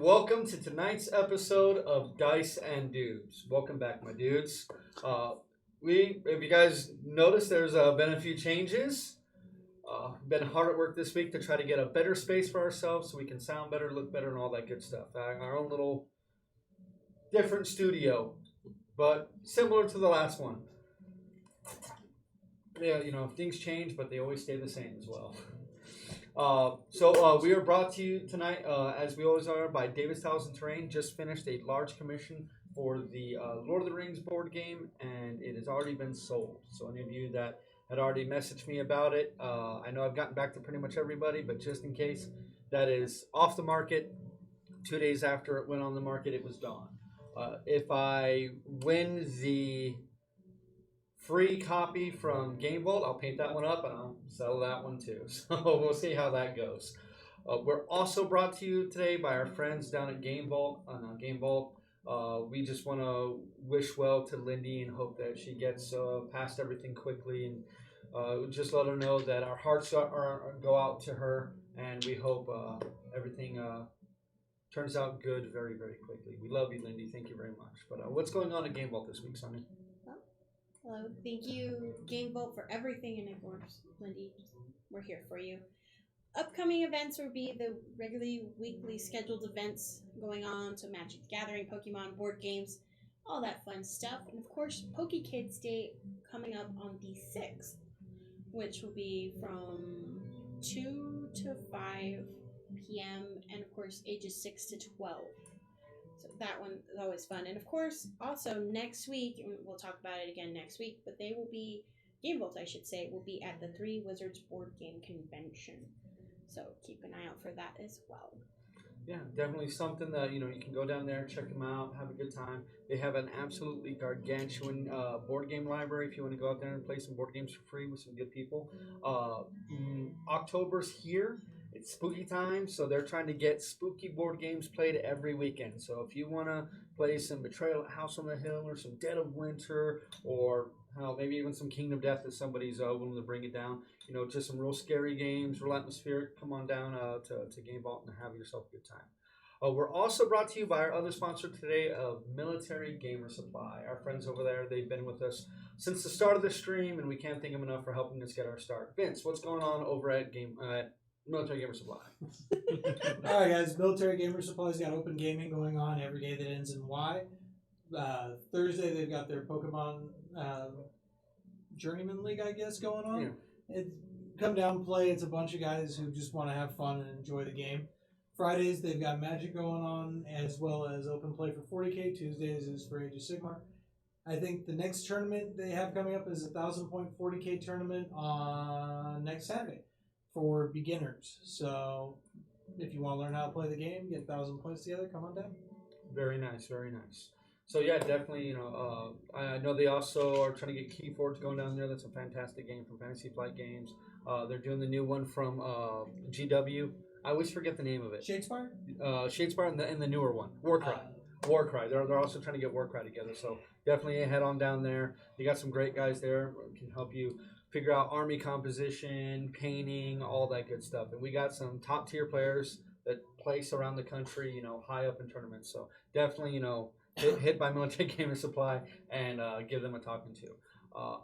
welcome to tonight's episode of Dice and Dudes. Welcome back, my dudes. If you guys noticed, there's been a few changes. Been hard at work this week to try to get a better space for ourselves so we can sound better, look better, and all that good stuff. Our own little different studio, but similar to the last one. Yeah, things change, but they always stay the same as well. So we are brought to you tonight, as we always are, by Davis Tiles and Terrain. Just finished a large commission for the Lord of the Rings board game, and it has already been sold. So any of you that had already messaged me about it, I know I've gotten back to pretty much everybody, but just in case, that is off the market. 2 days after it went on the market, it was gone. If I win the free copy from Game Vault, I'll paint that one up and I'll sell that one too. So we'll see how that goes. We're also brought to you today by our friends down at Game Vault. We just want to wish well to Lindy and hope that she gets past everything quickly, and just let her know that our hearts go out to her, and we hope everything turns out good very, very quickly. We love you, Lindy. Thank you very much. But what's going on at Game Vault this week, Sonny? Hello, thank you, Game Vault, for everything, and of course, Lindy, we're here for you. Upcoming events will be the regularly weekly scheduled events going on, so Magic the Gathering, Pokemon, board games, all that fun stuff. And of course, Poke Kids Day coming up on the 6th, which will be from 2 to 5 p.m., and of course, ages 6 to 12. So that one is always fun. And of course, also next week, and we'll talk about it again next week, but they will be, Game Vault, I should say, will be at the Three Wizards Board Game Convention. So keep an eye out for that as well. Yeah, definitely something that, you can go down there, check them out, have a good time. They have an absolutely gargantuan board game library if you want to go out there and play some board games for free with some good people. October's here. It's spooky time, so they're trying to get spooky board games played every weekend. So if you want to play some Betrayal at House on the Hill or some Dead of Winter, or maybe even some Kingdom Death if somebody's willing to bring it down, just some real scary games, real atmospheric, come on down to Game Vault and have yourself a good time. We're also brought to you by our other sponsor today, Military Gamer Supply. Our friends over there, they've been with us since the start of the stream, and we can't thank them enough for helping us get our start. Vince, what's going on over at Military Gamer Supply? All right, guys. Military Gamer Supply's got open gaming going on every day that ends in Y. Thursday, they've got their Pokemon Journeyman League, I guess, going on. Yeah. Come down and play. It's a bunch of guys who just want to have fun and enjoy the game. Fridays, they've got Magic going on, as well as open play for 40K. Tuesdays is for Age of Sigmar. I think the next tournament they have coming up is a 1,000-point 40K tournament on next Saturday for beginners. So if you want to learn how to play the game, get 1,000 points together, come on down. Very nice, very nice. So yeah, definitely, I know they also are trying to get Keyforge going down there. That's a fantastic game from Fantasy Flight Games. They're doing the new one from GW. I always forget the name of it. Shadespire? Shadespire and the newer one, Warcry. Warcry. They're also trying to get Warcry together. So definitely head on down there. You got some great guys there who can help you figure out army composition, painting, all that good stuff. And we got some top tier players that place around the country, high up in tournaments. So definitely, hit by Military Gamer Supply and give them a talking to.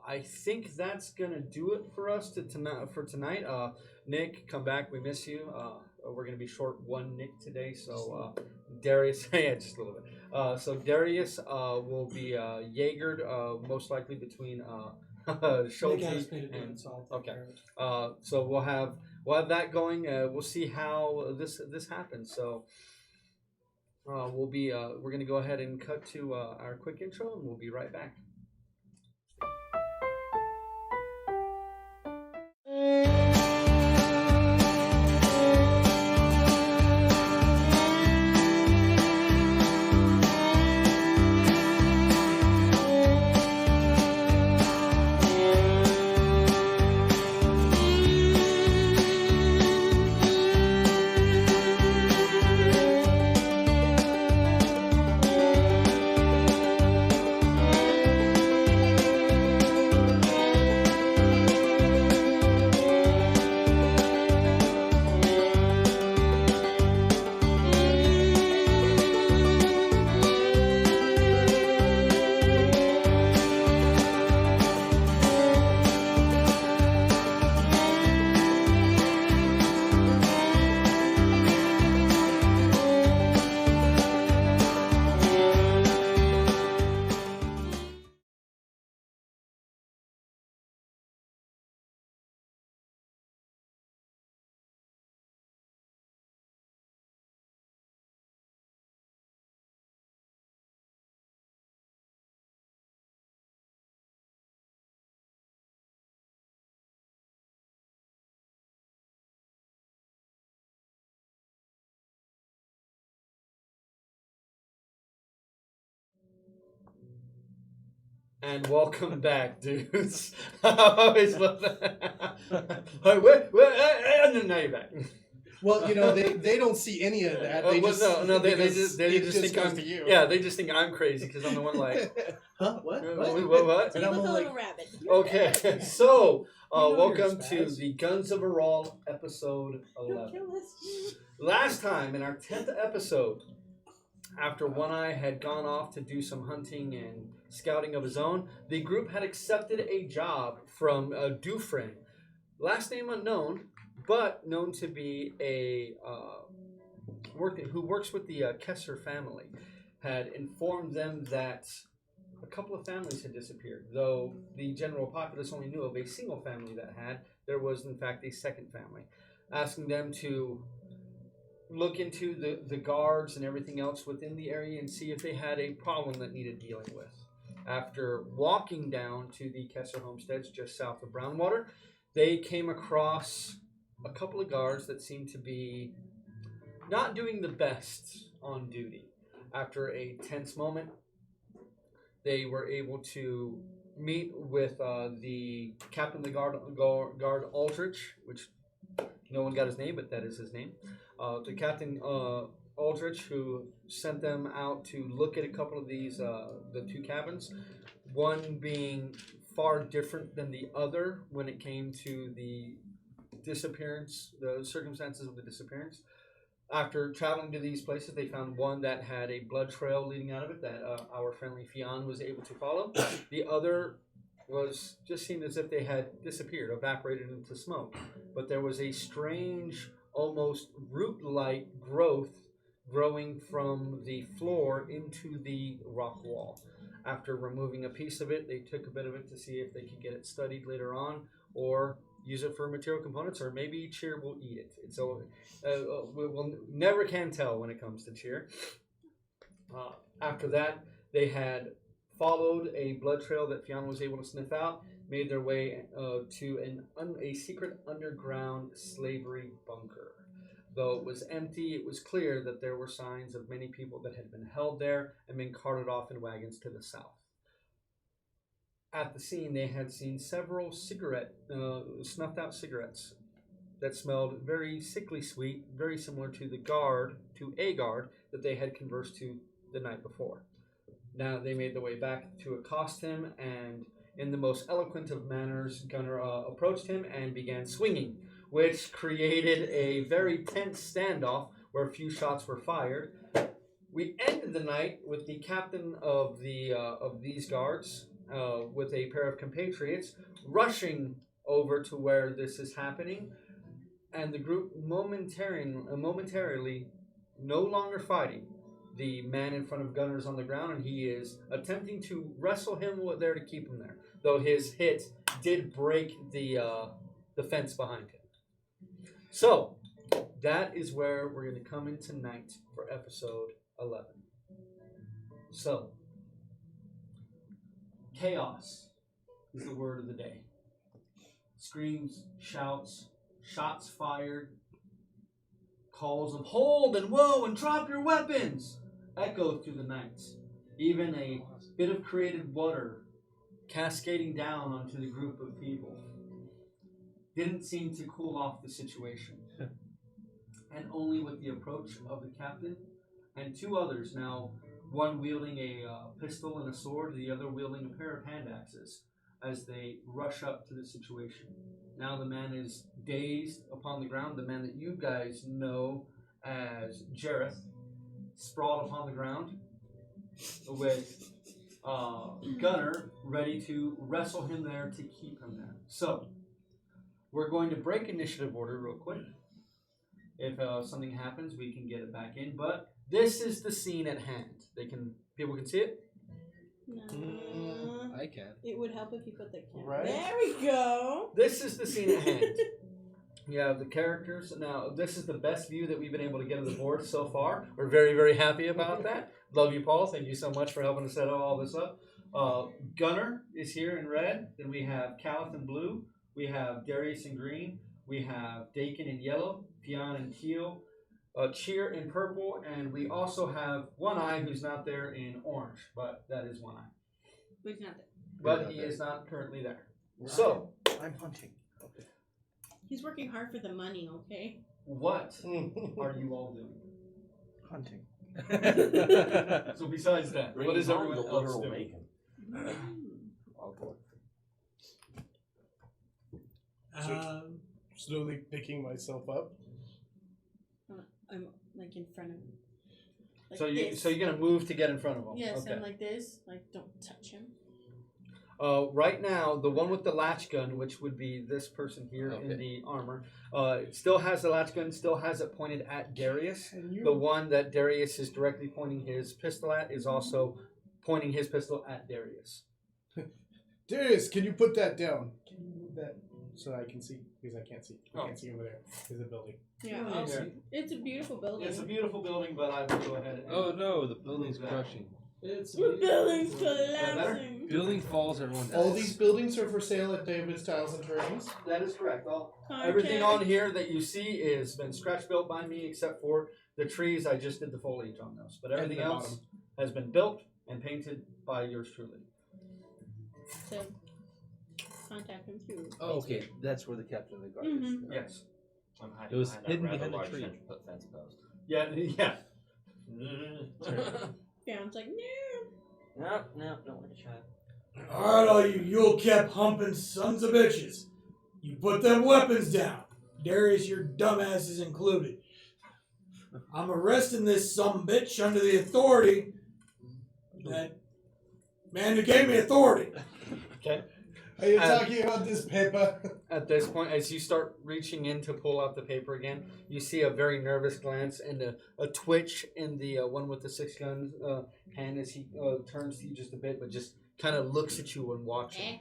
I think that's gonna do it for us tonight. Nick, come back. We miss you. We're gonna be short one Nick today, so Darius, yeah, just a little bit. So Darius will be Jaegered, most likely between Schulte and okay. So we'll have that going. We'll see how this happens. So we're gonna go ahead and cut to our quick intro, and we'll be right back. And welcome back, dudes. I always love that. Now you're back. Well, they don't see any of that. They just they just think goes I'm to you. Yeah, they just think I'm crazy because I'm the one like Huh? What? what? You And I'm look a like, little rabbit. Okay, so You know you're welcome to spaz. the Guns of Erroll episode Don't 11. kill us. Last time in our 10th episode, after One Eye had gone off to do some hunting and scouting of his own, the group had accepted a job from Dufresne, last name unknown, but known to be a who works with the Chyyr family, had informed them that a couple of families had disappeared. Though the general populace only knew of a single family that had, there was in fact a second family, asking them to look into the guards and everything else within the area and see if they had a problem that needed dealing with. After walking down to the Chyyr homesteads just south of Brownwater, they came across a couple of guards that seemed to be not doing the best on duty. After a tense moment, they were able to meet with the captain of the guard Aldrich, which no one got his name, but that is his name. The Captain Aldrich, who sent them out to look at a couple of these, the two cabins, one being far different than the other when it came to the disappearance, the circumstances of the disappearance. After traveling to these places, they found one that had a blood trail leading out of it that our friendly Fionn was able to follow. The other was just seemed as if they had disappeared, evaporated into smoke. But there was a strange, almost root-like growth growing from the floor into the rock wall. After removing a piece of it, they took a bit of it to see if they could get it studied later on, or use it for material components, or maybe Chyyr will eat it. So we'll never can tell when it comes to Chyyr. After that, they had followed a blood trail that Fionn was able to sniff out, made their way to a secret underground slavery bunker. Though it was empty, it was clear that there were signs of many people that had been held there and been carted off in wagons to the south. At the scene, they had seen several snuffed out cigarettes that smelled very sickly sweet, very similar to a guard that they had conversed to the night before. Now they made their way back to accost him, and in the most eloquent of manners, Gunnar approached him and began swinging, which created a very tense standoff where a few shots were fired. We ended the night with the captain of these guards, with a pair of compatriots, rushing over to where this is happening, and the group momentarily no longer fighting. The man in front of Gunnar is on the ground, and he is attempting to wrestle him there to keep him there, though his hit did break the fence behind him. So, that is where we're going to come in tonight for episode 11. So, chaos is the word of the day. Screams, shouts, shots fired, calls of hold and whoa and drop your weapons echo through the night. Even a bit of created water cascading down onto the group of people didn't seem to cool off the situation. And only with the approach of the captain and two others, now one wielding a pistol and a sword, the other wielding a pair of hand axes, as they rush up to the situation. Now the man is dazed upon the ground, the man that you guys know as Jareth, sprawled upon the ground with Gunnar ready to wrestle him there to keep him there. So, we're going to break initiative order real quick. If something happens, we can get it back in. But this is the scene at hand. People can see it. No. I can. It would help if you put the camera. Right. There we go. This is the scene at hand. We have the characters. Now, this is the best view that we've been able to get of the board so far. We're very, very happy about that. Love you, Paul. Thank you so much for helping us set all this up. Gunnar is here in red. Then we have Calith in blue. We have Darius in green. We have Dakin in yellow. Fionn in teal. Chyyr in purple. And we also have One Eye, who's not there, in orange. But that is One Eye. But he's not there. but he is not currently there. So, I'm hunting. Okay. He's working hard for the money, okay? what are you all doing? Hunting. So besides that, what is everyone else doing? Bacon. All for it. Slowly picking myself up. I'm like in front of him. Like So this. you're gonna move to get in front of him. Yes, Okay. I'm like this. Like, don't touch him. Right now, the one with the latch gun, which would be this person here in Okay. the armor, still has the latch gun, still has it pointed at Darius. And you The one that Darius is directly pointing his pistol at is also pointing his pistol at Darius. Darius, can you put that down? Can you move that so I can see? Because I can't see. I Oh. can't see over there. There's a building. Yeah, Yeah. I'll see. It's a beautiful building. It's a beautiful building, but I will go ahead and... Oh no, the building's crushing. It's The building's better? collapsing. Building falls, everyone dies. All these buildings are for sale at David's Tiles and Terrains. That is correct. Car Everything check. on here that you see is been scratch built by me, except for the trees. I just did the foliage on those, but everything the else bottom. has been built and painted by yours truly. So, contact him through. Oh, okay, that's where the captain of the guard is. Mhm. Yes. I'm It hiding was behind hidden that rather behind the large tree. 10-foot fence post. Yeah. Yeah. Yeah, I'm like, no. No, don't like a shot. Alright, all you Yule kept humping sons of bitches. You put them weapons down. Darius, your dumbass is included. I'm arresting this bitch under the authority that man who gave me authority. Okay. Are you And- talking about this paper? At this point, as you start reaching in to pull out the paper again, you see a very nervous glance and a twitch in the one with the 6-gun hand as he turns to you just a bit, but just kind of looks at you and watches.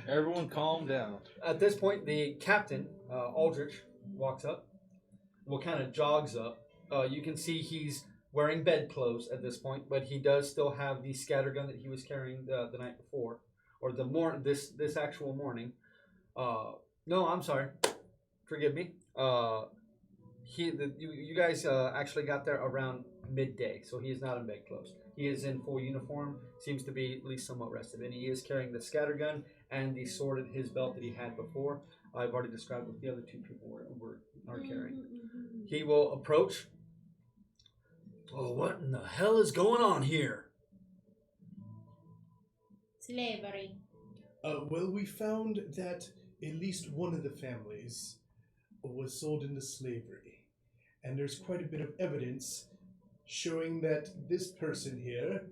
Everyone calm down. At this point, the captain, Aldrich, walks up. Well, kind of jogs up. You can see he's wearing bedclothes at this point, but he does still have the scattergun that he was carrying the night before, or this actual morning. No, I'm sorry. Forgive me. You guys actually got there around midday, so he is not in bedclothes. He is in full uniform. Seems to be at least somewhat rested, and he is carrying the scattergun and the sword at his belt that he had before. I've already described what the other two people are carrying. He will approach. Oh, what in the hell is going on here? Slavery. Well, we found that at least one of the families was sold into slavery. And there's quite a bit of evidence showing that this person here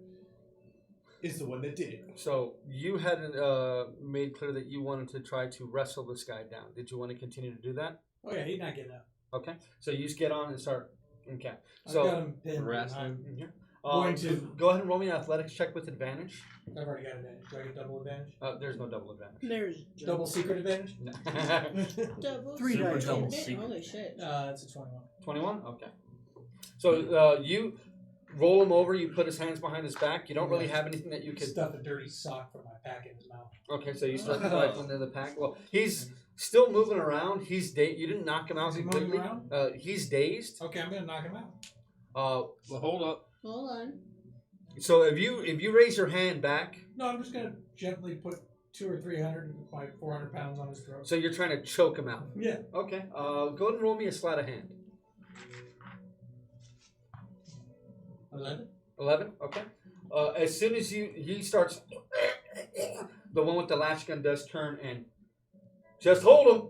is the one that did it. So you hadn't made clear that you wanted to try to wrestle this guy down. Did you want to continue to do that? Oh yeah, he's not getting up. Okay. So you just get on and start. Okay. I've So got him pinned. Wrestling. Going to- go ahead and roll me an athletics check with advantage. I've already got advantage. Do I get double advantage? There's no double advantage. There's Double secret advantage? double Three secret. dice. Double Shit, secret. Holy shit. It's a 21. 21? Okay. So you roll him over. You put his hands behind his back. You don't really have anything that you could. Stuff a dirty sock from my pack in his mouth. Okay, so you start rifling into the pack. Well, he's still moving around. He's you didn't knock him out Is he completely. moving around? He's dazed. Okay, I'm gonna knock him out. Well, hold up. Hold on. So if you raise your hand back, No, I'm just gonna gently put 200 or 300, like 400 pounds on his throat. so you're trying to choke him out. Yeah. Okay. Go ahead and roll me a sleight of hand. 11. 11. Okay. As soon as he starts, the one with the latch gun does turn and just hold him.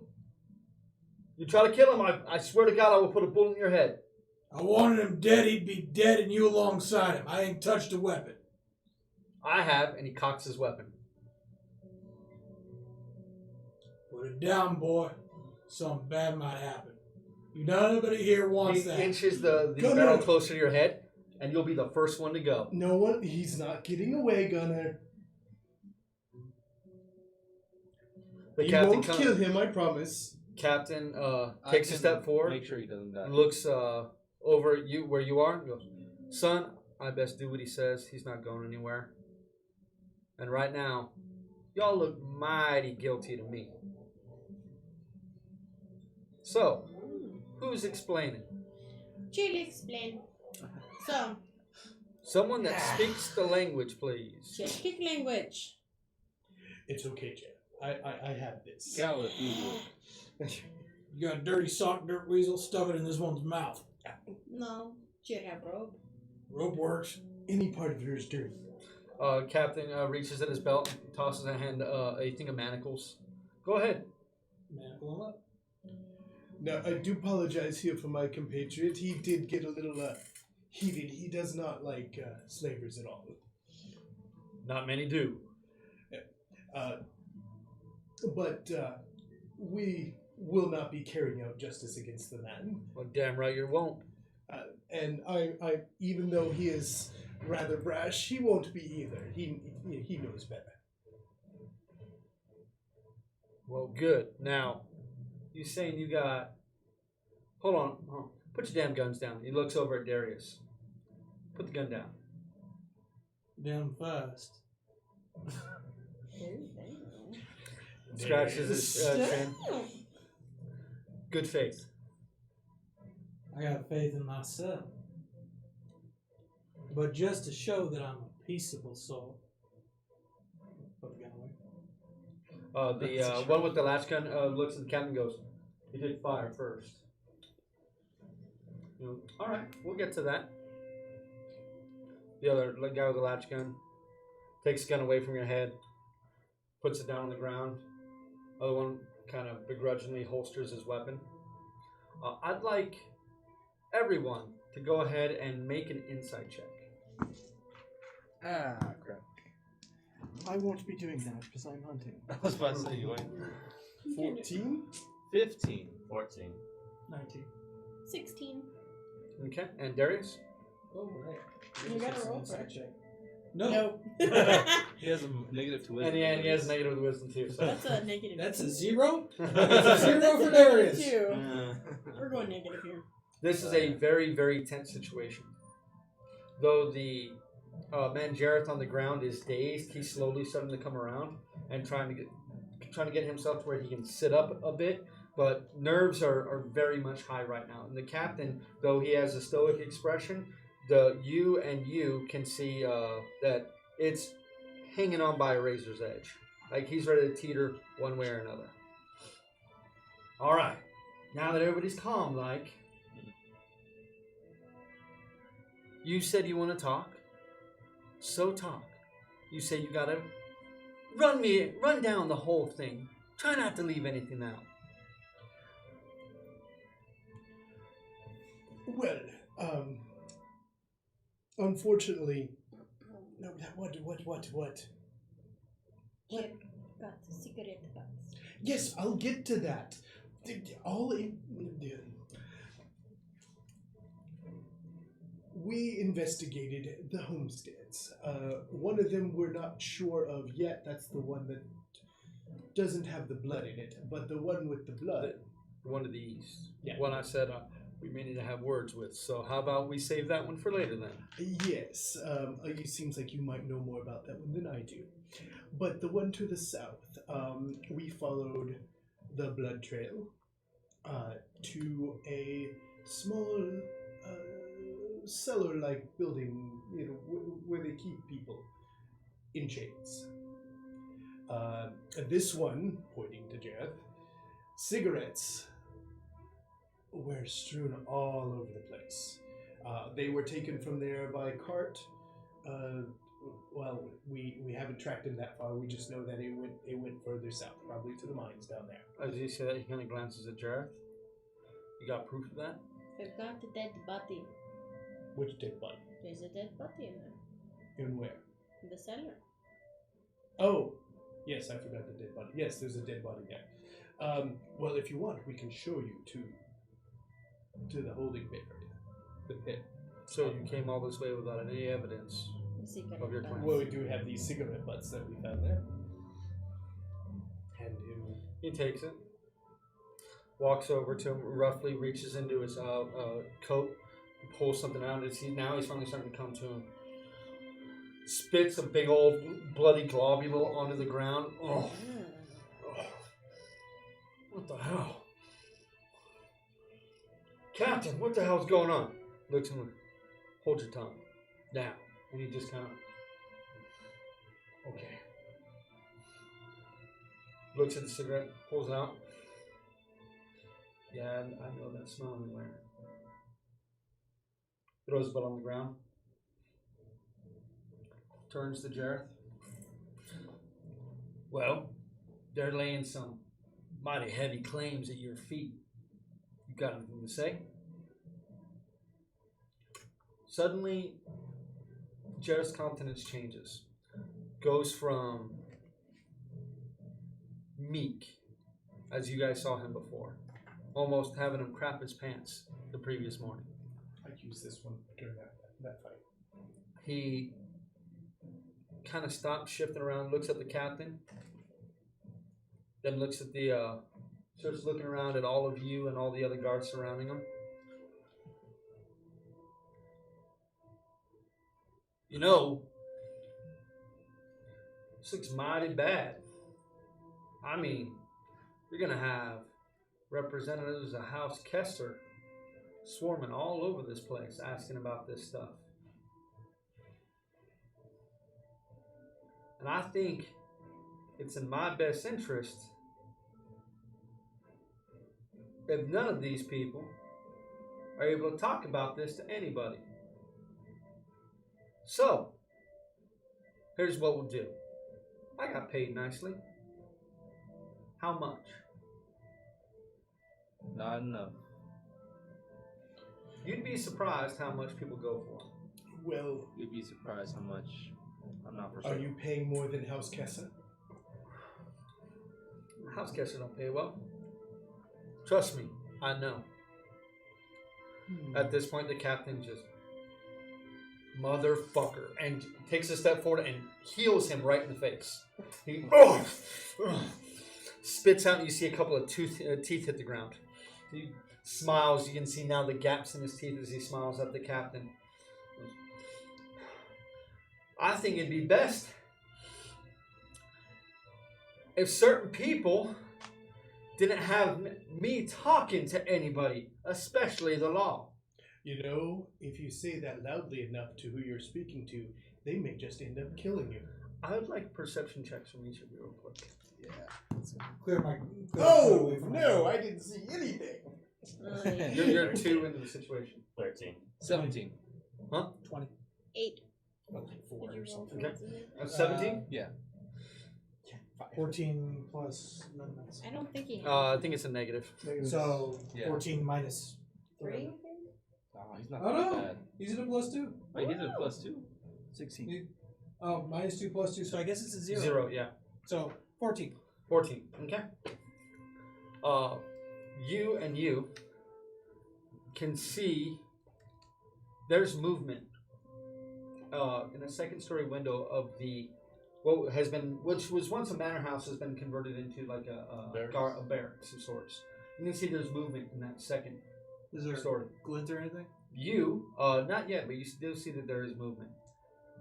You try to kill him, I swear to God, I will put a bullet in your head. I wanted him dead, he'd be dead and you alongside him. I ain't touched a weapon. I have, and he cocks his weapon. Put it down, boy. Something bad might happen. Nobody here wants He that. inches the Gunner. barrel closer to your head, and you'll be the first one to go. No one, he's not getting away, Gunner. The You captain won't kill him, I promise. Captain I takes a can step forward, Make sure he doesn't die. looks over at you where you are, and goes, "Son, I best do what he says. He's not going anywhere. And right now, y'all look mighty guilty to me. So, who's explaining? Chyyr, explain. So, Someone that speaks the language, please." speak language. It's okay, Jeff. I have this. Gallop, you You got a dirty sock, dirt weasel, stuff it in this one's mouth. No, Chyyr have rope. Rope works. Any part of her is dirty. Captain reaches in his belt and tosses a hand a thing of manacles. Go ahead. Manacle him up. Now, I do apologize here for my compatriot. He did get a little heated. He does not like slavers at all. Not many do. But we will not be carrying out justice against the man. Well, damn right you won't. And I, even though he is rather brash, he won't be either. He knows better. Well, good. Now, you saying you got... Hold on. Put your damn guns down. He looks over at Darius. Put the gun down. Down fast. Scratches his chin. Good faith. I got faith in myself. But just to show that I'm a peaceable soul. Put the gun away. The one with the latch gun looks at the captain and goes, "You did fire first." All right, we'll get to that. The other guy with the latch gun takes the gun away from your head, puts it down on the ground. Other one kind of begrudgingly holsters his weapon. I'd like everyone to go ahead and make an insight check. Ah, crap. I won't be doing that because I'm hunting. I was about to say you ain't. 14? 15. 14. 19. 16. Okay, and Darius? Oh, right. You gotta roll Insight for it. check. No. Nope. He has a negative to wisdom. And he has negative wisdom too. So. That's a negative. That's a 0? That's a 0 for Darius. Two. We're going negative here. This is a very, very tense situation. Though the man Jareth on the ground is dazed, he's slowly starting to come around and trying to get himself to where he can sit up a bit. But nerves are very much high right now. And the captain, though he has a stoic expression, you can see that it's hanging on by a razor's edge. Like he's ready to teeter one way or another. All right, now that everybody's calm, like, you said you want to talk, so talk. You say you gotta run down the whole thing. Try not to leave anything out. Well, unfortunately, no. What? Chyyr got the cigarette box. Yes, I'll get to that. We investigated the homesteads. One of them we're not sure of yet. That's the one that doesn't have the blood in it. But the one with the blood... One of these. Yeah. One I said we may need to have words with. So how about we save that one for later then? Yes. It seems like you might know more about that one than I do. But the one to the south, we followed the blood trail to a small cellar-like building, where they keep people in chains. This one, pointing to Jareth, cigarettes were strewn all over the place. They were taken from there by cart. Well, we haven't tracked him that far. We just know that it went further south, probably to the mines down there. As you say that, he kind of glances at Jareth. You got proof of that? They've got the dead body. Which dead body? There's a dead body in there. In where? In the cellar. Oh, yes, I forgot the dead body. Yes, there's a dead body there. Well, if you want, we can show you to the holding pit area, the pit. So you came all this way without any evidence The cigarette of your box. claim? Well, we do have these cigarette butts that we found there. Hand him. He takes it, walks over to him, roughly reaches into his coat, pulls something out. Now he's finally starting to come to him. Spits a big old bloody globule onto the ground. Oh. What the hell? Captain, what the hell's going on? Looks at him. Hold your tongue. Now. And he just kind of... Okay. Looks at the cigarette, pulls it out. Yeah, I know that smell anywhere. Throws the butt on the ground. Turns to Jareth. Well, they're laying some mighty heavy claims at your feet. You got anything to say? Suddenly, Jareth's countenance changes. Goes from meek, as you guys saw him before, almost having him crap his pants the previous morning. I used this one during that fight. He kind of stops, shifting around, looks at the captain, then looks at the, starts looking around at all of you and all the other guards surrounding him. You know, this looks mighty bad. I mean, you're going to have representatives of House Chyyr swarming all over this place asking about this stuff. And I think it's in my best interest if none of these people are able to talk about this to anybody. So, here's what we'll do. I got paid nicely. How much? Not enough. You'd be surprised how much people go for. Well, You'd be surprised how much. I'm not for sure. are you paying more than House Chyyr? House Chyyr don't pay well. Trust me, I know. At this point, the captain just motherfucker and takes a step forward and heals him right in the face. He spits out, and you see a couple of teeth hit the ground. He smiles. You can see now the gaps in his teeth as he smiles at the captain. I think it'd be best if certain people didn't have me talking to anybody, especially the law. You know, if you say that loudly enough to who you're speaking to, they may just end up killing you. I would like perception checks from each of you real quick. Clear my. Oh, no, I didn't see anything. You're two into the situation. 13. 17. Huh? 20. 8. Well, Did 4 you or roll something. for Okay. it? 17? Yeah. 14 plus none minus. I don't think he has. I think it's a negative. So Yeah. 14 minus 3. Oh, he's not Oh, that no. bad. He's at a plus 2. Wait, he's a +2. 16. Oh, minus 2 plus 2. So I guess it's a 0. Zero, yeah. So 14. 14. Okay. You can see there's movement in the second story window of the which was once a manor house, has been converted into like a barracks of sorts. You can see there's movement in that second Is there story. glint or anything? You, not yet, but you still see that there is movement.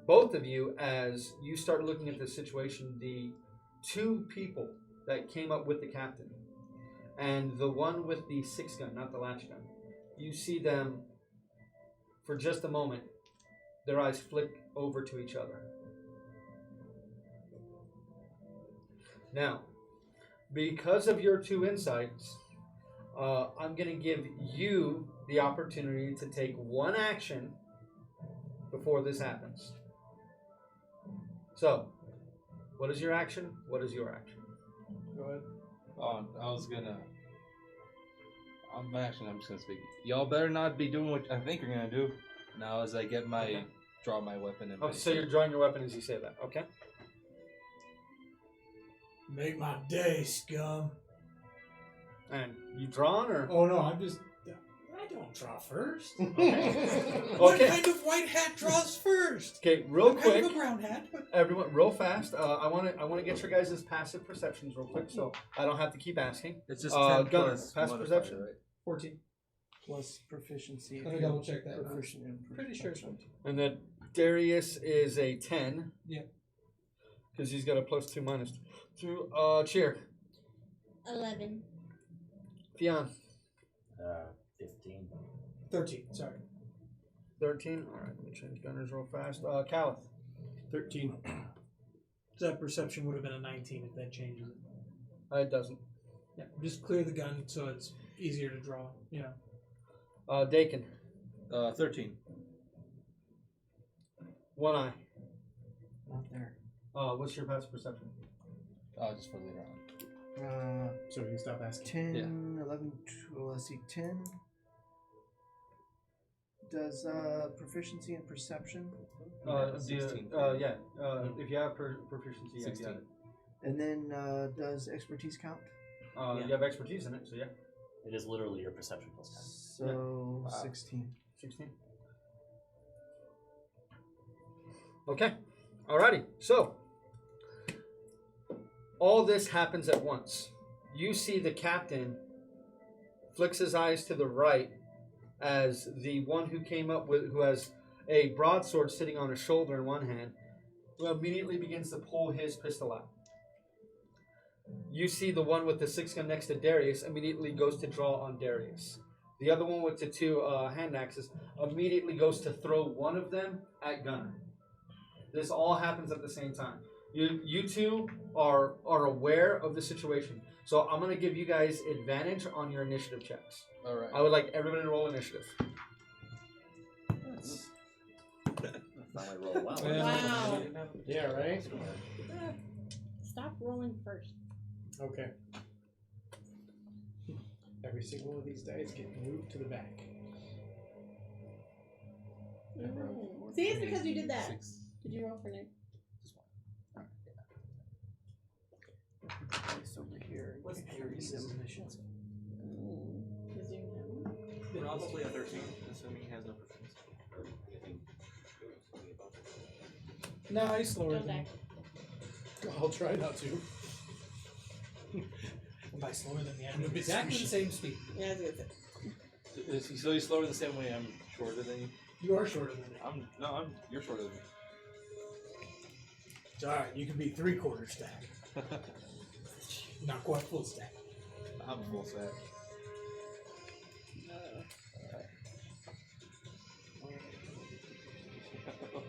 Both of you, as you start looking at the situation, the two people that came up with the captain and the one with the 6-gun, not the latch gun, you see them for just a moment, their eyes flick over to each other. Now, because of your two insights, I'm going to give you the opportunity to take one action before this happens. So, what is your action? What is your action? Go ahead. Oh, I was gonna. I'm just gonna speak. Y'all better not be doing what I think you're gonna do. Now, as I get my Okay. draw my weapon and. Okay, so you're drawing your weapon as you say that. Okay. Make my day, scum. And you drawn or? Oh no, I'm just. I don't draw first. Okay. What Okay. kind of white hat draws first? Okay, real I'm quick. kind of a brown hat, but Everyone, real fast. I want to get your guys' passive perceptions real quick, so I don't have to keep asking. It's just 10 10 Gunner, plus passive modifier, perception? right? 14. Plus proficiency. Let me double check that. Proficient in Pretty sure it's 14. And then Darius is a 10. Yeah. Because he's got a +2 minus 2. Chyyr. 11. Fionn. 15. 13. Sorry. 13. Alright, let me change gunners real fast. Caliph. 13. So that perception would have been a 19 if that changes it. It doesn't. Yeah, just clear the gun so it's easier to draw. You know. Dakin. 13. One eye. Not there. What's your passive perception? Just for later on. So we can stop asking. 10, 11, 12, let's see, 10. Does proficiency in perception? 16. Yeah. If you have proficiency, yeah, 16. you got it. And then does expertise count? You have expertise in it, so yeah. It is literally your perception plus 10. So Wow. 16. 16. Okay. Alrighty. So, all this happens at once. You see the captain flicks his eyes to the right as the one who came up with, who has a broadsword sitting on his shoulder in one hand, who immediately begins to pull his pistol out. You see the one with the 6-gun next to Darius immediately goes to draw on Darius. The other one with the 2 hand axes immediately goes to throw one of them at Gunner. This all happens at the same time. You two are aware of the situation. So I'm going to give you guys advantage on your initiative checks. All right. I would like everybody to roll initiative. That's not my roll. Wow. Wow. Yeah, right? Stop rolling first. Okay. Every single one of these dice get moved to the back. See, it's because you did that. 6. Did you roll for Nick? Place over here. What's You can carry some missions. Does you know? Probably a 13, assuming he has no proficiency. No, he's slower Don't than die. me. I'll try not to. By slower than me, I'm exactly the same speed. Yeah, I was gonna say. So he's slower the same way I'm shorter than you? You are shorter than me. You're shorter than me. It's alright, you can be 3/4 stack. Not quite full stack. I'm full set.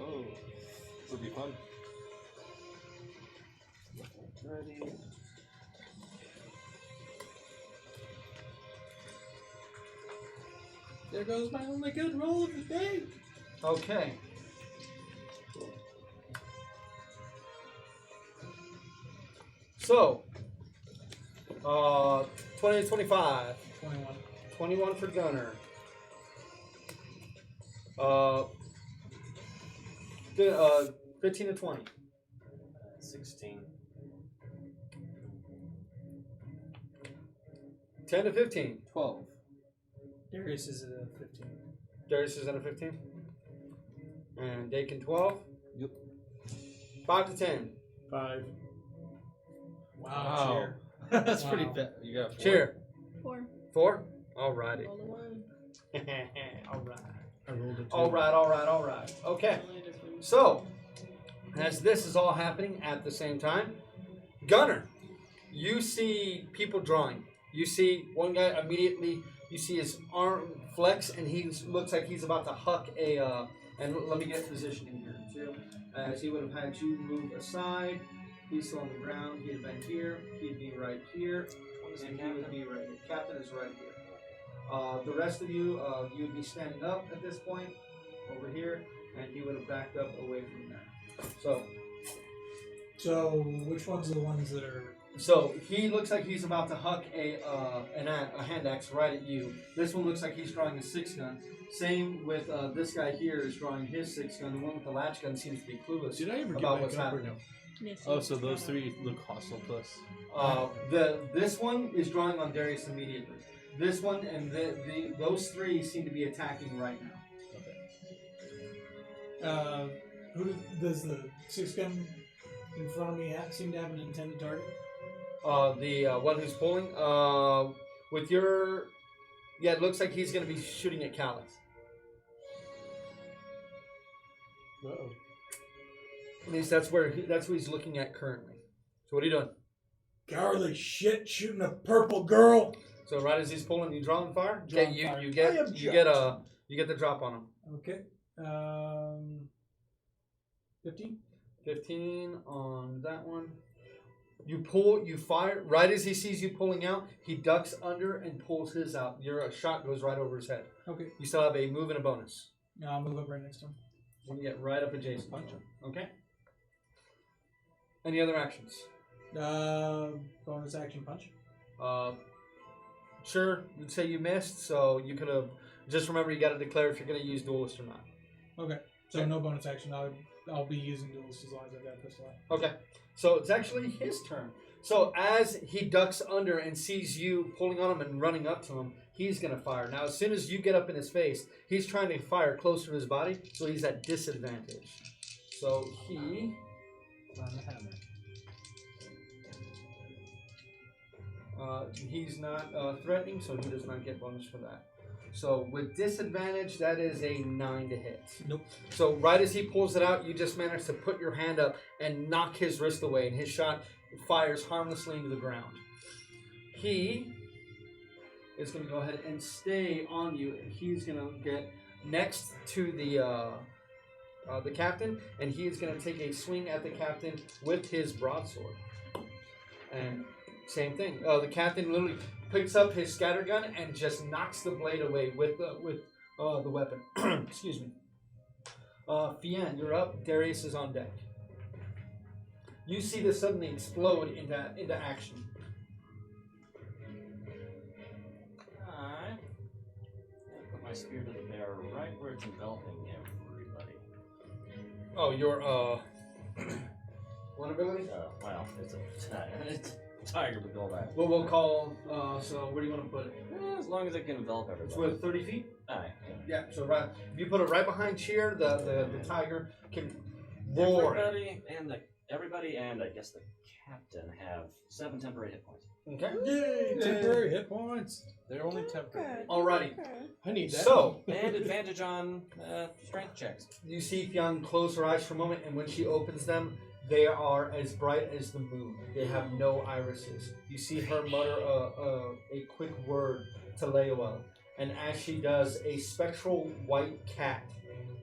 Oh, this will be fun. Ready. There goes my only good roll of the day. Okay. So, 20 to 25. 21. 21 for Gunner. 15 to 20. 16. 10 to 15. 12. Darius is a 15. Darius is at a 15. And Dakin 12. Yep. 5 to 10. 5. Wow. Chyyr. That's pretty Wow. bad. You got 4. Chyyr. 4. 4? Alrighty. Roll a 1. Alright. I rolled a 2. Alright. Okay. So, as this is all happening at the same time, Gunner, you see people drawing. You see one guy immediately, you see his arm flex, and he looks like he's about to huck a, and let me get positioning here too. As he would have had you move aside, he's still on the ground, he'd have been here, he'd be right here, and he would be right here. Captain is right here. The rest of you, you would be standing up at this point, over here, and he would have backed up away from there. So, which ones are the ones that are... So he looks like he's about to huck a hand axe right at you. This one looks like he's drawing a 6-gun. Same with this guy here is drawing his 6-gun. The one with the latch gun seems to be clueless Did I ever get about back what's up or happening. no? Yes, Oh, so those 3 look hostile to us. This one is drawing on Darius immediately. This one and those 3 seem to be attacking right now. Who does the 6-gun in front of me seem to have an intended target? The one who's pulling, with your, yeah, it looks like he's going to be shooting at Calix. Uh-oh. At least that's who he's looking at currently. So what are you doing? Cowardly shit, shooting a purple girl. So right as he's pulling, you draw and fire. Draw Okay, and fire. you I get object. you get the drop on him. Okay. 15. 15 on that one. You fire. Right as he sees you pulling out, he ducks under and pulls his out. Your shot goes right over his head. Okay. You still have a move and a bonus. I'll move up right next to him. You can get right up adjacent. Punch him. Okay. Any other actions? Bonus action punch. Sure. You'd say you missed, so you could have. Just remember, you got to declare if you're going to use duelist or not. Okay. So no bonus action. I'll be using duelist as long as I've got a pistol out. Okay. So it's actually his turn. So as he ducks under and sees you pulling on him and running up to him, he's going to fire. Now, as soon as you get up in his face, he's trying to fire closer to his body, so he's at disadvantage. So he... On the hammer. He's not threatening, so he does not get bonus for that. So with disadvantage, that is a 9 to hit. Nope. So right as he pulls it out, you just manage to put your hand up and knock his wrist away, and his shot fires harmlessly into the ground. He is going to go ahead and stay on you, and he's going to get next to the captain, and he is going to take a swing at the captain with his broadsword. And same thing. The captain literally picks up his scattergun and just knocks the blade away with the weapon. Excuse me. Fian, you're up. Darius is on deck. You see this suddenly explode into action. I put my spear to the bear right where it's enveloping everybody. Oh, your one ability? Well, it's a tiger with all that. What we'll call. So where do you want to put it? As long as it can envelop everybody. It's with 30 feet. Aye. Yeah. So right, if you put it right behind Chyyr, the tiger can roar. Everybody and I guess the captain have 7 temporary hit points. Okay. Yay! Temporary hit points. They're only temporary. Alrighty. I need that. So And advantage on strength checks. you see Fionn close her eyes for a moment, and when she opens them, they are as bright as the moon. They have no irises. You see her mutter a quick word to Leoel, and as she does, a spectral white cat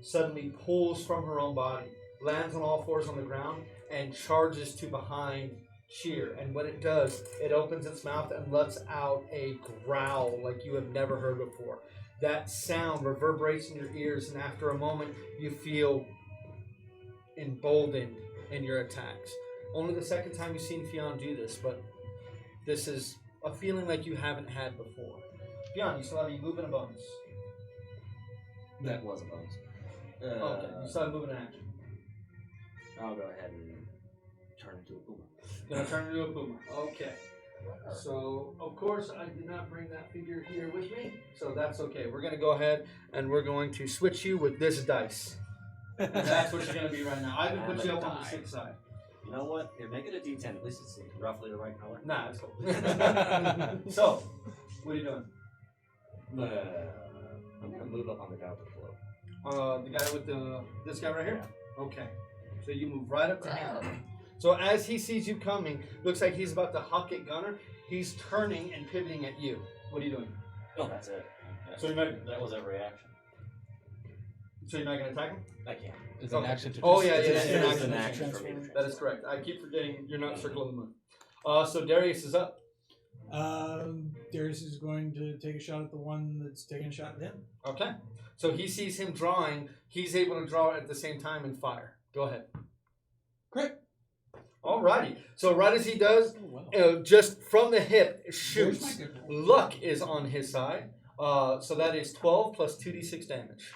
suddenly pulls from her own body, lands on all fours on the ground, and charges to behind Chyyr. And when it does, it opens its mouth and lets out a growl like you have never heard before. That sound reverberates in your ears, and after a moment, you feel emboldened in your attacks. Only the second time you've seen Fionn do this, but this is a feeling like you haven't had before. Fionn, you still have a move and a bonus. That was a bonus. Okay, you still have a move and an action. I'll go ahead and turn into a puma. Gonna turn into a puma. Okay. So, of course, I did not bring that figure here with me, so that's okay. We're gonna go ahead and we're going to switch you with this dice. And that's what you're gonna be right now. I can put you up on the 6 side. You know what? Here, make it a D10. At least it's roughly the right color. Nah, it's cool. So, what are you doing? I'm gonna move up on the guy with the float. The guy with this guy right here? Okay. So you move right up to him. So as he sees you coming, looks like he's about to huck at Gunner. He's turning and pivoting at you. What are you doing? Oh, that's it. So you're not, That was every action. so you're not going to attack him? I can't. It's an Okay. action to Oh, yeah, it's yeah, an yeah. It's an action. action for me. to That is correct. I keep forgetting you're not circling the moon. So Darius is up. Darius is going to take a shot at the one that's taking a shot at him. Okay. So he sees him drawing. He's able to draw at the same time and fire. Go ahead. Great. Alrighty. So right as he does, just from the hip, shoots. Where's my good roll? Luck is on his side. So that is 12 plus 2d6 damage.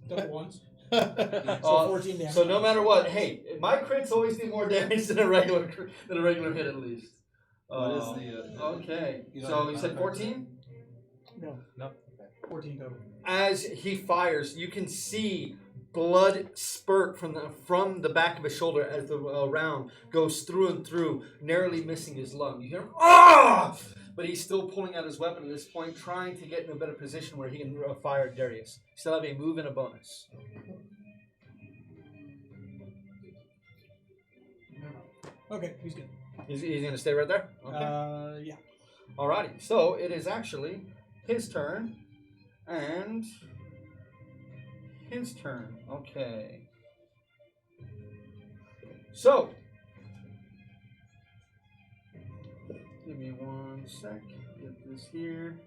Double ones. So So 14 damage. So no matter what, hey, my crits always do more damage than a regular hit at least. What is the? Okay. You don't So have you said 14? No. No. 14 total. As he fires, you can see blood spurt from the back of his shoulder as the round goes through and through, narrowly missing his lung. You hear him, ah! But he's still pulling out his weapon at this point, trying to get in a better position where he can fire at Darius. Still have a move and a bonus. Okay, he's good. He's going to stay right there? Okay. Yeah. Alrighty. So it is actually his turn and his turn. Okay. So, give me 1 sec. Get this here.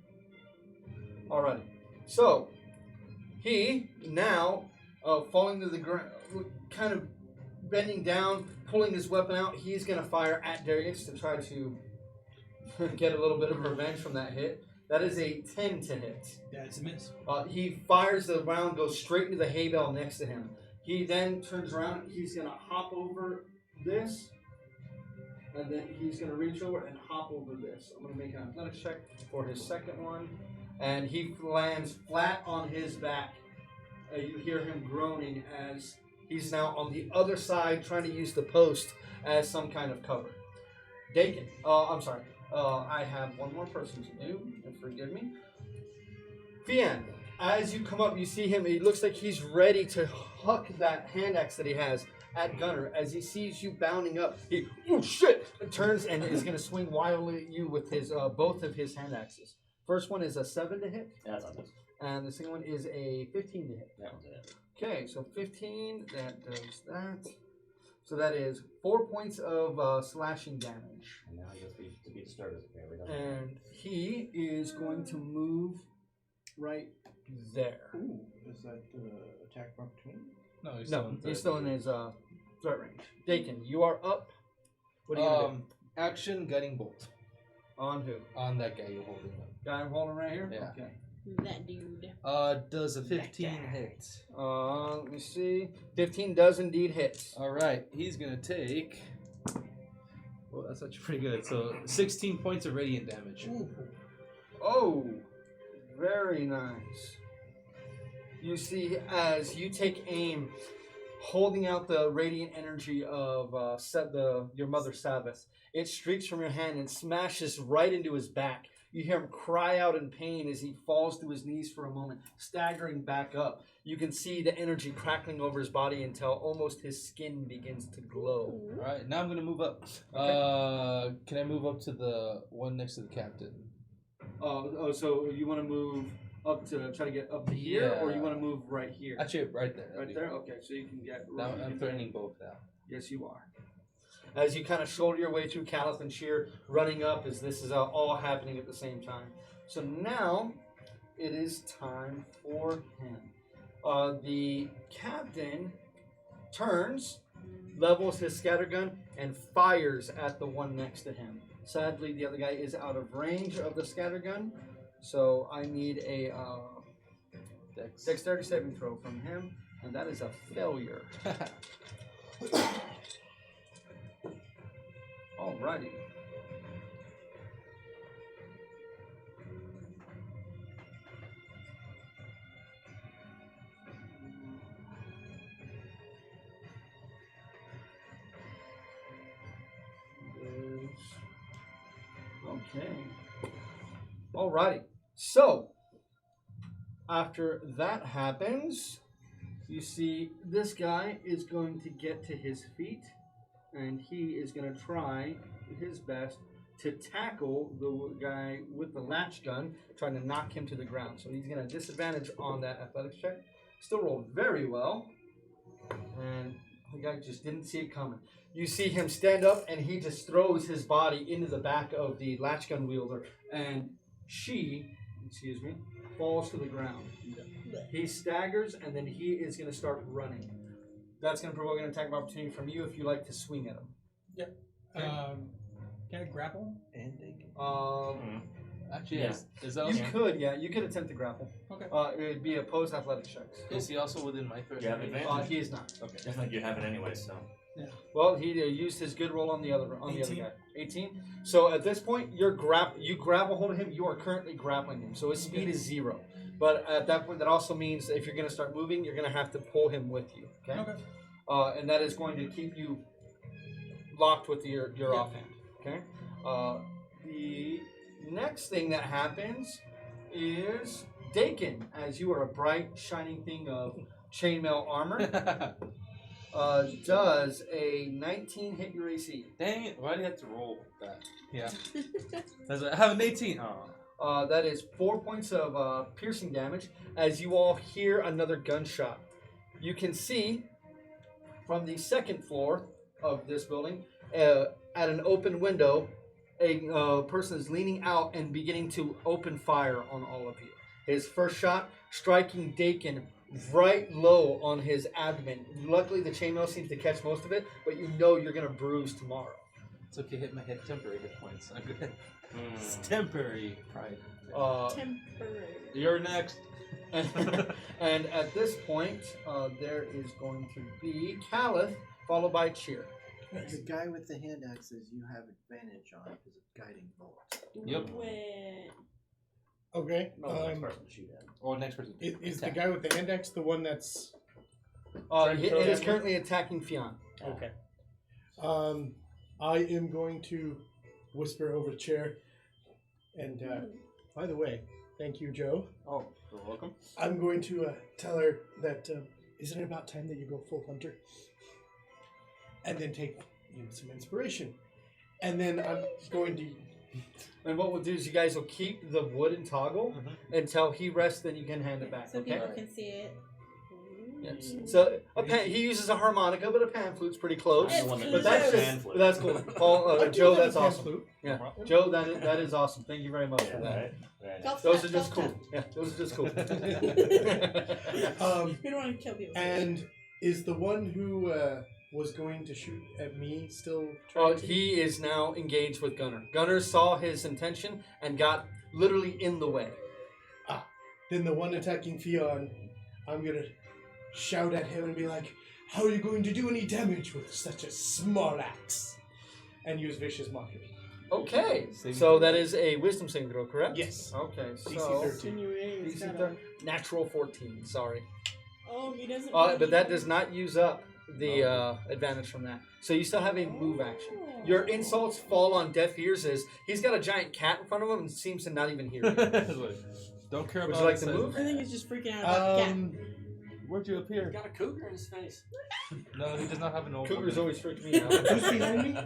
Alrighty. So, he now falling to the ground, kind of bending down, pulling his weapon out. He's going to fire at Darius to try to get a little bit of revenge from that hit. That is a 10 to hit. Yeah, it's a miss. He fires the round, goes straight into the hay bale next to him. He then turns around. He's going to hop over this. And then he's going to reach over and hop over this. I'm going to make an athletics check for his second one. And he lands flat on his back. You hear him groaning as he's now on the other side trying to use the post as some kind of cover. Dakin. I'm sorry. I have one more person to do. Forgive me. Fian. As you come up, you see him. It looks like he's ready to huck that hand axe that he has at Gunner. As he sees you bounding up, he turns and is going to swing wildly at you with his both of his hand axes. First one is a 7 to hit. Yeah, that's not this. And the second one is a 15 to hit. That one's it. Okay, so 15, that does that. So that is 4 points of slashing damage. And now I guess to be the starters. Okay, we done. And he is going to move right there. Ooh, is that attack of opportunity? No, He's still in his threat range. Dakin, you are up. What are you going to do? Action gutting bolt On who? on that guy you're holding up. Guy I'm holding right here? Yeah. Okay. That dude. Does a 15 hit? Let me see. 15 does indeed hit. All right, he's gonna take. Well, that's actually pretty good. So 16 points of radiant damage. Oh, very nice. You see, as you take aim, holding out the radiant energy of your mother Sabbath, it streaks from your hand and smashes right into his back. You hear him cry out in pain as he falls to his knees for a moment, staggering back up. You can see the energy crackling over his body until almost his skin begins to glow. All right, now I'm gonna move up. Okay. Can I move up to the one next to the captain? So you want to move up to try to get up to here, or you want to move right here? Actually, right there. Right there? Okay, so you can get Now right I'm threatening both now. Yes, you are. As you kind of shoulder your way through Caliph and Chyyr, running up as this is all happening at the same time. So now it is time for him. The captain turns, levels his scattergun, and fires at the one next to him. Sadly, the other guy is out of range of the scattergun, so I need a dexterity saving throw from him, and that is a failure. Alrighty. Okay. Alrighty. So, after that happens, you see this guy is going to get to his feet. And he is going to try his best to tackle the guy with the latch gun, trying to knock him to the ground. So he's going to disadvantage on that athletics check. Still rolled very well. And the guy just didn't see it coming. You see him stand up, and he just throws his body into the back of the latch gun wielder. And she, falls to the ground. He staggers, and then he is going to start running. That's going to provoke an attack of opportunity from you if you like to swing at him. Yep. Okay. Can I grapple? And they can. Actually, Yeah. is that You also, could, yeah. You could attempt to grapple. Okay. It would be opposed athletics checks. is he also within my threat? You have range? advantage. He is not. Okay. I think you have it anyway, so. Well, he used his good roll on the other 18. guy. 18. So at this point, you grab a hold of him. You are currently grappling him. So his speed is 0. But at that point, that also means if you're going to start moving, you're going to have to pull him with you. Okay. And that is going to keep you locked with your offhand. Okay. The next thing that happens is Dakin, as you are a bright, shining thing of chainmail armor, does a 19 hit your AC. Dang it! Why do you have to roll that? Yeah. I have an 18. Oh. That is 4 points of piercing damage. As you all hear another gunshot, you can see from the second floor of this building, at an open window, a person is leaning out and beginning to open fire on all of you. His first shot striking Dakin right low on his abdomen. Luckily, the chainmail seems to catch most of it, but you know you're going to bruise tomorrow. It's okay, hit my hit temporary hit points. I'm good. It's temporary pride. Temporary. You're next. And at this point, there is going to be Caliph, followed by Chyyr. The guy with the hand axes you have advantage on because of guiding bolt. Yep. Wait. Okay. No, the next person to shoot at. Or next person. Is the guy with the hand axe the one that's... It is currently attacking Fionn. Okay. I am going to whisper over the chair. And, by the way, thank you, Joe. Oh, you're welcome. I'm going to tell her that, isn't it about time that you go full hunter? And then take some inspiration. And then I'm going to... And what we'll do is you guys will keep the wooden toggle until he rests, then you can hand it back, So okay? people can see it. Yes. So he uses a harmonica, but a pan flute's pretty close. It's But that's pan just flute. that's cool. Paul, Joe, that's awesome. Flute. Yeah, Joe, that is awesome. Thank you very much for that. Right? Very nice. Golf Those clap, are just golf cool. Yeah, those are just cool. clap. We don't want to kill people. And is the one who was going to shoot at me still trying to... He is now engaged with Gunnar. Gunnar saw his intention and got literally in the way. Then the one attacking Fionn, I'm going to shout at him and be like, how are you going to do any damage with such a small axe? And use vicious mockery. Okay, so that is a wisdom saving throw, correct? Yes. Okay, so DC 13. DC 13. Natural 14. Sorry. Oh, he doesn't. But that does not use up the advantage from that. So you still have a move action. Your insults fall on deaf ears as he's got a giant cat in front of him and seems to not even hear you. Don't care Would about you like it, to says- move? I think he's just freaking out about the cat. Where'd you appear? He's got a cougar in his face. No, he does not have an old Cougars one. always freak me out. Who's behind me?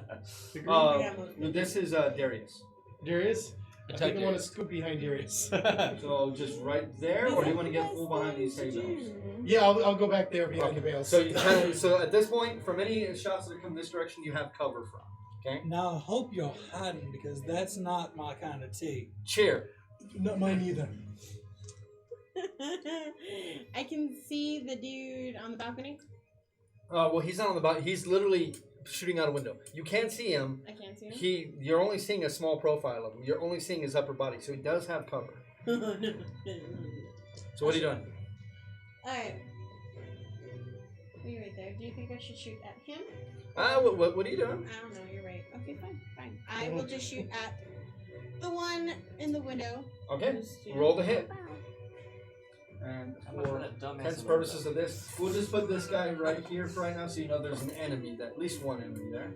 The green This is Darius. Darius? I Attack think I want to Darius. scoot behind Darius. So just right there, or do you want to get full behind these hay bales? Yeah, I'll go back there behind the bales. So you so at this point, from any shots that come this direction, you have cover from. Okay. Now I hope you're hiding because that's not my kind of tea. Chyyr. Not mine either. I can see the dude on the balcony. Well, he's not on the bottom. He's literally shooting out a window. You can't see him. I can't see him. You're only seeing a small profile of him. You're only seeing his upper body, so he does have cover. So what are you doing? Alright. You're right there. Do you think I should shoot at him? What are you doing? I don't know. You're right. Okay, fine. I will just shoot at the one in the window. Okay. Just, Roll the hit. And How much for for that dumbass Ken's in purposes of this, we'll just put this guy right here for right now, so you know there's an enemy, at least one enemy there.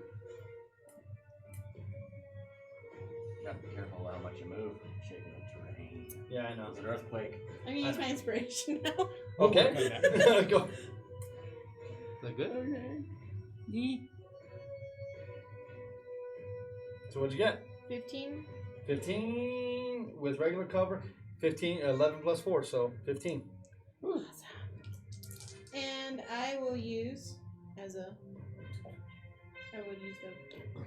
Gotta be careful how much you move. Shaking the terrain. Yeah, I know. There's an earthquake. I'm gonna use my inspiration now. Okay. Go. Is that good? Okay. So what'd you get? 15. 15 with regular cover. 15, 11 plus 4, so 15. Awesome. And I will use as a. I would use the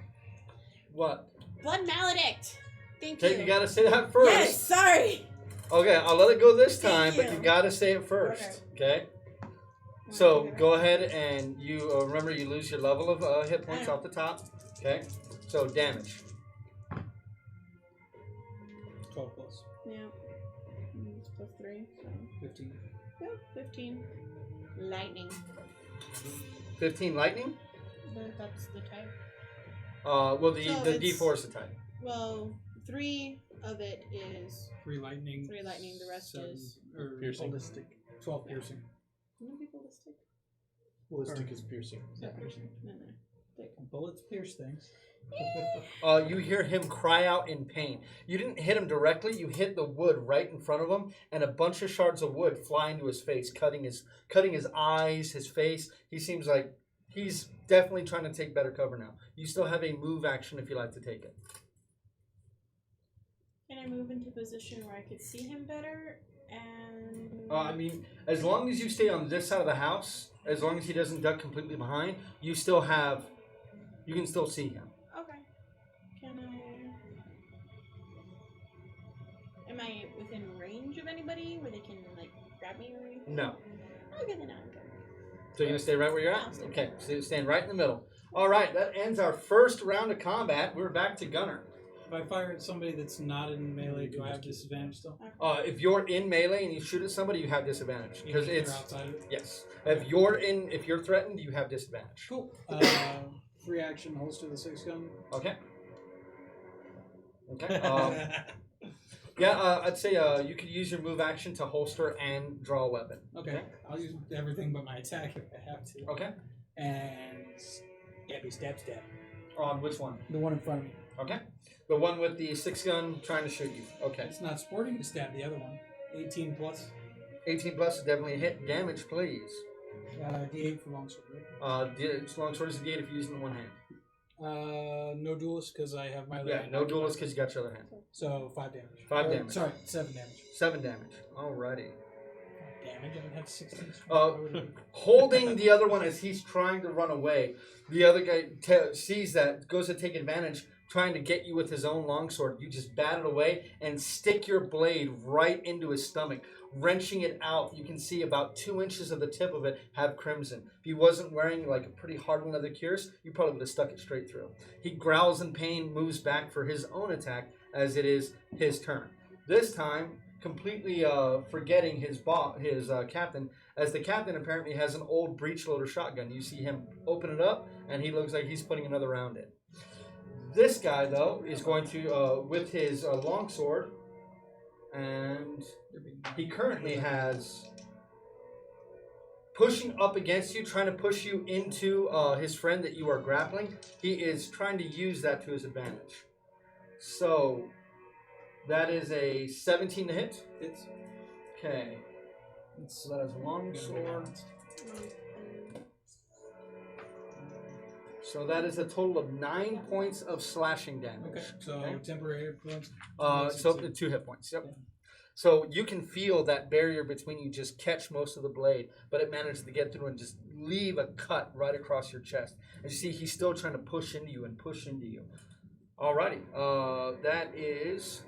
What? blood maledict. Thank Okay, you. you gotta say that first. Yes, sorry. Okay, I'll let it go this time, Thank but you. you gotta say it first. Okay. So go ahead and you remember you lose your level of hit points off the top. Okay. So damage. 12 plus. Yeah. It's plus 3, so. 15. Yep, 15. Lightning. 15 lightning. But that's the type. Well, So the it's- D4 is the type. Well, 3 of it is 3 lightning. 3 lightning, the rest 7, is. or Piercing. ballistic. 12 piercing. Can you be ballistic? Ballistic is piercing. Is that piercing? No. Bullets pierce things. You hear him cry out in pain. You didn't hit him directly. You hit the wood right in front of him, and a bunch of shards of wood fly into his face, cutting his eyes, his face. He seems like he's definitely trying to take better cover now. You still have a move action if you like to take it. Can I move into a position where I could see him better? And. I mean, as long as you stay on this side of the house, as long as he doesn't duck completely behind, you still have You can still see him. Okay. Can I? Am I within range of anybody where they can like grab me or anything? No. Okay, then I'm good. So you're gonna stay right where you're at? I'll stay Okay, so you're staying right in the middle. All right, that ends our first round of combat. We're back to Gunner. If I fire at somebody that's not in melee, do I have disadvantage still? If you're in melee and you shoot at somebody, you have disadvantage because Even if it's they're outside of it? yes. If you're threatened, you have disadvantage. Cool. Free action, holster the 6-gun. Okay. Okay. I'd say you could use your move action to holster and draw a weapon. Okay. I'll use everything but my attack if I have to. Okay. And stabby stab. On which one? The one in front of me. Okay. The one with the 6-gun trying to shoot you. Okay. It's not sporting to stab the other one. 18 plus. 18 plus is definitely a hit. Damage, please. D8 for longsword, right? Longsword is a D8 if you're using the one hand. No duelist because I have my other Yeah, hand no occupied. duelist because you got your other hand. So 5 damage. 5 damage. Sorry, 7 damage. 7 damage. Alrighty. Damage. I would have 16. Holding the other one as he's trying to run away, the other guy sees that, goes to take advantage, trying to get you with his own longsword. You just bat it away and stick your blade right into his stomach, wrenching it out. You can see about 2 inches of the tip of it have crimson. If he wasn't wearing like a pretty hard one of the cuirass, you probably would have stuck it straight through. He growls in pain, moves back for his own attack as it is his turn. This time, completely forgetting his captain, as the captain apparently has an old breech loader shotgun. You see him open it up, and he looks like he's putting another round in. This guy, though, is going to, with his longsword, and he currently has pushing up against you, trying to push you into his friend that you are grappling. He is trying to use that to his advantage. So that is a 17 to hit. It's Okay. So that is longsword. So that is a total of 9 points of slashing damage. okay. So Okay. temporary influence. So 2 hit points. Yep. Yeah. So you can feel that barrier between you just catch most of the blade, but it manages to get through and just leave a cut right across your chest. And you see he's still trying to push into you and push into you. Alrighty. That is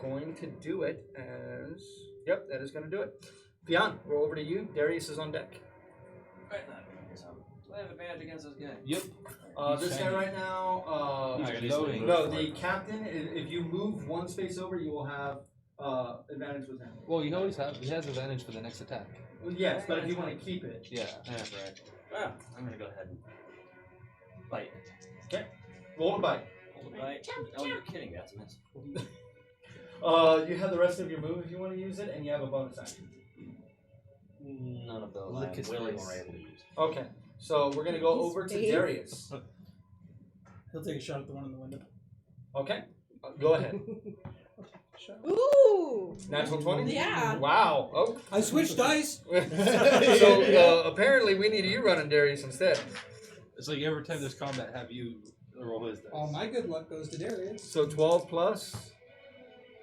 going to do it as... Yep, that is going to do it. Beyond, we're over to you. Darius is on deck. Right now. Do I have advantage against this guy? Yep. This guy right now... He's loading. no, the captain, if you move one space over, you will have advantage with him. Well, he has advantage for the next attack. Well, yes, but if you want to keep it. Yeah. That's right. Well, I'm gonna go ahead and bite. Okay. Roll a bite. Hold the bite. Oh, you're kidding. That's a miss. You have the rest of your move if you want to use it, and you have a bonus action. None of those Lick I'm his willing face. or able to use. Okay. So we're going to go His over to face. Darius. He'll take a shot at the one in the window. Okay. Go ahead. Ooh! Natural 20? Yeah. Wow. Oh. I switched dice. So apparently we need you running Darius instead. It's like every time there's combat, have you roll his dice. All my good luck goes to Darius. So 12 plus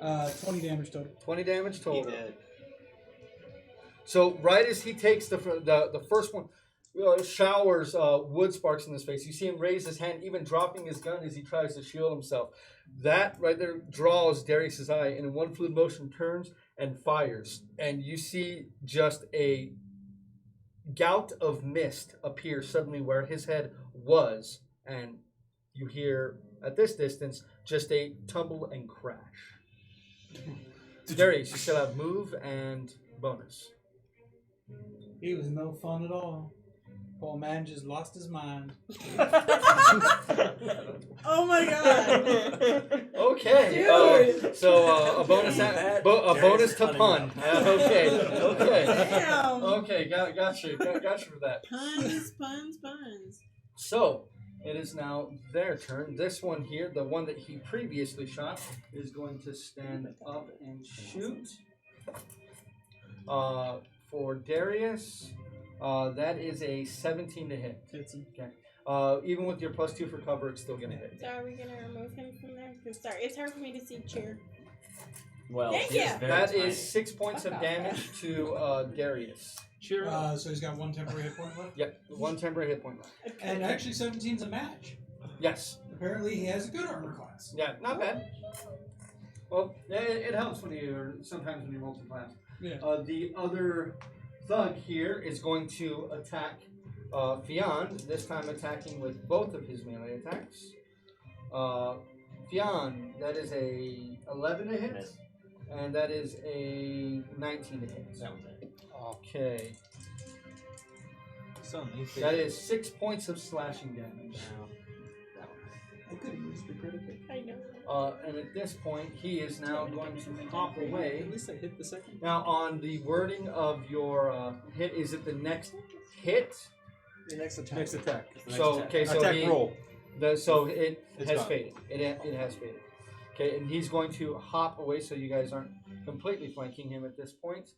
20 damage total. 20 damage He total. did. So right as he takes the first one, showers wood sparks in his face. You see him raise his hand, even dropping his gun as he tries to shield himself. That right there draws Darius's eye, and in one fluid motion turns and fires. And you see just a gout of mist appear suddenly where his head was, and you hear at this distance just a tumble and crash. Darius, you still have move and bonus. He was no fun at all. Poor man just lost his mind. Oh my god! Okay. So a bonus bonus to pun. Okay. Damn! Okay. Got you for that. Puns. So it is now their turn. This one here, the one that he previously shot, is going to stand up and shoot. For Darius, that is a 17 to hit. Hits him. Okay. Even with your +2 for cover, it's still gonna hit. So are we gonna remove him from there? 'Cause sorry, it's hard for me to see Chyyr. Well, Thank he is you. very That tiny. is 6 points of damage to Darius. Chyyr. So he's got one temporary hit point left. Yep, one temporary hit point left. And actually 17's a match. Yes. Apparently, he has a good armor class. Yeah, not bad. Well, it helps when sometimes when you're multi-class. Yeah. The other thug here is going to attack Fionn, this time attacking with both of his melee attacks. Fionn, that is a 11 to hit, Miss. and that is a 19 to hit. That was it. Okay, So that is 6 points of slashing damage. I could have used the credit hit. I know. And at this point, he is now going to hop away. At least I hit the second. Now, on the wording of your hit, is it the next hit? The next attack. Next attack. So, okay, so attack he, roll. so it It's has gone. faded. It has faded. Okay, and he's going to hop away so you guys aren't completely flanking him at this point.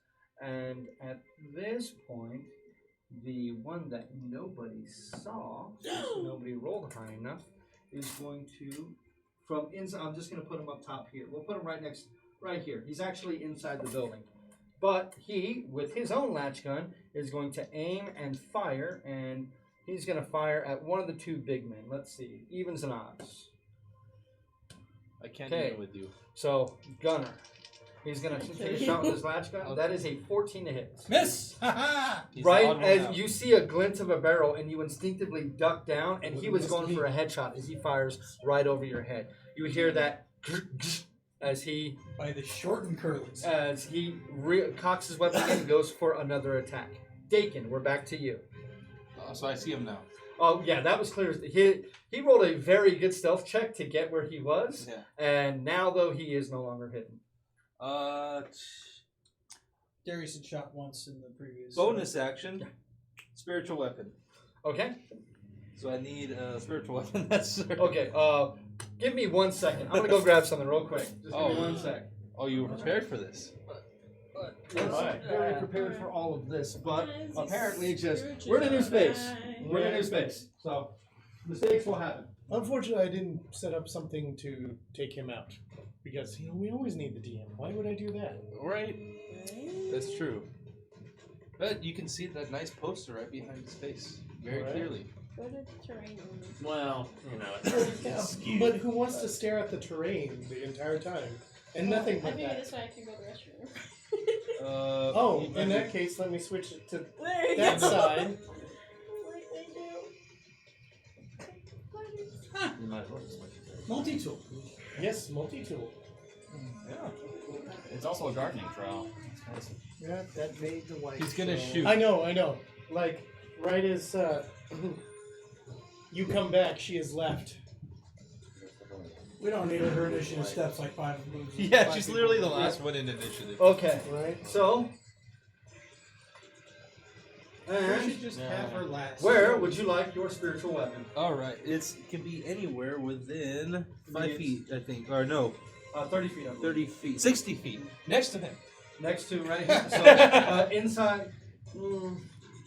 And at this point, the one that nobody saw, since nobody rolled high enough, is going to, from inside, I'm just going to put him up top here. We'll put him right here. He's actually inside the building. But he, with his own latch gun, is going to aim and fire, and he's going to fire at one of the two big men. Let's see, evens and odds. I can't Okay. even with you. So, Gunner. He's going to take a shot with his latch gun. That is a 14 to hit. Miss! Ha He's Right the odd one as out. you see a glint of a barrel and you instinctively duck down, and he was going for a headshot as he fires right over your head. You hear that as he By the short and curlies. cocks his weapon again and goes for another attack. Dakin, we're back to you. So I see him now. Oh yeah, that was clear. He rolled a very good stealth check to get where he was, Yeah. and now though he is no longer hidden. Darius had shot once in the previous. Bonus action. Spiritual weapon. Okay. So I need a spiritual weapon. That's Okay. Give me 1 second. I'm gonna go grab something real quick. Just give me 1 sec. Oh, you were prepared for this. Yes, very prepared for all of this, but apparently we're in a new space. We're in a new space, so mistakes will happen. Unfortunately, I didn't set up something to take him out because we always need the DM. Why would I do that? Right. That's true. But you can see that nice poster right behind his face very Right. clearly. Go to terrain. Well, you know, Yeah, it's skewed. but who wants to stare at the terrain the entire time and nothing I but figure that? this way I can go to the restroom. Oh, in that case, let me switch it to There you that go. side. You might as well just switch it. Multi-tool. Yes, multi-tool. Yeah. It's also a gardening trowel. It's nice. Yeah, that made the white. He's gonna show. shoot. I know. Like, right as you come back, she has left. We don't need her initiative steps like 5 moves. Yeah, 5 she's people. literally the last one in initiative. Okay, Right? so We and should just have her last. where would you like your spiritual weapon? All right, it can be anywhere within 5 Yes. feet, I think, or no, 30 feet. I believe. 30 feet, 60 feet, next to him. Next to right here. So inside.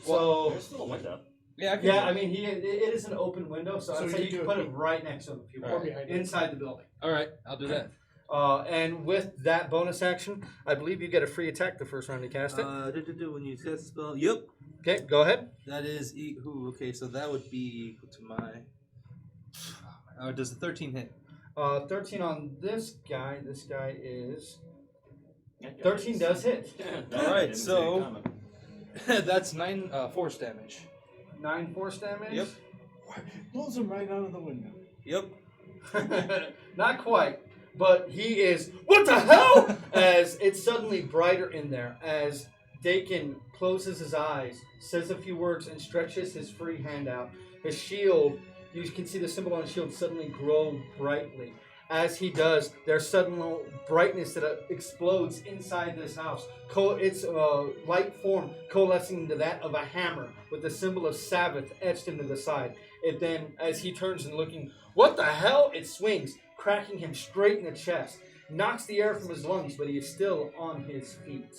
So There's still a window. Yeah, I can. yeah, I mean it is an open window, so So I'd you say you do can it put it right next to him if you Or want, behind it. inside the building. All right, I'll do that. And with that bonus action, I believe you get a free attack the first round you cast it. When you cast the spell, yep, Okay, go ahead. that is okay, so that would be equal to my. Does the 13 hit? 13 on this guy. This guy is Yeah, 13 does hit. All right, Didn't see so- it coming. That's 9 force damage. 9 force damage. Yep. Pulls him right out of the window. Yep. Not quite, but he is. What the hell? As it's suddenly brighter in there, as Dakin closes his eyes, says a few words, and stretches his free hand out. His shield, you can see the symbol on his shield suddenly grow brightly. As he does, there's sudden brightness that explodes inside this house. Its light form coalescing into that of a hammer with the symbol of Sabbath etched into the side. It then, as he turns and looking, what the hell? It swings, cracking him straight in the chest. Knocks the air from his lungs, but he is still on his feet.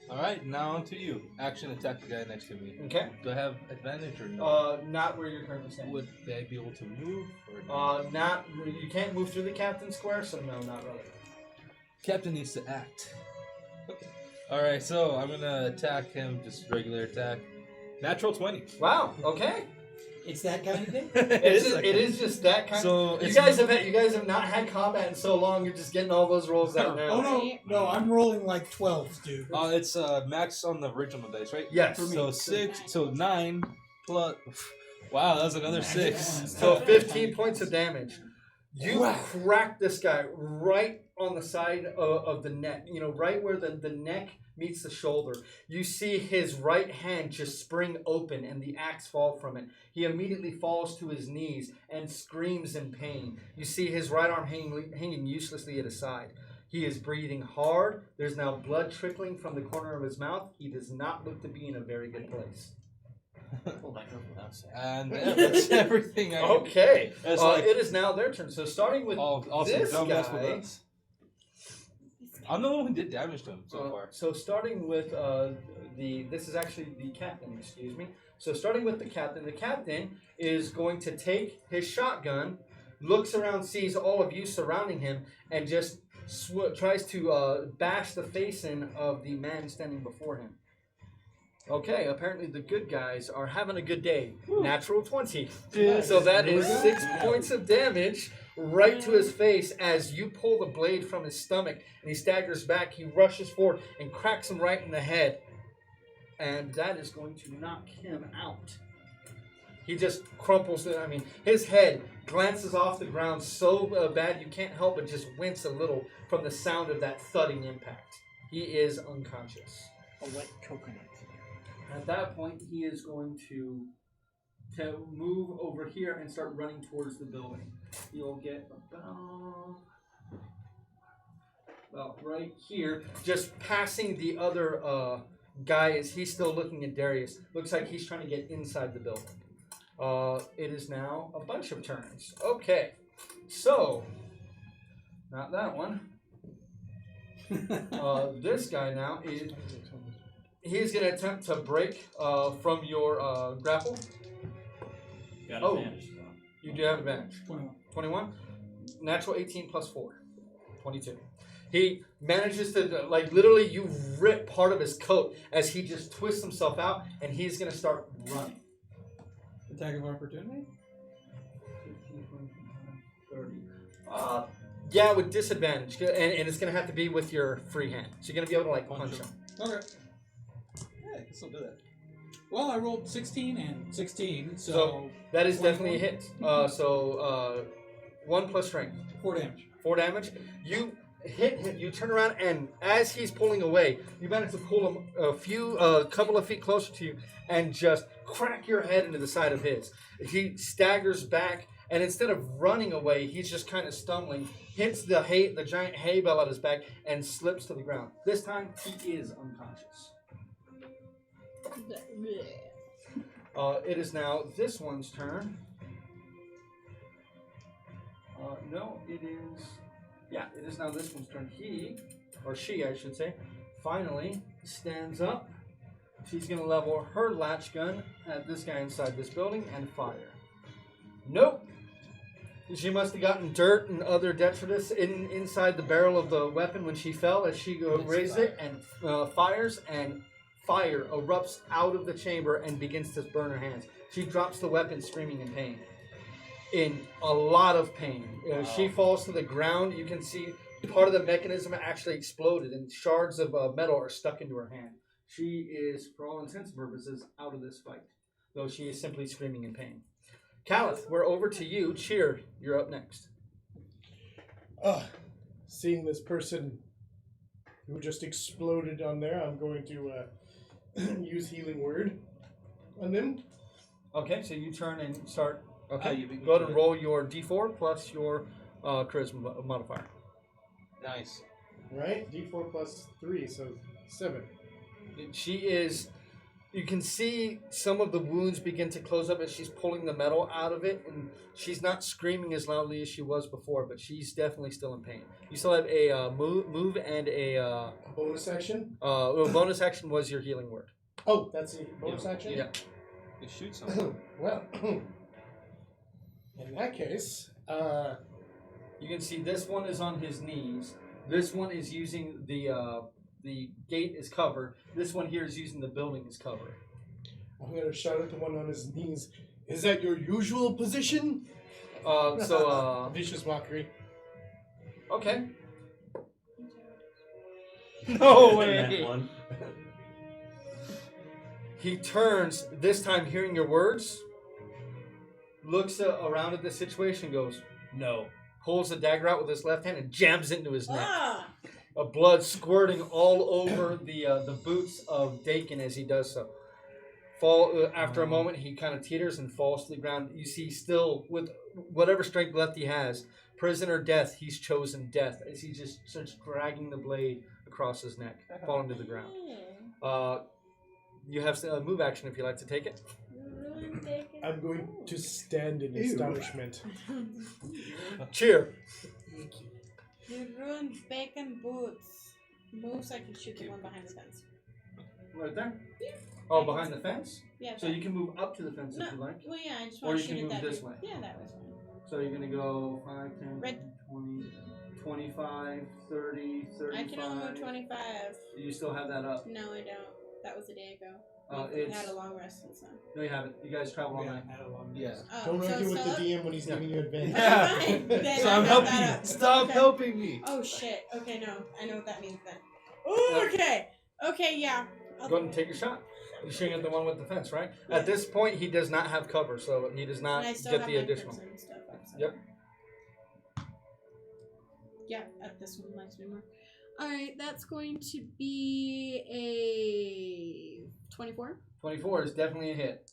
All right, now on to you. Action, attack the guy next to me. Okay? Do I have advantage or no? Not where you're currently standing. Would I be able to move? Or no? Not. You can't move through the captain square, so no, not really. Captain needs to act. Okay. All right, so I'm gonna attack him. Just regular attack. Natural 20. Wow. Okay. It's that kind of day. It is just that kind. So You guys have not had combat in so long. You're just getting all those rolls out now. Oh no, I'm rolling like 12s, dude. It's max on the original dice, right? Yes. For me. So 6, so 9 plus. Wow, that was another 6. So 15 points of damage. You crack this guy right on the side of the neck. You know, right where the neck meets the shoulder. You see his right hand just spring open and the axe fall from it. He immediately falls to his knees and screams in pain. You see his right arm hanging uselessly at his side. He is breathing hard. There's now blood trickling from the corner of his mouth. He does not look to be in a very good place. Well, that goes without saying. And that's everything. Okay. It's like- it is now their turn. So starting with this don't mess with guy. us. I'm the one who did damage to him so far. So starting with this is actually the captain, excuse me. So starting with the captain is going to take his shotgun, looks around, sees all of you surrounding him, and just tries to bash the face in of the man standing before him. Okay, apparently the good guys are having a good day. Natural 20. So that is 6 points of damage right to his face as you pull the blade from his stomach and he staggers back. He rushes forward and cracks him right in the head. And that is going to knock him out. He just crumples. I mean, his head glances off the ground so bad you can't help but just wince a little from the sound of that thudding impact. He is unconscious. A wet coconut. At that point, he is going to move over here and start running towards the building. You'll get about right here, just passing the other guy as he's still looking at Darius. Looks like he's trying to get inside the building. It is now a bunch of turns. Okay, so not that one. This guy now is. He's going to attempt to break from your grapple. Got advantage, though. You do have advantage. 21. 21? Natural 18 plus 4. 22. He manages to, literally you rip part of his coat as he just twists himself out, and he's going to start running. Attack of opportunity? 15, 30. Yeah, with disadvantage. And it's going to have to be with your free hand. So you're going to be able to, punch him. Okay. Yeah, I can still do that. Well, I rolled 16 and 16, so that is definitely a hit. 1 plus strength. 4 damage. 4 damage. You hit him. You turn around, and as he's pulling away, you manage to pull him a couple of feet closer to you, and just crack your head into the side of his. He staggers back, and instead of running away, he's just kind of stumbling, hits the giant hay bale at his back, and slips to the ground. This time, he is unconscious. It is now this one's turn. No, it is. Yeah, it is now this one's turn. He, or she, I should say, finally stands up. She's going to level her latch gun at this guy inside this building and fire. Nope. She must have gotten dirt and other detritus inside the barrel of the weapon when she fell as she raised it and fires, and fire erupts out of the chamber and begins to burn her hands. She drops the weapon screaming in pain. In a lot of pain. She falls to the ground. You can see part of the mechanism actually exploded and shards of metal are stuck into her hand. She is, for all intents and purposes, out of this fight, though she is simply screaming in pain. Caliph, we're over to you. Chyyr, you're up next. Seeing this person who just exploded on there, I'm going to use Healing Word on them. Okay, so you turn and start. Okay, you beat me go ahead to and it. roll your d4 plus your charisma modifier. Nice. Right? D4 plus 3, so 7. She is. You can see some of the wounds begin to close up as she's pulling the metal out of it, and she's not screaming as loudly as she was before, but she's definitely still in pain. You still have a move and a Bonus action? bonus action was your healing word. Oh, that's a bonus action? Yeah. You shoot something. Well, in that case, You can see this one is on his knees. This one is using the gate is covered. This one here is using the building as cover. I'm going to shout at the one on his knees. Is that your usual position? Vicious mockery. Okay. No That way. one. He turns, this time hearing your words, looks around at the situation, goes, no. Pulls the dagger out with his left hand and jams it into his neck. Ah! Blood squirting all over the boots of Dakin as he does so. After a moment, he kind of teeters and falls to the ground. You see, still, with whatever strength left he has, prisoner death, he's chosen death as he just starts dragging the blade across his neck, falling to the ground. You have a move action if you'd like to take it. I'm going to stand in astonishment. Chyyr. You ruined bacon boots. Move so I can shoot the one behind the fence. Right there? Oh, behind the fence? Yeah. So you can move up to the fence if you like. Well, yeah, I just Or want you to shoot can it move that this way. way. Yeah, that was fine. So you're going to go 5, 10, Red. 20, 25, 30, 35. I can only move 25. You still have that up. No, I don't. That was a day ago. I It's, had a long rest since then. no, you haven't. You guys travel all night. Yeah. Oh, Don't so argue it's with the still up? DM when he's giving you advantage. Fine. Then So I I'm got helping that you. up. Stop Okay. helping me. Oh shit. Okay, no. I know what that means then. Ooh, okay. Okay, yeah. Go ahead and take your shot. You're shooting at the one with the fence, right? At this point, he does not have cover, so he does not And I still get have the my additional. prison stuff up, so. Yep. Yeah, at this one likes me more. Alright, that's going to be a 24. 24 is definitely a hit.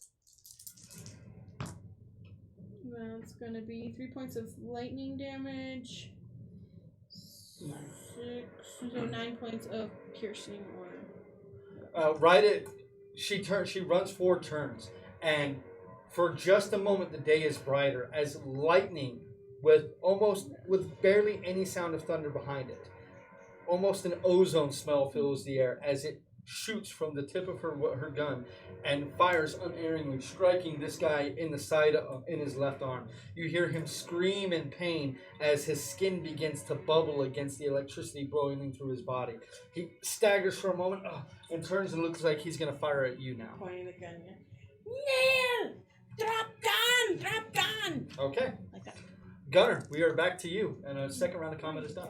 That's gonna be 3 points of lightning damage. 6, so 9 points of piercing or She runs 4 turns, and for just a moment the day is brighter as lightning with barely any sound of thunder behind it. Almost an ozone smell fills the air as it shoots from the tip of her gun and fires unerringly, striking this guy in the side in his left arm. You hear him scream in pain as his skin begins to bubble against the electricity boiling through his body. He staggers for a moment and turns and looks like he's going to fire at you now. pointing the gun, yeah. Nail! Drop gun! Drop gun! Okay. Like that. Gunner, we are back to you, and a second round of combat is done.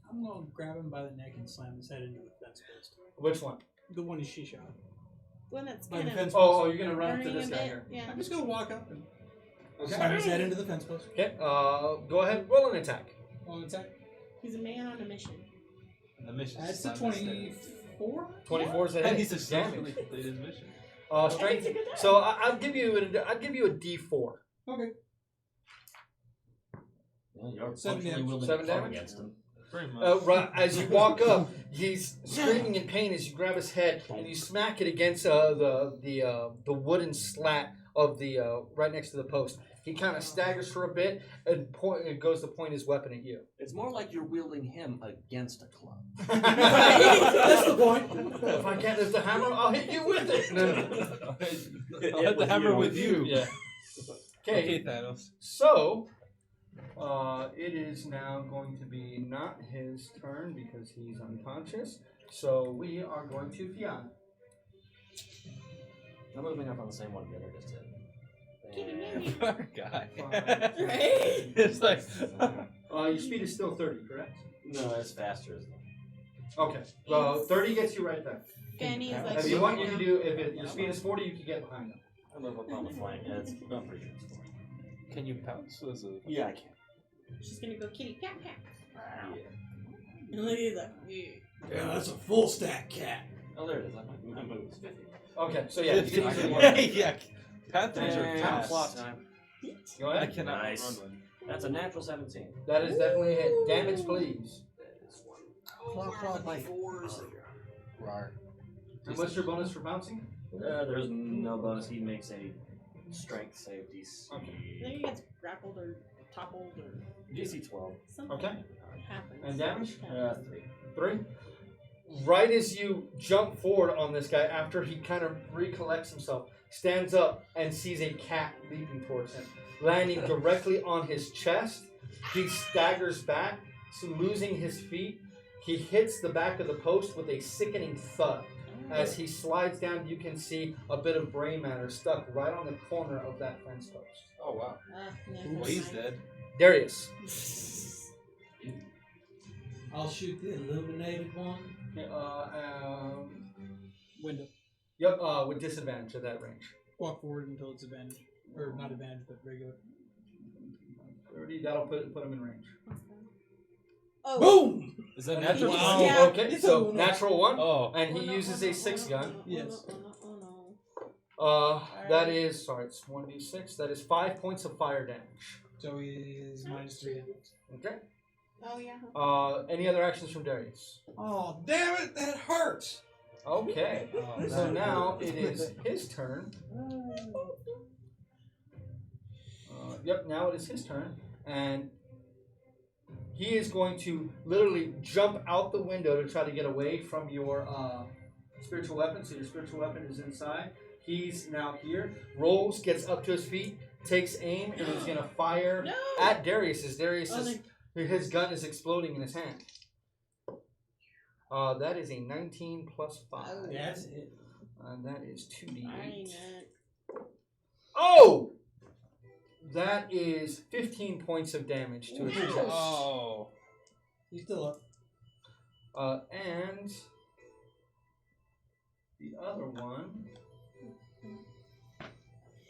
I'm gonna grab him by the neck and slam his head into the fence post. Which one? The one she shot. The one that's By kind the of fence Oh, you're going to run up to burning this a guy bit. here. Yeah. I'm just gonna walk up and Okay. slam his head into the fence post. Okay, go ahead, roll an attack. On attack. He's a man on a mission. The mission. That's the 24. 24 is a And hit. he's a Damage. completed his mission. Strength. So I'd give you a D4. Okay. Well, you're 7 functionally damage. wielding 7 a club damage? against him. Pretty much. Right as you walk up, he's screaming in pain as you grab his head and you smack it against the wooden slat of the right next to the post. He kind of staggers for a bit and goes to point his weapon at you. It's more like you're wielding him against a club. That's the point. If I can't lift the hammer, I'll hit you with it. I'll hit the hammer with you. Yeah. Okay, Thanos. So, it is now going to be not his turn because he's unconscious. So we are going to Fionn. I'm moving up on the same one Gunner just did. Poor guy. Right? It's like. Your speed is still 30, correct? No, it's faster. Okay. 30 gets you right there. Danny is like. If you want, you can do. If your speed is 40, you can get behind him. I move up on the flank. Yeah, I'm pretty sure it's 40. Can you pounce as a? Yeah, I can. She's gonna go kitty pat pat. Yeah. And look at that. Yeah. Yeah, that's a full stack cat. Oh, there it is. My move is 50. Okay, so yeah, you can easily Yeah. work. Yeah. Panthers are And fast. plot time. Go I ahead. cannot Nice. run one. That's a natural 17. That is definitely a hit. Damage, please. That is one. Claw, claw, bite. Rar. And what's your bonus for bouncing? There's no bonus. He makes a strength save DC. I think he gets grappled or toppled or DC 12. something. Okay. Happens. And damage? 3. 3. Right as you jump forward on this guy, after he kind of recollects himself, stands up and sees a cat leaping towards him, landing directly on his chest. He staggers back, so losing his feet. He hits the back of the post with a sickening thud. As he slides down, you can see a bit of brain matter stuck right on the corner of that fence post. Oh wow. Never Well, he's mind. dead. Darius. I'll shoot the illuminated one. Window. Yep, with disadvantage at that range. Walk forward until it's advantage. Or not advantage, but regular. 30, that'll put him in range. Oh. Boom! Is that natural? Wow. Oh, Yeah. okay, so natural 1, Oh. and he uses a 6 gun. Yes. That is, sorry, it's 1d6. That is 5 points of fire damage. So he's -3. Okay. Oh yeah. Any other actions from Darius? Oh, damn it! That hurts! Okay. Oh, So man. now it is his turn. Yep, now it is his turn. And he is going to literally jump out the window to try to get away from your spiritual weapon. So your spiritual weapon is inside. He's now here. Rolls, gets up to his feet, takes aim, and is going to fire No. at Darius as Darius Oh, is, his gun is exploding in his hand. That is a 19 plus 5. Oh. That's it. And that is 2d8. Dang it. Oh! That is 15 points of damage to his Ouch. chest. Oh. He's still up. And the other one.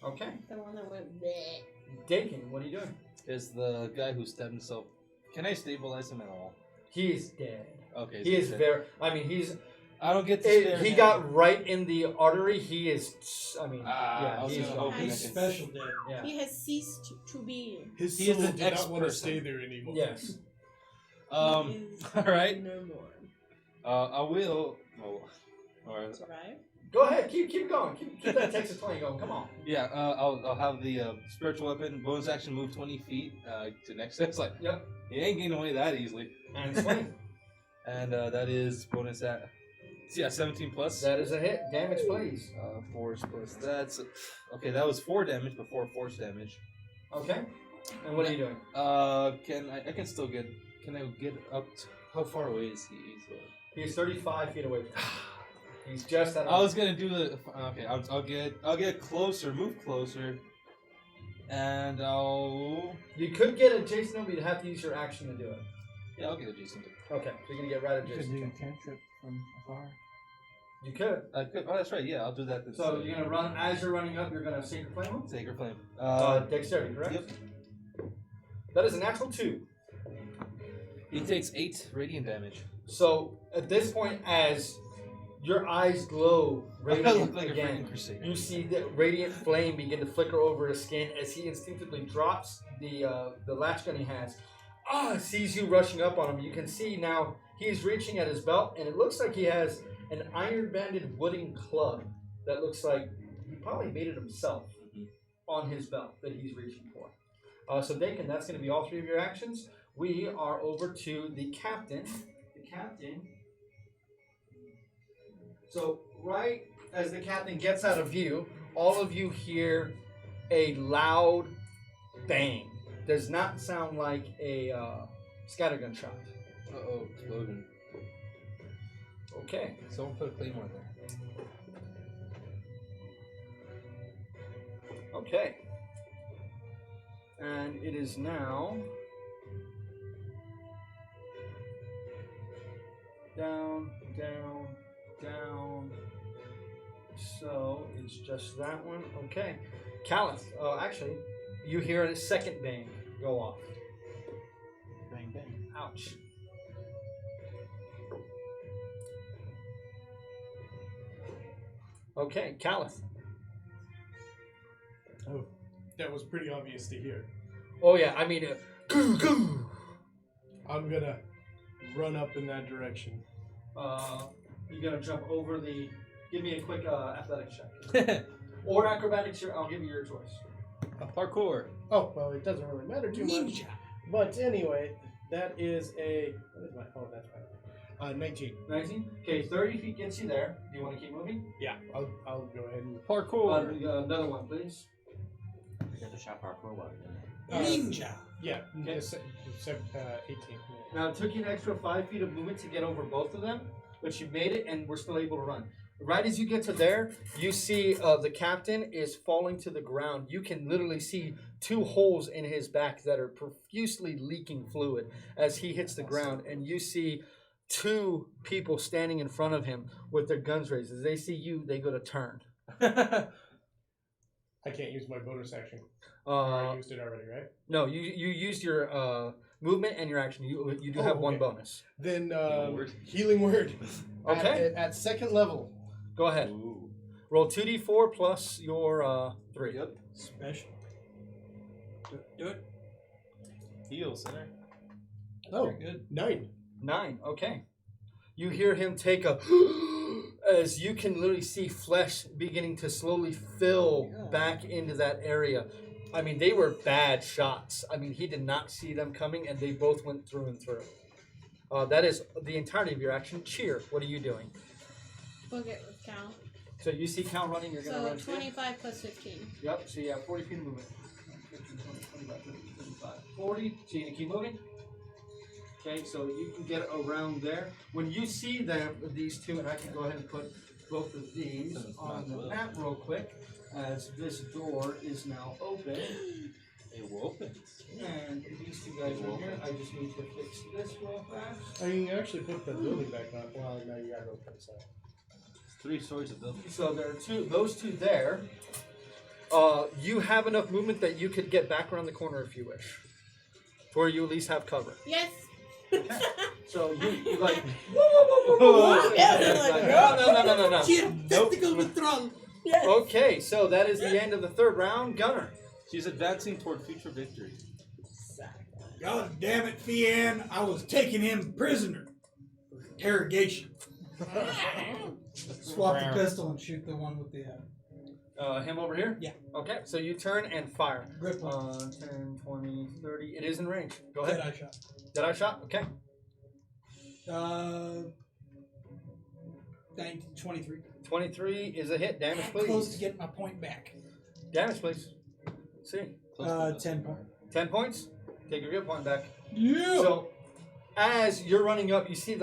Okay. The one that went bleh. Dakin, what are you doing? Is the guy who stabbed himself? Can I stabilize him at all? He's dead. Okay. He is very. I mean, he's. I don't get to spare He him. got right in the artery. He is. I mean, I yeah, was he's gonna gone. hope He's can- special dead. Yeah. He has ceased to be. His He is soul an did not want to ex-person. stay there anymore. Yes. He All is right. No more. I will. Oh. All right. Survive. Go ahead. Keep going. Keep that Texas 20 going. Come on. Yeah. I'll have the spiritual weapon bonus action move 20 feet to next. It's like Yep. he ain't getting away that easily. And swing. And that is bonus at 17 plus. That is a hit. Damage, please. Force plus that's okay. That was 4 damage before force damage. Okay. And what are you doing? Can I can still get? Can I get up? How far away is he? He's 35 feet away from you. He's just at. I was gonna do the. Okay, I'll get closer, move closer, and I'll. You could get adjacent, but you'd have to use your action to do it. Yeah, I'll get adjacent. Okay, so you're gonna get right You could adjacent. do a cantrip from afar. You could. I could. Oh, that's right. Yeah, I'll do that. This So you're gonna run as you're running up. You're gonna sacred flame him. Sacred flame. Dexterity, correct? Yep. That is a natural 2. He takes 8 radiant damage. So at this point, as your eyes glow I radiant look like a again, freaking crusader. you see the radiant flame begin to flicker over his skin as he instinctively drops the latch gun he has. Sees you rushing up on him. You can see now he's reaching at his belt, and it looks like he has an iron-banded wooden club that looks like he probably made it himself on his belt that he's reaching for. So Dakin, that's going to be all 3 of your actions. We are over to the captain. The captain. So right as the captain gets out of view, all of you hear a loud bang. Does not sound like a scattergun shot. Uh-oh, explosion. Okay. Someone put a claymore there. Okay. And it is now down, down, down. So it's just that one. Okay. Callus. Actually, you hear a second bang go off. Bang bang. Ouch. Okay, Callus. Oh, that was pretty obvious to hear. Oh yeah, I mean, goo goo. I'm gonna run up in that direction. You're gonna jump over the. Give me a quick athletics check or acrobatics. I'll give you your choice. Parkour. Oh, well, it doesn't really matter too much. But anyway, that is a. What is my. Oh, that's right. 19. 19. Okay, 30 feet gets you there. Do you want to keep moving? Yeah, I'll go ahead and. Parkour. Another one, please. You have to shout parkour while you're Ninja! Yeah, Okay. 18. Now it took you an extra 5 feet of movement to get over both of them, but you made it, and we're still able to run. Right as you get to there, you see the captain is falling to the ground. You can literally see 2 holes in his back that are profusely leaking fluid as he hits the ground, and you see 2 people standing in front of him with their guns raised. As they see you, they go to turn. I can't use my bonus action. I used it already, right? No, you used your movement and your action. You do have one bonus. Then healing word. Okay. At second level. Go ahead. Ooh. Roll 2d4 plus your 3. Yep. Special. Do it. Heal, center. Oh, Very good. 9. 9. Okay. You hear him take a as you can literally see flesh beginning to slowly fill back into that area. I mean, they were bad shots. I mean, he did not see them coming, and they both went through and through. That is the entirety of your action. Chyyr, what are you doing? Book it with Cal. So you see Cal running, you're going to So run too? 25 plus 15. Yep, so you have 40 feet of movement. 15, 20, 25, 30, 35, 40. So you're going to keep moving? Okay, so you can get around there. When you see them, these 2, and I can go ahead and put both of these on the map real quick, as this door is now open. It will open. And these 2 guys are here. I just need to fix this real fast. I mean, you actually put the building back on. Well, now you gotta open it, so. 3 stories of building. So there are those 2 there. You have enough movement that you could get back around the corner if you wish, where you at least have cover. Yes. So you like. Yeah, they're like, No. Testicle withdrawal. Yes. Okay, so that is the end of the 3rd round. Gunner. She's advancing toward future victory. God damn it, Fian. I was taking him prisoner. Interrogation. Swap the pistol and shoot the one with the Him over here? Yeah. Okay, so you turn and fire. grip one. 10, 20, 30. It is in range. Go ahead. Dead eye shot. Dead eye shot? Okay. 19, 23. 23 is a hit. Damage, please. Close to getting my point back. Damage, please. Let's see. 10 points. 10 points. Take your good point back. Yeah. So, as you're running up, you see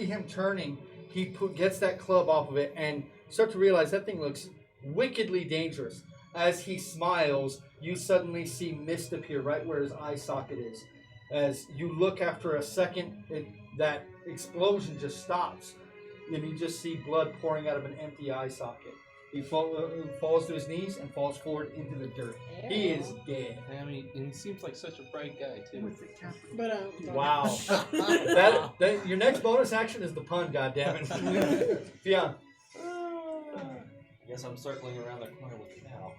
him turning. He gets that club off of it and start to realize that thing looks wickedly dangerous. As he smiles, you suddenly see mist appear right where his eye socket is. As you look after a second, that explosion just stops, and you just see blood pouring out of an empty eye socket. He falls to his knees and falls forward into the dirt. He is dead. I mean, and he seems like such a bright guy too. But Wow. that your next bonus action is the pun, goddammit. Fionn. I guess I'm circling around the corner with Cal.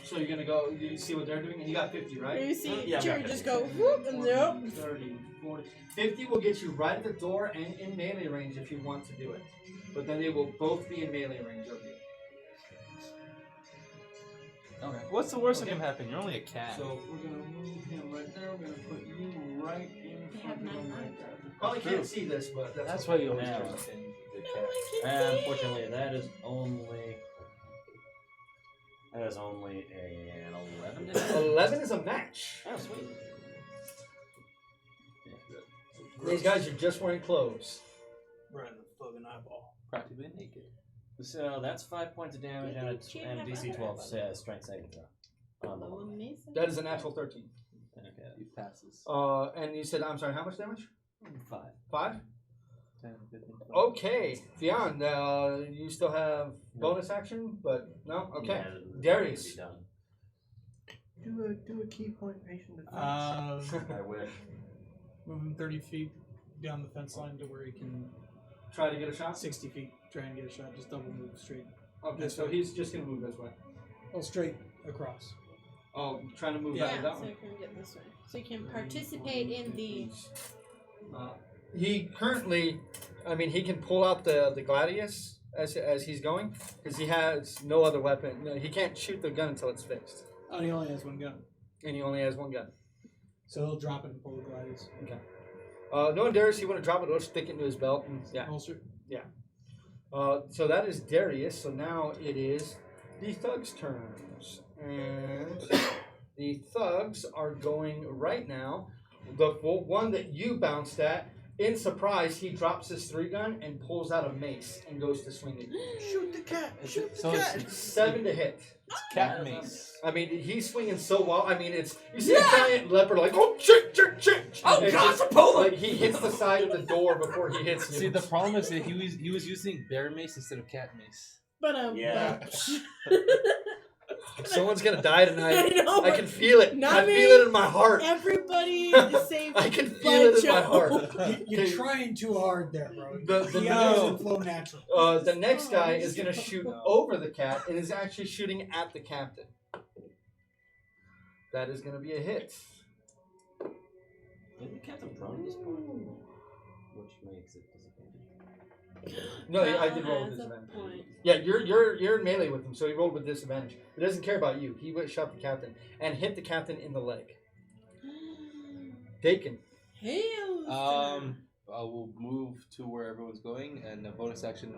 So you're gonna go, you see what they're doing? And you got 50, right? you see Yeah, Chyyr I'm just not go whoop and nope. 30, 40. 50 will get you right at the door and in melee range if you want to do it. But then they will both be in melee range of you. Okay. What's the worst that can happen? You're only a cat. So we're gonna move him right there. We're gonna put you right in They front have of him 9 right there. You probably can't see this, but That's why you always Yeah. choose the No, cat. I can't see. Unfortunately, that is only an 11. 11 is a match. Oh, sweet. These guys are just wearing clothes. Right in the fucking eyeball. Practically naked. So that's 5 points of damage and a DC 12 strength saving throw. On the one. Amazing. That is a natural 13. Okay, he passes. And you said, I'm sorry, how much damage? 5. 5? 10, 15, 20. Okay, Fionn, you still have bonus action, but no? Okay. Yeah, Darius. be done. Do a key point patient defense. I wish. Move him 30 feet down the fence line to where he can. Try to get a shot? 60 feet. Try and get a shot. Just double move straight. Okay, This so way. he's just going to move this way. Oh, straight across. Oh, trying to move Yeah, that so way. you can get this way. So you can participate in the. He currently, I mean, he can pull out the gladius as he's going, because he has no other weapon. No, he can't shoot the gun until it's fixed. Oh, he only has one gun. And he only has one gun. So he'll drop it and pull the gladius. Okay. Knowing Darius, he want to drop it, he'll stick it into his belt. And, yeah. Holster. So that is Darius. So now it is the thugs' turns. And the thugs are going right now. The one that you bounced at in surprise, he drops his 3-gun and pulls out a mace and goes to swing it. Shoot the cat! Shoot the So cat! It's 7 to hit. Cat mace. I mean, he's swinging so well. I mean, it's you see a giant leopard like, oh shit. Oh And God, just, Sapola! like he hits the side of the door before he hits you. See, the problem is that he was using bear mace instead of cat mace. But Yeah. Someone's gonna die tonight. I know. I can feel it. Not I me. feel it in my heart. Everybody is safe. I can feel it in my heart. You're Okay. trying too hard there, bro. The The no. doesn't flow natural. The next guy is gonna shoot over the cat and is actually shooting at the captain. That is gonna be a hit. Didn't the captain prone at this point? Which makes it disadvantage. No, I did roll with Has a disadvantage. point. Yeah, you're in melee with him, so he rolled with disadvantage. He doesn't care about you. He shot the captain and hit the captain in the leg. Taken. Hail. I will move to where everyone's going, and a bonus action.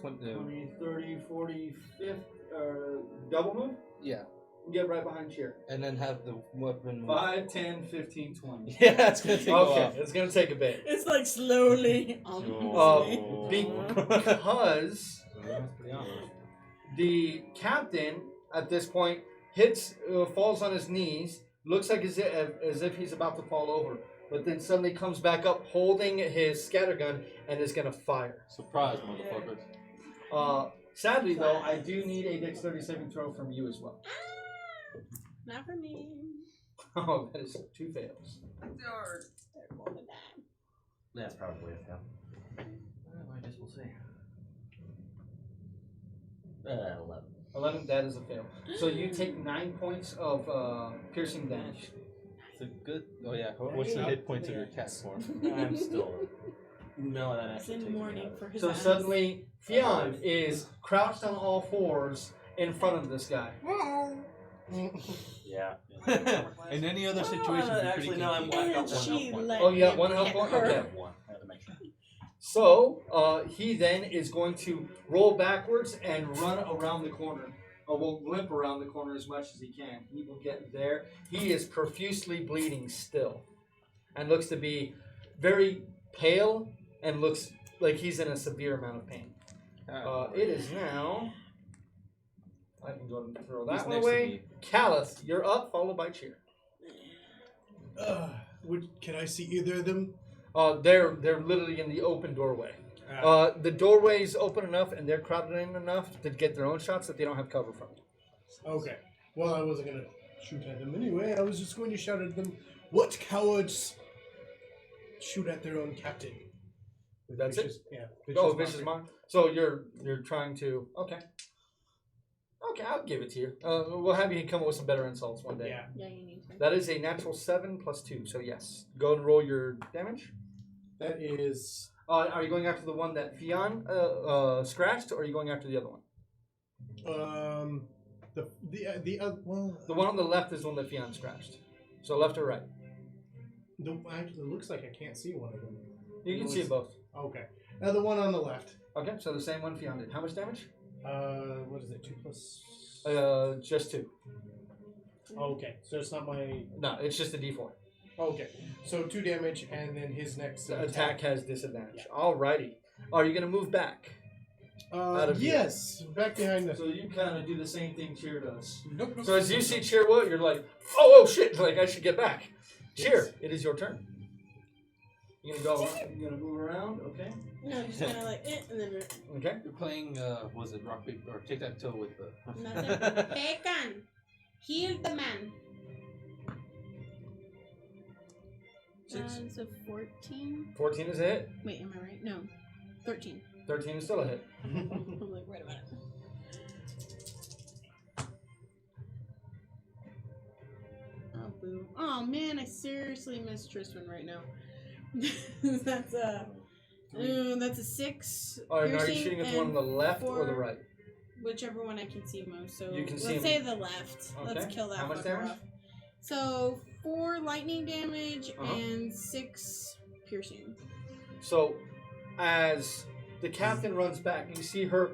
20, 30, 40, 50, double move? Yeah, Get right behind Chyyr. and then have the weapon. 5, 10, 15, 20. Yeah, it's gonna take a Okay, while. it's gonna take a bit. It's like slowly. Because the captain at this point hits, falls on his knees, looks like as if he's about to fall over, but then suddenly comes back up holding his scattergun and is gonna fire. Surprise, motherfuckers. Sadly though, I do need a dexterity saving throw from you as well. Not for me. Oh, that is 2 fails. That's probably a fail. I guess we'll see. 11. 11, that is a fail. So you take 9 points of piercing damage. It's a good. Oh yeah. What's the hit points of your cat form? I'm still. No, that It's actually in takes mourning me out. for his So ass. suddenly, Fionn is crouched on all fours in front of this guy. Yeah. In any other situation, Actually, no, I've got one She health point. let Oh, you got him 1 health hit point? her. Okay. I have one. I had to make sure. So he then is going to roll backwards and run around the corner. Or will limp around the corner as much as he can. He will get there. He is profusely bleeding still. And looks to be very pale and looks like he's in a severe amount of pain. It is now... I can go ahead and throw that Who's one next to away. me? Callus, you're up, followed by Chyyr. Can I see either of them? They're literally in the open doorway. The doorway is open enough and they're crowded in enough to get their own shots that they don't have cover from you. Okay. Well, I wasn't gonna shoot at them anyway. I was just going to shout at them, "What cowards shoot at their own captain?" With That's vicious, it? Yeah. Oh, vicious mark. So you're trying to okay. Okay, I'll give it to you. We'll have you come up with some better insults one day. Yeah. Yeah, you need to. That is a natural 7 plus 2, so yes. Go and roll your damage. That is. Are you going after the one that Fionn scratched, or are you going after the other one? Well, The one on the left is the one that Fionn scratched. So left or right? Actually, it looks like I can't see one of them. You can see both. Okay. Now the one on the left. Okay, so the same one Fionn did. How much damage? What is it? 2 plus. Just 2. Okay, so it's not my. No, it's just a D4. Okay, so 2 damage, and then his next The attack has disadvantage. Alrighty. Are you gonna move back? out of here. Yes, back behind the. So you kind of do the same thing Chyyr does. Nope, nope. So as you see Chyyr, what you're like, oh shit! Like I should get back. Chyyr, it is your turn. You gonna go? You gonna move around? Okay. No, just kind of like, and then Okay. You're playing, was it rock paper or tic tac toe with the? nothing. Bacon, heal the man. So 14. 14 is a hit. Wait, am I right? No, 13. 13 is still a hit. I'm like right about it. Oh boo! Oh man, I seriously miss Tristan right now. That's a. That's a 6. Are you piercing shooting at the one on the and left or the 4, right? Whichever one I can see most. So You can see let's him. say the left. Okay. Let's kill that How much fucker damage? off. So 4 lightning damage Uh-huh. and 6 piercing. So, as the captain runs back, you see her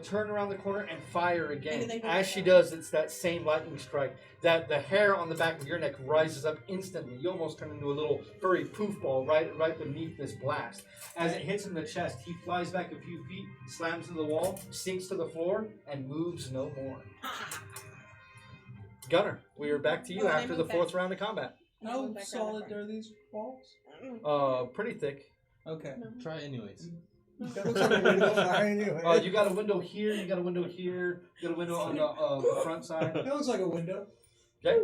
turn around the corner and fire again. Anything As she does, it's that same lightning strike. That the hair on the back of your neck rises up instantly. You almost turn into a little furry poof ball right beneath this blast. As it hits him in the chest, he flies back a few feet, slams to the wall, sinks to the floor, and moves no more. Gunner, we are back to you Oh, and I after the move 4th back. round of combat. How Back around solid the are these walls? Pretty thick. Okay. Try anyways. Looks like a window. Anyway. You got a window here, you got a window here, you got a window on the front side. It looks like a window. Okay.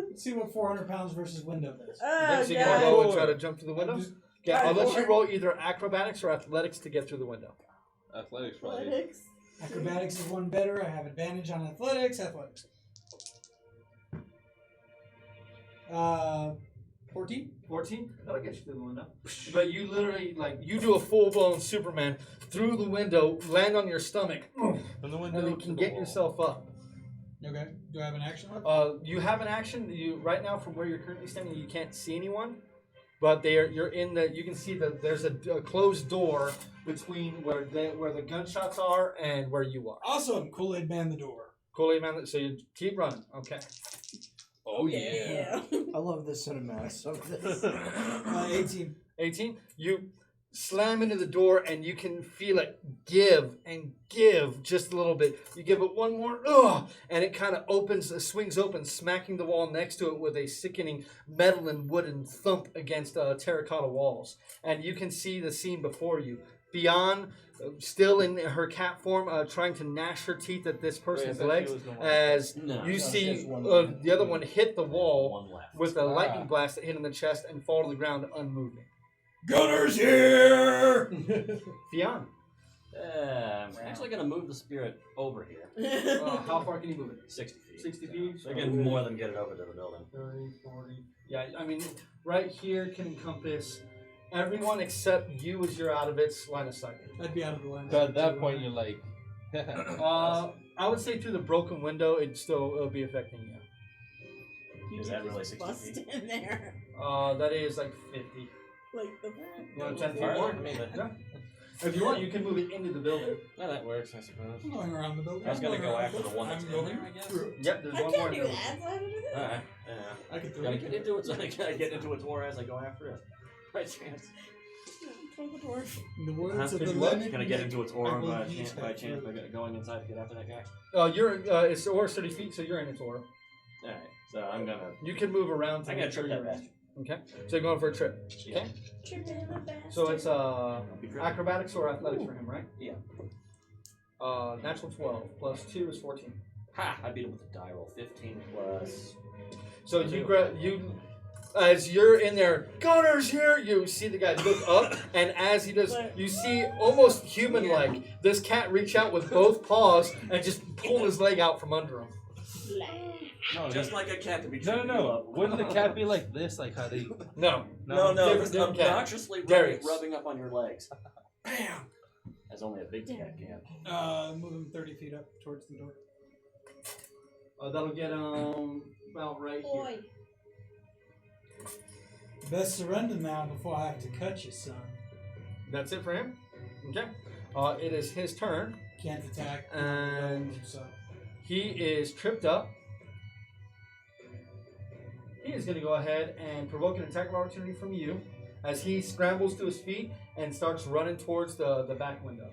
Let's see what 400 pounds versus window does. Oh, So you want to God. go and try to jump through the window? Just- Okay, I'll let you roll either acrobatics or athletics to get through the window. Athletics, probably. Athletics. Acrobatics is one better. I have advantage on athletics. 14? 14? That'll get you through the window. But you literally, you do a full-blown Superman through the window, land on your stomach, From the window and then to can the get wall. yourself up. Okay. Do I have an action left? You have an action. You right now, from where you're currently standing, you can't see anyone. But you're in the. You can see that there's a closed door between where the gunshots are and where you are. Awesome. Kool-Aid man the door. Kool-Aid man. So you keep running. Okay. Oh, yeah. I love the cinematics of this. 18. 18. You slam into the door and you can feel it give and give just a little bit. You give it one more, and it kind of swings open, smacking the wall next to it with a sickening metal and wooden thump against terracotta walls. And you can see the scene before you. Beyond, still in her cat form, trying to gnash her teeth at this person's legs, as you see the other one hit the wall with a lightning blast that hit in the chest and fall to the ground unmoving. Gunner's here! Fionn. I'm actually going to move the spirit over here. How far can you move it? 60 feet. 60 feet? So I can more than get it over to the building. 30, 40. Yeah, I mean, right here can encompass everyone except you as you're out of its line of sight. I'd be out of the line. But at that point, you're like, I would say through the broken window, it'll be affecting you. Is that really 60 Bust feet? in there. That is like 50. Like the. You want 10 feet Farther? more? I mean, Yeah. If you want, you can move it into the building. no, that works, I suppose. I'm going around the building. I was going to go after the one that's I'm in going there, I guess. through. Yep, there's I one more can't in do the that. So I have to do that. Alright, yeah. I could throw Gotta it. get into it, so I gotta get into its war as I go after it. By chance. Throw the dwarf. In the words of If the you what? lemon. Can I get into its I aura will by eat chance that by going inside to get after that guy? It's aura 30 feet, so you're in its aura. Alright, so I'm gonna. You can move around. I gotta trip that bastard. Okay, so you're going for a trip. Yeah. Okay, Tripping the bastard. so it's Be tripping. acrobatics or athletics for him, right? Yeah. Natural 12 plus 2 is 14. Ha! I beat him with a die roll. 15 plus. So as you're in there, Gunner's here. You see the guy look up, and as he does, you see almost human-like this cat reach out with both paws and just pull his leg out from under him. no, Just like a cat to be no, tripping you no. up. Wouldn't the cat be like this? Like how they. No, No, Different just cat. obnoxiously Darius. rubbing up on your legs. Bam! As only a big cat can. Move him 30 feet up towards the door. that'll get about right here. Boy. Best surrender now before I have to cut you, son. That's it for him. Okay. It is his turn. Can't attack. And so. he is tripped up. He is going to go ahead and provoke an attack of opportunity from you as he scrambles to his feet and starts running towards the back window.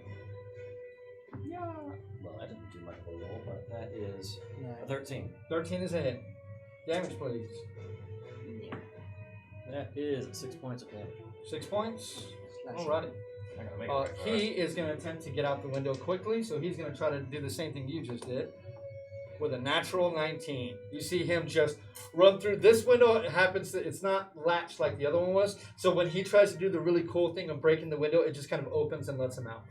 Yeah. Well, I didn't do much of a roll, but that is a 13. 13 is a hit. Damage, please. That is 6 points of damage. 6 points. Alrighty. I gotta make it. He is going to attempt to get out the window quickly, so he's going to try to do the same thing you just did with a natural 19. You see him just run through this window. It happens that it's not latched like the other one was, so when he tries to do the really cool thing of breaking the window, it just kind of opens and lets him out.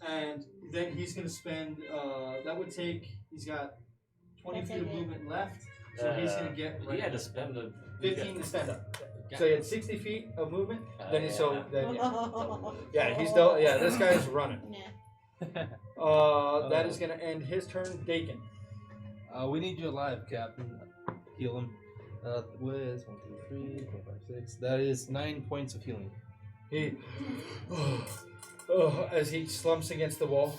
And then he's going to spend, that would take, he's got 20 feet of movement left, so he's going to get He had to spend a 15 to stand up. So he had 60 feet of movement. Then he's so then yeah, he's still this guy's running. That is gonna end his turn. Dakin. We need you alive, Captain. Heal him. With 1, 2, 3, 4, 5, 6. That is 9 points of healing. He as he slumps against the wall.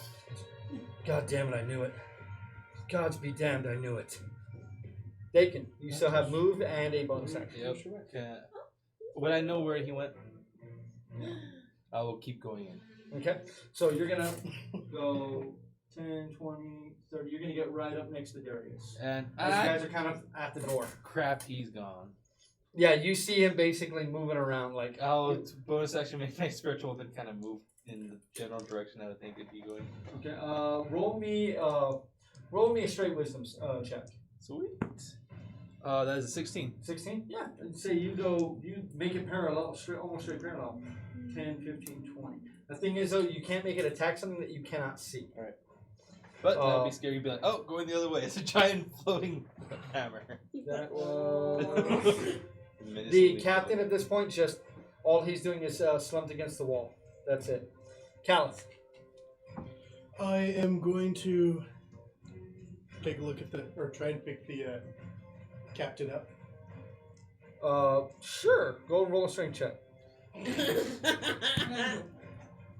God damn it, I knew it. Gods be damned, I knew it. Dakin, you still have move and a bonus action. Yep. Okay. When I know where he went, I will keep going in. Okay, so you're gonna go 10, 20, 30. You're gonna get right up next to Darius. And As you guys are kind of at the door. Crap, he's gone. Yeah, you see him basically moving around like. I'll bonus action make my spiritual weapon kind of move in the general direction I would think it'd be going. Okay, roll me a straight wisdom check. Sweet. That is a 16. 16? Yeah. And say you make it parallel, almost straight parallel. 10, 15, 20. The thing is, though, you can't make it attack something that you cannot see. All right. But that would be scary. You'd be like, oh, going the other way. It's a giant floating hammer. That was... the captain at this point, just all he's doing is slumped against the wall. That's it. Caliph. I am going to take a look at or try and pick the captain up. Sure. Go and roll a strength check. You've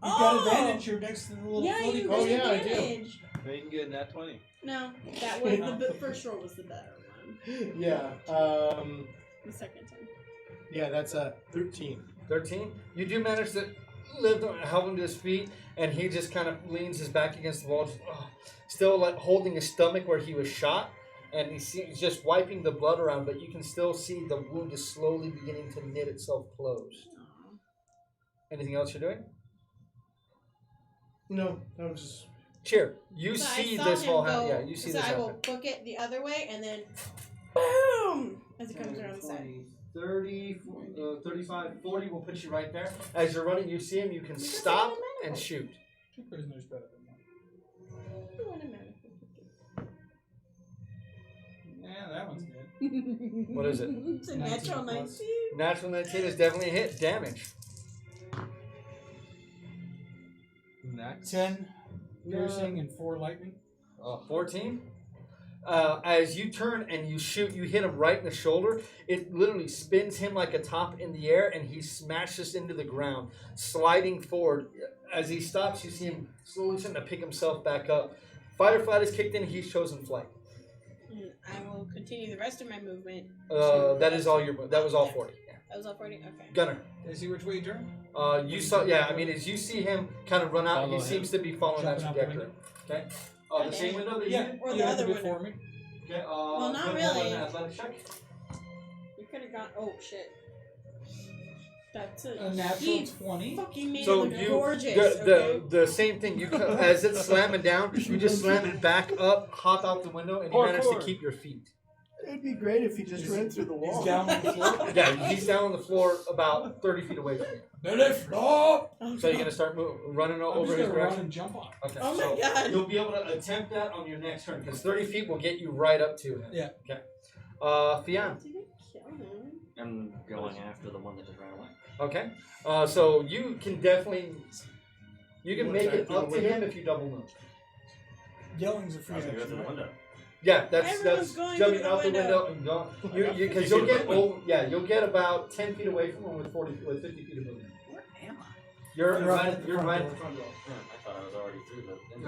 got advantage. You're next to the little floaty. Oh yeah, I do. advantage. Maybe you can get that 20. No, that was the first roll was the better one. Yeah. The second time. Yeah, that's a 13. 13. You do manage to help him to his feet, and he just kind of leans his back against the wall, still like holding his stomach where he was shot, and he's just wiping the blood around, but you can still see the wound is slowly beginning to knit itself closed. Anything else you're doing? No, I was just... Chyyr, you So see I saw this him all go, happen. Yeah, you see so this I will happen. book it the other way, and then boom as it comes around the side. 30, 35, 40 will put you right there. As you're running, you see him, you can stop and shoot. Two prisoners better than one. Yeah, that one's dead. What is it? It's a natural 19. Natural 19 is definitely a hit. Damage. 10 piercing and 4 lightning. 14. As you turn and you shoot, you hit him right in the shoulder. It literally spins him like a top in the air, and he smashes into the ground, sliding forward. As he stops, you see him slowly starting to pick himself back up. Fight or flight is kicked in. He's chosen flight. I will continue the rest of my movement. That is all your. That was all 40. Yeah. That was all 40. Okay. Gunner. Did I see which way you turn? You saw. Yeah. I mean, as you see him kind of run out, Follow he him. seems to be following that Jumping out the trajectory. window. Okay. The same window that you did. Or the you other opened it window. for me. Okay. Well, not roll really. an athletics check. You could have gone. Oh shit. That's A natural he 20. fucking made So it look you gorgeous. the same thing. You as it's slamming down, you just slam it back up, hop out the window, and you manage to keep your feet. It'd be great if he just ran through the wall. He's down on the floor. Yeah, he's down on the floor about 30 feet away from you. Let it flop! So you're gonna start running I'm over just his gonna run direction. and jump on. Okay. Oh my so God. You'll be able to attempt that on your next turn because 30 feet will get you right up to him. Yeah. Okay. Fian. Did it kill him? I'm going after the one that just ran away. Okay. So you can definitely wanna make try it through the up to window? him if you double move. Yelling's a I free was gonna go action. through the right? window. Yeah, that's Everyone's going jumping through the out the window. window and going. Yeah, Because 50 you'll feet get you'll get about 10 feet away from him with 50 feet of movement. Where am I? You're You're right. right at the You're front right door. at the front door. I thought I was already through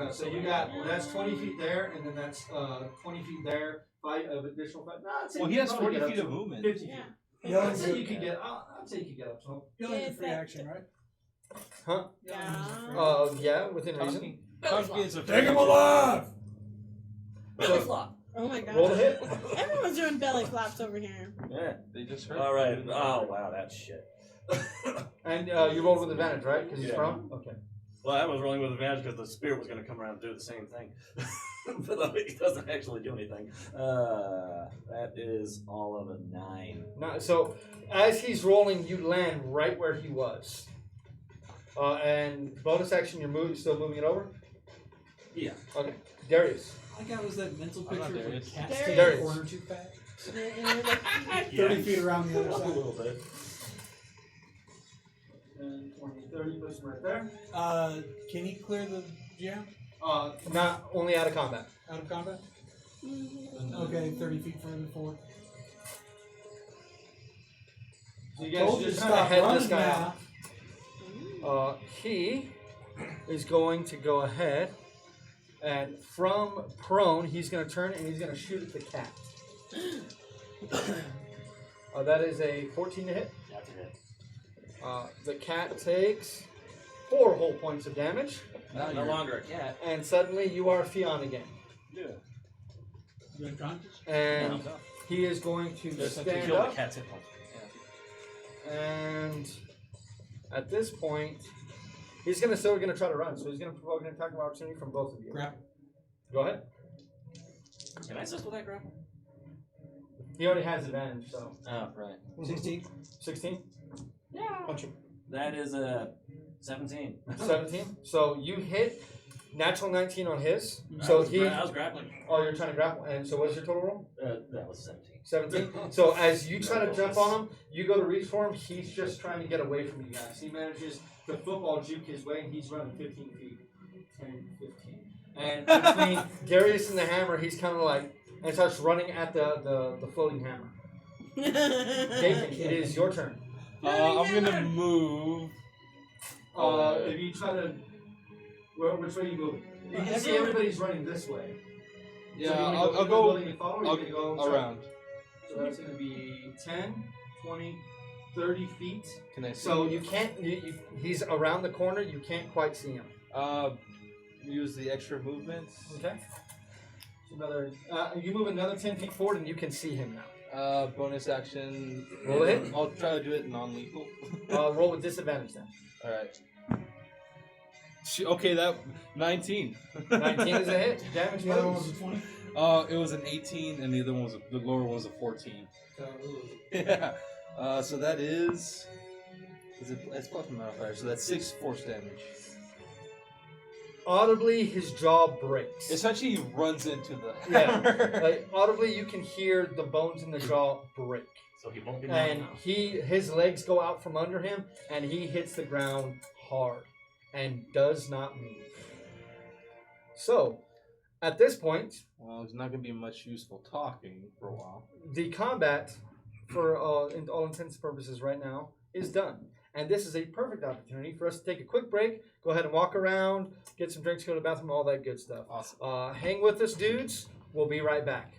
the. So you got that's 20 feet there, and then that's 20 feet there. 5 of additional 5. No, I'd say Well, you he has could probably 40 get feet up of to movement. 50 feet. Yeah. Yelling's I'd say a- you could get. I'd say you could get up to him. Yelling's a Is free that- action, right? Huh? Yeah. Yeah, within reason. Talking. Talking is a Take him alive! Belly flop. Oh my god. Roll the hit. Everyone's doing belly flops over here. Yeah. They just heard. All right. Oh wow, that's shit. And you rolled with advantage, right? Because he's Yeah. prone. Okay. Well, I was rolling with advantage because the spirit was going to come around and do the same thing. But it doesn't actually do anything. That is all of a 9. So as he's rolling, you land right where he was. And bonus action, you're still moving it over. Yeah. Okay. Darius. I think I was that mental I'm not picture of a Darius. cat Darius. staying in Darius. the corner too fast. And you're like, 30 feet around the other A side. little bit. 10, 20, 30, puts him right there. Can he clear the jam Not only out of combat. out of combat? Okay, 30 feet further forward. So you guys Told you just to kind of stop head running this guy now. out. He is going to go ahead and from prone, he's going to turn and he's going to shoot at the cat. That is a 14 to hit. That's a hit. The cat takes 4 whole points of damage. Now no longer a cat. And suddenly you are Fionn again. Yeah. You unconscious? And he is going to stand kill up. the cat's hit points. And at this point, he's still going to try to run. So he's going to provoke an attack of opportunity from both of you. Grapple. Go ahead. Can I assist with that grapple? He already has advantage, so. Oh, right. 16. 16? Yeah. Punch him. That is a 17. 17. So you hit natural 19 on his. So I was grappling. Oh, you're trying to grapple. And so what's your total roll? That was 17. 17. So as you try to jump on him, you go to reach for him. He's just trying to get away from you guys. He manages to football juke his way, and he's running 15 feet. 10, 15. And between Darius and the hammer, he's kind of like, and starts running at the floating hammer. Nathan, it is your turn. I'm gonna move. If you try to, which way you go? You can see everybody's running this way. Yeah, So I'll go. I'll go around. So that's going to be 10, 20, 30 feet. Can I see? So you can't. He's around the corner. You can't quite see him. Use the extra movement. Okay. So another. You move another 10 feet forward, and you can see him now. Bonus action. Roll it. I'll try to do it non-lethal. Roll with disadvantage then. All right. Okay, that 19. 19 is a hit. Damage. The other one was a 20. It was an 18, and the other one was the lower one was a 14. Yeah. So that is it's plus modifier. So that's 6 force damage. Audibly, his jaw breaks. Essentially, he runs into the Yeah. Like audibly, you can hear the bones in the jaw break. So he won't be And knocked out. his legs go out from under him, and he hits the ground hard and does not move. So, at this point, well, it's not going to be much useful talking for a while. the combat, for in all intents and purposes right now, is done. And this is a perfect opportunity for us to take a quick break, go ahead and walk around, get some drinks, go to the bathroom, all that good stuff. Awesome. Hang with us, dudes. We'll be right back.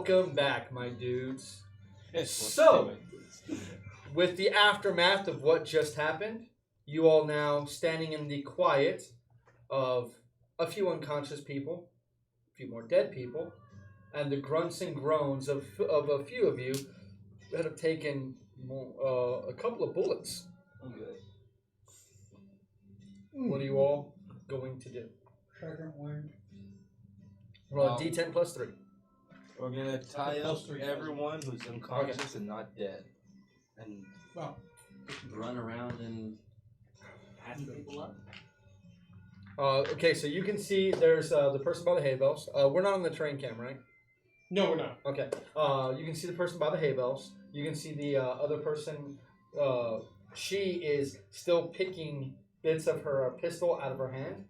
welcome back, my dudes. So, with the aftermath of what just happened, you all now standing in the quiet of a few unconscious people, a few more dead people, and the grunts and groans of a few of you that have taken a couple of bullets. Okay. What are you all going to do? Second win. Roll a D10 plus 3. We're gonna tie up everyone who's unconscious and not dead. And Well, Run around and patch people up. Okay, so you can see there's the person by the hay bales. We're not on the train cam, right? No, we're not. Okay. You can see the person by the hay bales. You can see the other person. She is still picking bits of her pistol out of her hand,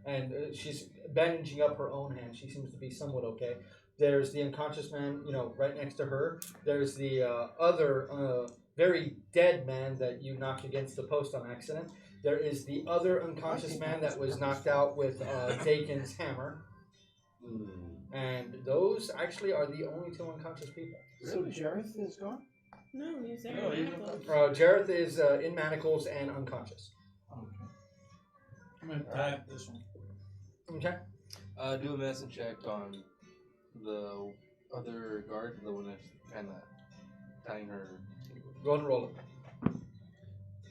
and she's bandaging up her own hand. She seems to be somewhat okay. There's the unconscious man, right next to her. There's the other very dead man that you knocked against the post on accident. There is the other unconscious man that was knocked out with Dakin's hammer. And those actually are the only 2 unconscious people. So Jareth is gone? No, he's there. No, he's now. Jareth is in manacles and unconscious. Okay. I'm gonna tie up this one. Okay. do a medicine check on the other guard, the one that's kind of tying her. Go ahead and roll it.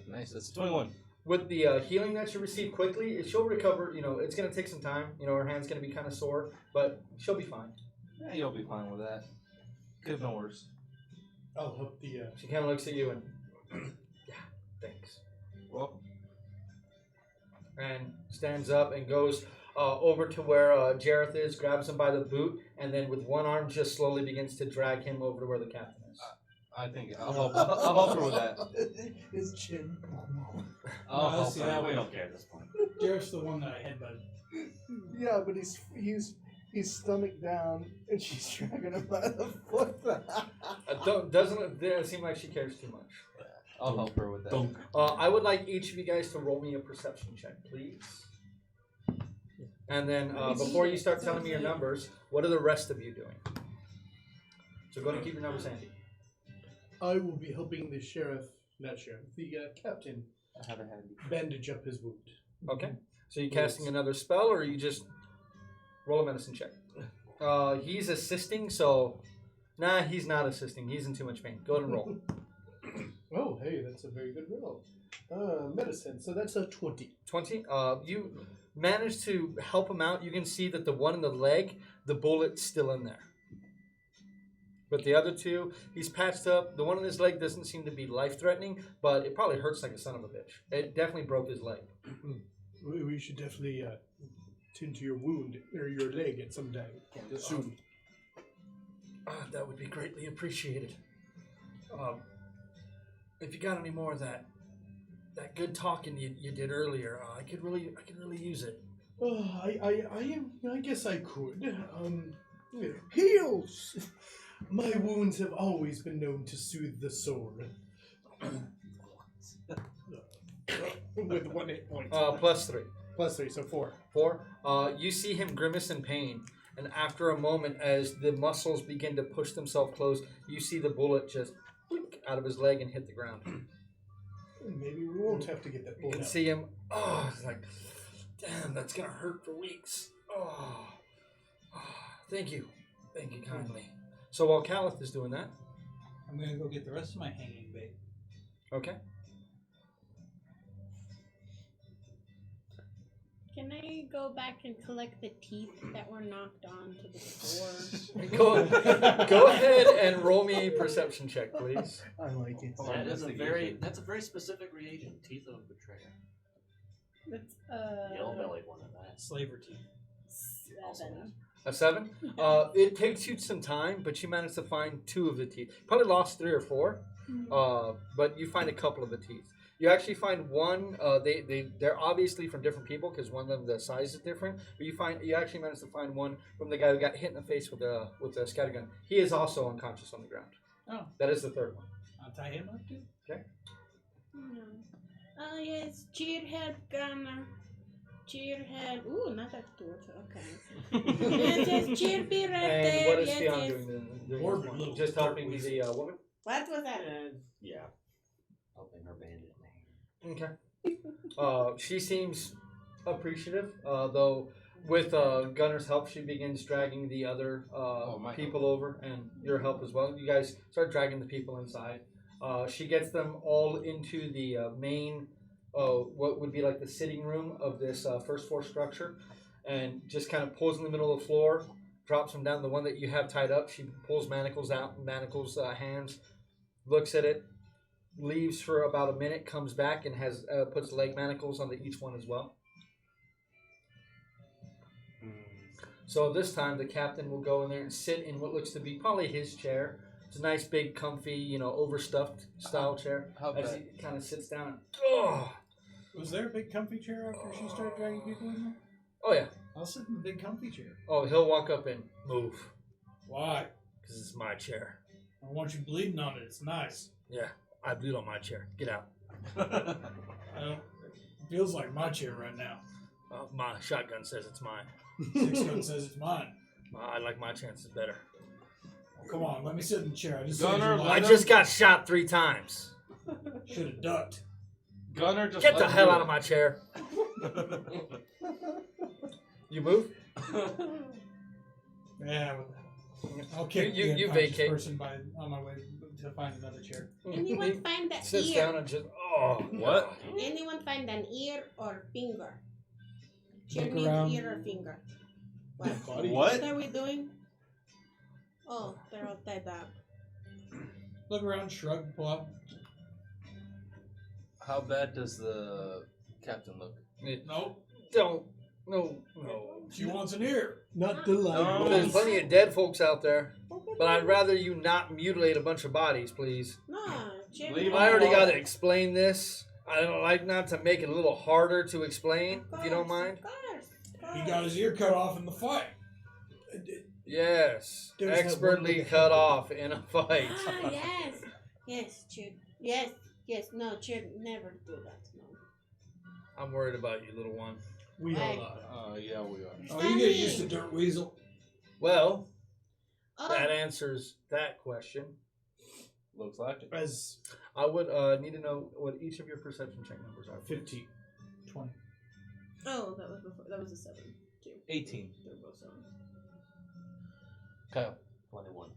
Nice, that's 21. With the healing that you receive quickly, she'll recover. It's going to take some time. Her hand's going to be kind of sore, but she'll be fine. Yeah, you'll be fine with that. Could have been worse. I'll help the. She kind of looks at you and, yeah, thanks. Well, and stands up and goes over to where Jareth is, grabs him by the boot, and then with one arm just slowly begins to drag him over to where the captain is. I think I'll help her with that. His chin. I'll help See, her. we don't care at this point. Jareth's the one that I headbutted. Yeah, but he's stomach down, and she's dragging him by the foot. Doesn't seem like she cares too much. I'll help her with that. I would like each of you guys to roll me a perception check, please. And then before you start telling me your numbers, what are the rest of you doing? So go ahead and keep your numbers handy. I will be helping the captain I have a handy. bandage up his wound. Okay. So you casting another spell, or you just roll a medicine check? He's assisting, so nah, he's not assisting. He's in too much pain. Go ahead and roll. Oh, hey, that's a very good roll. Medicine. So that's a 20. 20. You manage to help him out. You can see that the one in the leg, the bullet's still in there. But the other two, he's patched up. The one in his leg doesn't seem to be life-threatening, but it probably hurts like a son of a bitch. It definitely broke his leg. We should definitely tend to your wound or your leg at some time soon. That would be greatly appreciated. If you got any more of that good talking you did earlier, I could really use it. I guess I could. Heals! My wounds have always been known to soothe the soul. With 1 hit point. Plus 3. Plus 3, so 4. 4. You see him grimace in pain, and after a moment, as the muscles begin to push themselves closed, you see the bullet just out of his leg and hit the ground. Maybe we won't have to get that You bullet can out. see him. Oh, it's like, damn, that's gonna hurt for weeks. Thank you kindly. So while Caliph is doing that, I'm gonna go get the rest of my hanging bait. okay. Can I go back and collect the teeth that were knocked onto the floor? Go ahead and roll me a perception check, please. I like it. That's a very specific reagent. Teeth of betrayer. That's Yellow-bellied one of that. Slaver teeth. 7. A 7? It takes you some time, but you manage to find 2 of the teeth. Probably lost 3 or 4, but you find a couple of the teeth. You actually find one. They're obviously from different people because one of them the size is different. But you actually managed to find one from the guy who got hit in the face with a scattergun. He is also unconscious on the ground. Oh. That is the third one. I'll tie him up too. Okay. No. Yes, Chyyr had gone Chyyr had. Ooh, not that torture. Okay. Yes, Chyyr be right And there. what is Yes, Fionn yes. doing? During Or this one? little Just dirt helping weasel. the woman? What was that? Yeah. Helping her bandit man. Okay. She seems appreciative, though with Gunner's help, she begins dragging the other people over, and your help as well. You guys start dragging the people inside. She gets them all into the main, what would be like the sitting room of this first floor structure, and just kind of pulls in the middle of the floor, drops them down. The one that you have tied up, she pulls manacles out, manacles hands, looks at it, leaves for about a minute, comes back and has puts leg manacles on each one as well. So this time the captain will go in there and sit in what looks to be probably his chair. It's a nice big comfy, overstuffed style chair. As he kind of sits down and, Was there a big comfy chair after she started dragging people in there? oh yeah. I'll sit in the big comfy chair. Oh, he'll walk up and move. Why? Because it's my chair. I don't want you bleeding on it. It's nice. Yeah, I bleed on my chair. Get out. It feels like my chair right now. My shotgun says it's mine. 6-gun says it's mine. I like my chances better. Oh, come on, let me sit in the chair. I just got shot 3 times. Should have ducked. Gunner, just get the hell out of my chair. You move? Yeah, I'll kick you the vacate. unconscious person on my way to find another chair. Anyone find that Sits ear? down and just what? Anyone find an ear or finger? Chyyr Look needs around. ear or finger. What? What? What are we doing? Oh, they're all tied up. Look around, shrug, pull up. How bad does the captain look? Nope. don't. No. She wants an ear. Not the light. There's plenty of dead folks out there, but I'd rather you not mutilate a bunch of bodies, please. No, Chyyr. Leave I already got to explain this. I don't like not to make it a little harder to explain, if you don't mind. Of course. He got his ear cut off in the fight. Yes, There's that expertly one with the cut head. off in a fight. Ah, yes. Yes, Chyyr. Yes. No, Chyyr, never do that. No. I'm worried about you, little one. We Right. all are. Yeah, we are. Oh, you get used to Dirt Weasel. Well, Oh, that answers that question. Looks like it. As I would need to know what each of your perception check numbers are. 15. 20. oh, that was before. That was a 7 too. 18. They were both 7. Kyle. 21.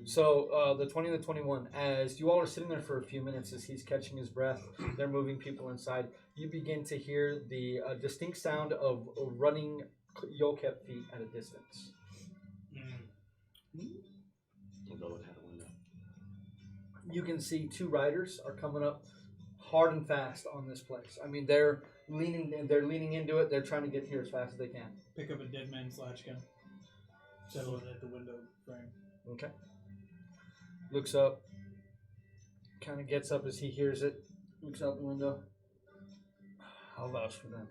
So the 20 and the 21, as you all are sitting there for a few minutes as he's catching his breath, they're moving people inside, you begin to hear the distinct sound of running Yolkep feet at a distance. We'll go look out the window. You can see 2 riders are coming up hard and fast on this place. I mean, they're leaning into it. They're trying to get here as fast as they can. Pick up a dead man's latch gun. Settle it at the window frame. Okay. Looks up. Kind of gets up as he hears it. Looks out the window. I'll vouch for them.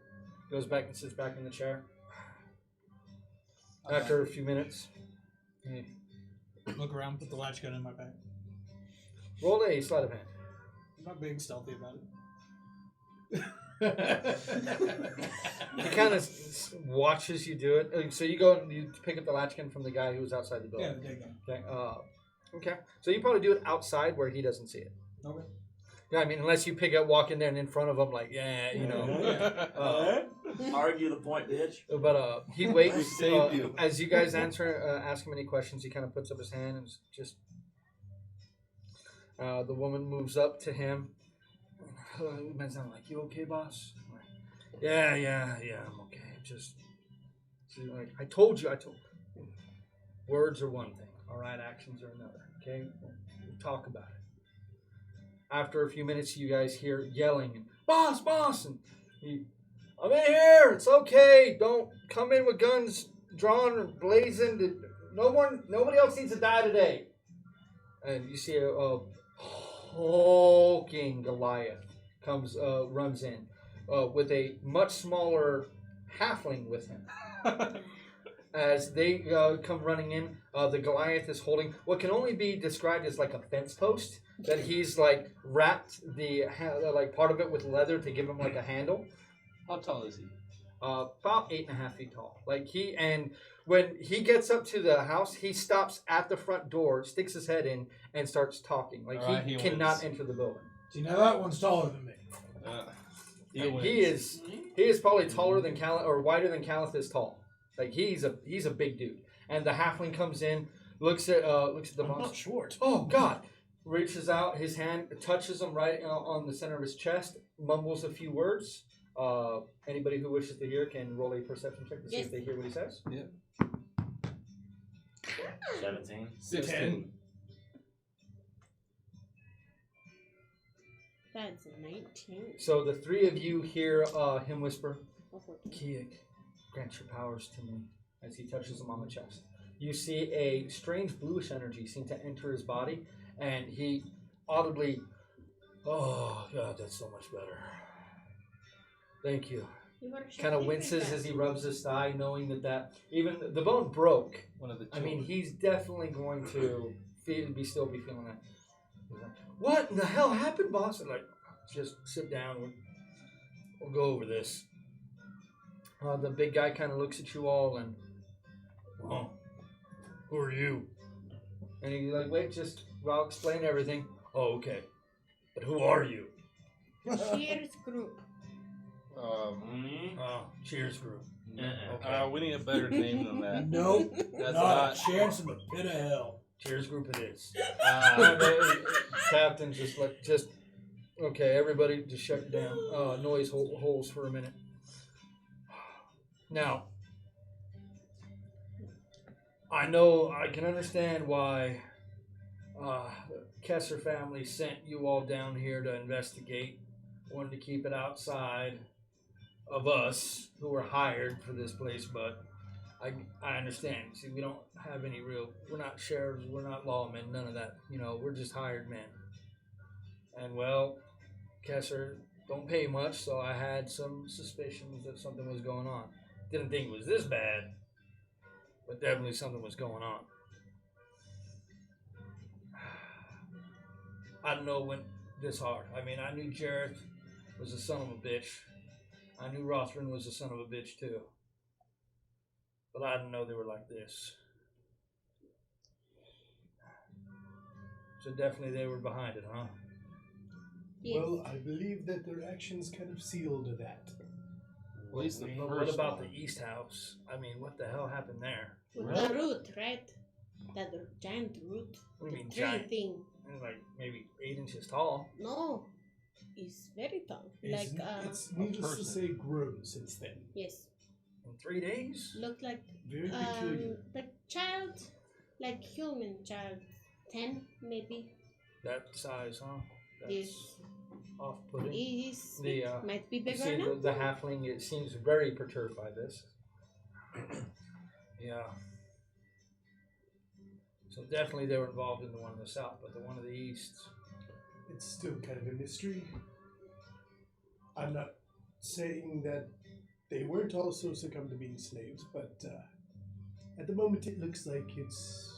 Goes back and sits back in the chair. After a few minutes, Look around, put the latch gun in my bag. roll a sleight of hand. I'm not being stealthy about it. He kind of watches you do it. So you go and you pick up the latch gun from the guy who was outside the Yeah, building. the dead gun. Okay. Okay. So you probably do it outside where he doesn't see it. Okay. Yeah, I mean, unless you walk in there and in front of him, like, Argue the point, bitch. But he waits. We saved you. As you guys ask him any questions, he kind of puts up his hand and just. The woman moves up to him. Man's not like, you okay, boss? Yeah, I'm okay. Just, like, I told you. Words are one thing, all right? Actions are another. Okay, we'll talk about it. After a few minutes, you guys hear yelling and boss, and I'm in here. It's okay. Don't come in with guns drawn or blazing. Nobody else needs to die today. And you see a hulking Goliath runs in with a much smaller halfling with him. As they come running in, the Goliath is holding what can only be described as like a fence post that he's wrapped the part of it with leather to give him like a handle. How tall is he? about 8.5 feet tall. Like when he gets up to the house, he stops at the front door, sticks his head in, and starts talking. Like he cannot enter the building. See, now that one's taller than me. He is probably taller than or wider than Caliph is tall. Like he's a big dude. And the halfling comes in, looks at the I'm boss. not short. Oh God! Reaches out his hand, touches him right on the center of his chest, mumbles a few words. Anybody who wishes to hear can roll a perception check to see if they hear what he says. Yeah. 17. 16. That's a 19. So the three of you hear him whisper, Oh, 14. Chyyr, grant your powers to me, as he touches him on the chest. You see a strange bluish energy seem to enter his body, and he audibly, oh God, that's so much better. Thank you. Kind of winces as he rubs his thigh, knowing that even the bone broke. One of the I mean, he's definitely going to still be feeling that. He's like, what in the hell happened, boss? And like, just sit down. We'll go over this. The big guy kind of looks at you all and, oh, who are you? And he's like, wait, I'll explain everything. Oh, okay. But who are you? Cheers group. Cheers group. Okay. We need a better name than that. Nope. That's not a chance in the pit of hell. Cheers group it is. Captain, okay, everybody just shut it down. Noise holes for a minute. Now, I can understand why the Chyyr family sent you all down here to investigate. Wanted to keep it outside of us who were hired for this place, but I understand. See, we don't have any we're not sheriffs, we're not lawmen, none of that. We're just hired men. And well, Chyyr don't pay much, so I had some suspicions that something was going on. Didn't think it was this bad, but definitely something was going on. I don't know when this hard. I mean, I knew Jareth was a son of a bitch. I knew Rothrin was a son of a bitch too. But I didn't know they were like this. So definitely they were behind it, huh? Yes. Well, I believe that their actions kind of sealed that. At least the But first what about one. the East House? I mean, what the hell happened there? With the root, right? That giant root. What do you mean Tree giant? thing. Like maybe 8 inches tall. No. It's very tall. It's needless to say grown since then. Yes. In 3 days? Looked like Very peculiar. the child, like human child, 10 maybe. That size, huh? That's Yes. off-putting. Is The, might be You bigger see now. the halfling, it seems very perturbed by this. Yeah. So definitely they were involved in the one in the south, but the one in the east. It's still kind of a mystery. I'm not saying that they weren't also succumbed to being slaves, but at the moment it looks like it's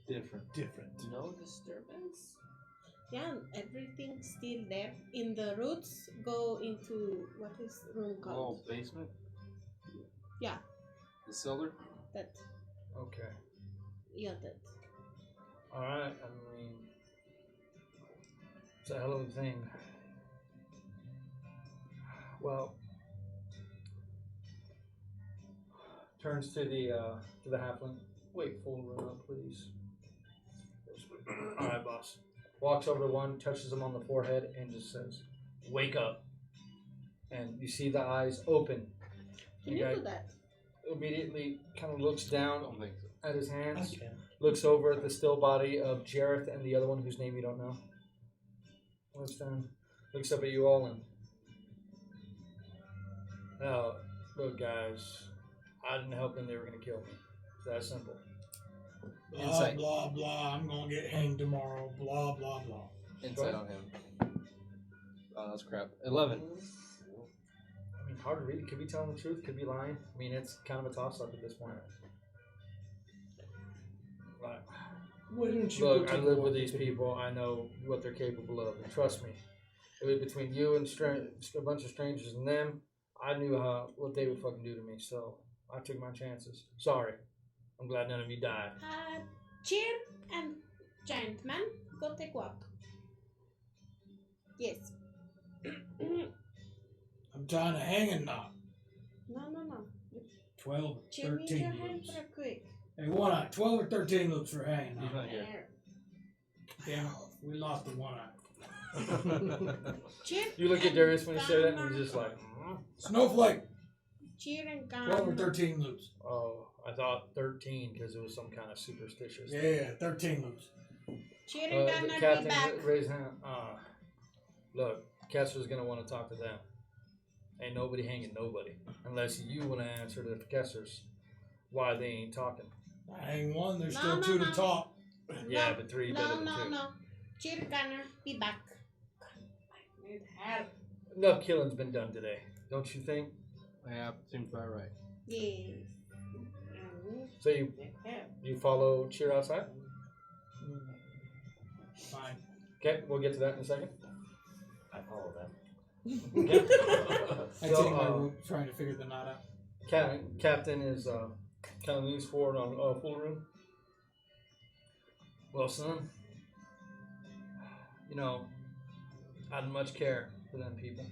Different. No disturbance? Yeah, everything's still there. In the roots, go into what is room called? Oh, basement? Yeah, The cellar? that. Okay. Yeah, that. Alright, I mean, it's a hell of a thing. Well, turns to the halfling. Wait, full run up, please. Alright, boss. Walks over to one, touches him on the forehead, and just says, "Wake up." And you see the eyes open. Can The you guy do that? immediately kind of looks down Don't think so. at his I hands, can. looks over at the still body of Jareth and the other one whose name you don't know. Looks down, looks up at you all, and look, guys, I didn't help them; they were gonna kill me. It's that simple. Blah, Insight. blah, blah. I'm going to get hanged tomorrow. Blah, blah, blah. Insight on him. Oh, that's crap. 11. I mean, hard to read. Could be telling the truth. Could be lying. I mean, it's kind of a toss-up at this point. Like, Why don't you look, go I take a live walk with these him? people. I know what they're capable of. And trust me, between you and a bunch of strangers and them, I knew what they would fucking do to me, so I took my chances. Sorry. I'm glad none of you died. Chyyr and Giantman, go take walk. Yes. I'm trying to hang a knot. No. 12 or Chyyr needs your 13 hand loops. for a quick. Hey, one eye. 12 or 13 loops for hanging He's knot. not here. Damn it. We lost the one eye. Chyyr You look at and Darius when he said that, and Ghana. he's just like, Snowflake. Chyyr and 12 or Ghana. 13 loops. oh, I thought 13 because it was some kind of superstitious. Yeah, 13 loops. Chyyr The and Ghana be captain back. raised hand. Look, Kesser's gonna want to talk to them. Ain't nobody hanging nobody unless you want to answer to the Kessers why they ain't talking. I hang one. There's No, still no, 2 no. to talk. Yeah, but 3 better than 2. No. Chyyr and Ghana be back. I need help. Enough killing's been done today, don't you think? Yeah, seems about right. Yes. So you follow Chyyr outside? Fine. Okay, we'll get to that in a second. I follow them. Okay. I So, take my rope trying to figure the knot out. Captain is kind of leans forward on full room. Well, son, you know, I didn't much care for them people.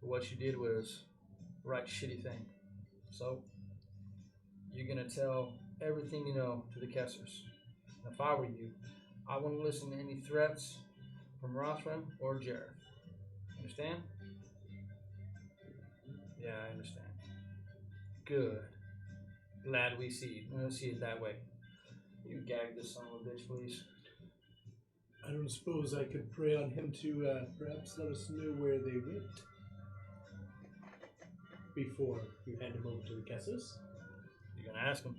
But what you did was the right shitty thing. So, you're going to tell everything you know to the Kessers. And if I were you, I wouldn't listen to any threats from Rothram or Jareth. Understand? Yeah, I understand. Good. Glad we see it that way. You gag this son of a bitch, please. I don't suppose I could pray on him to perhaps let us know where they went before you hand him over to the Kessers. You're gonna ask him.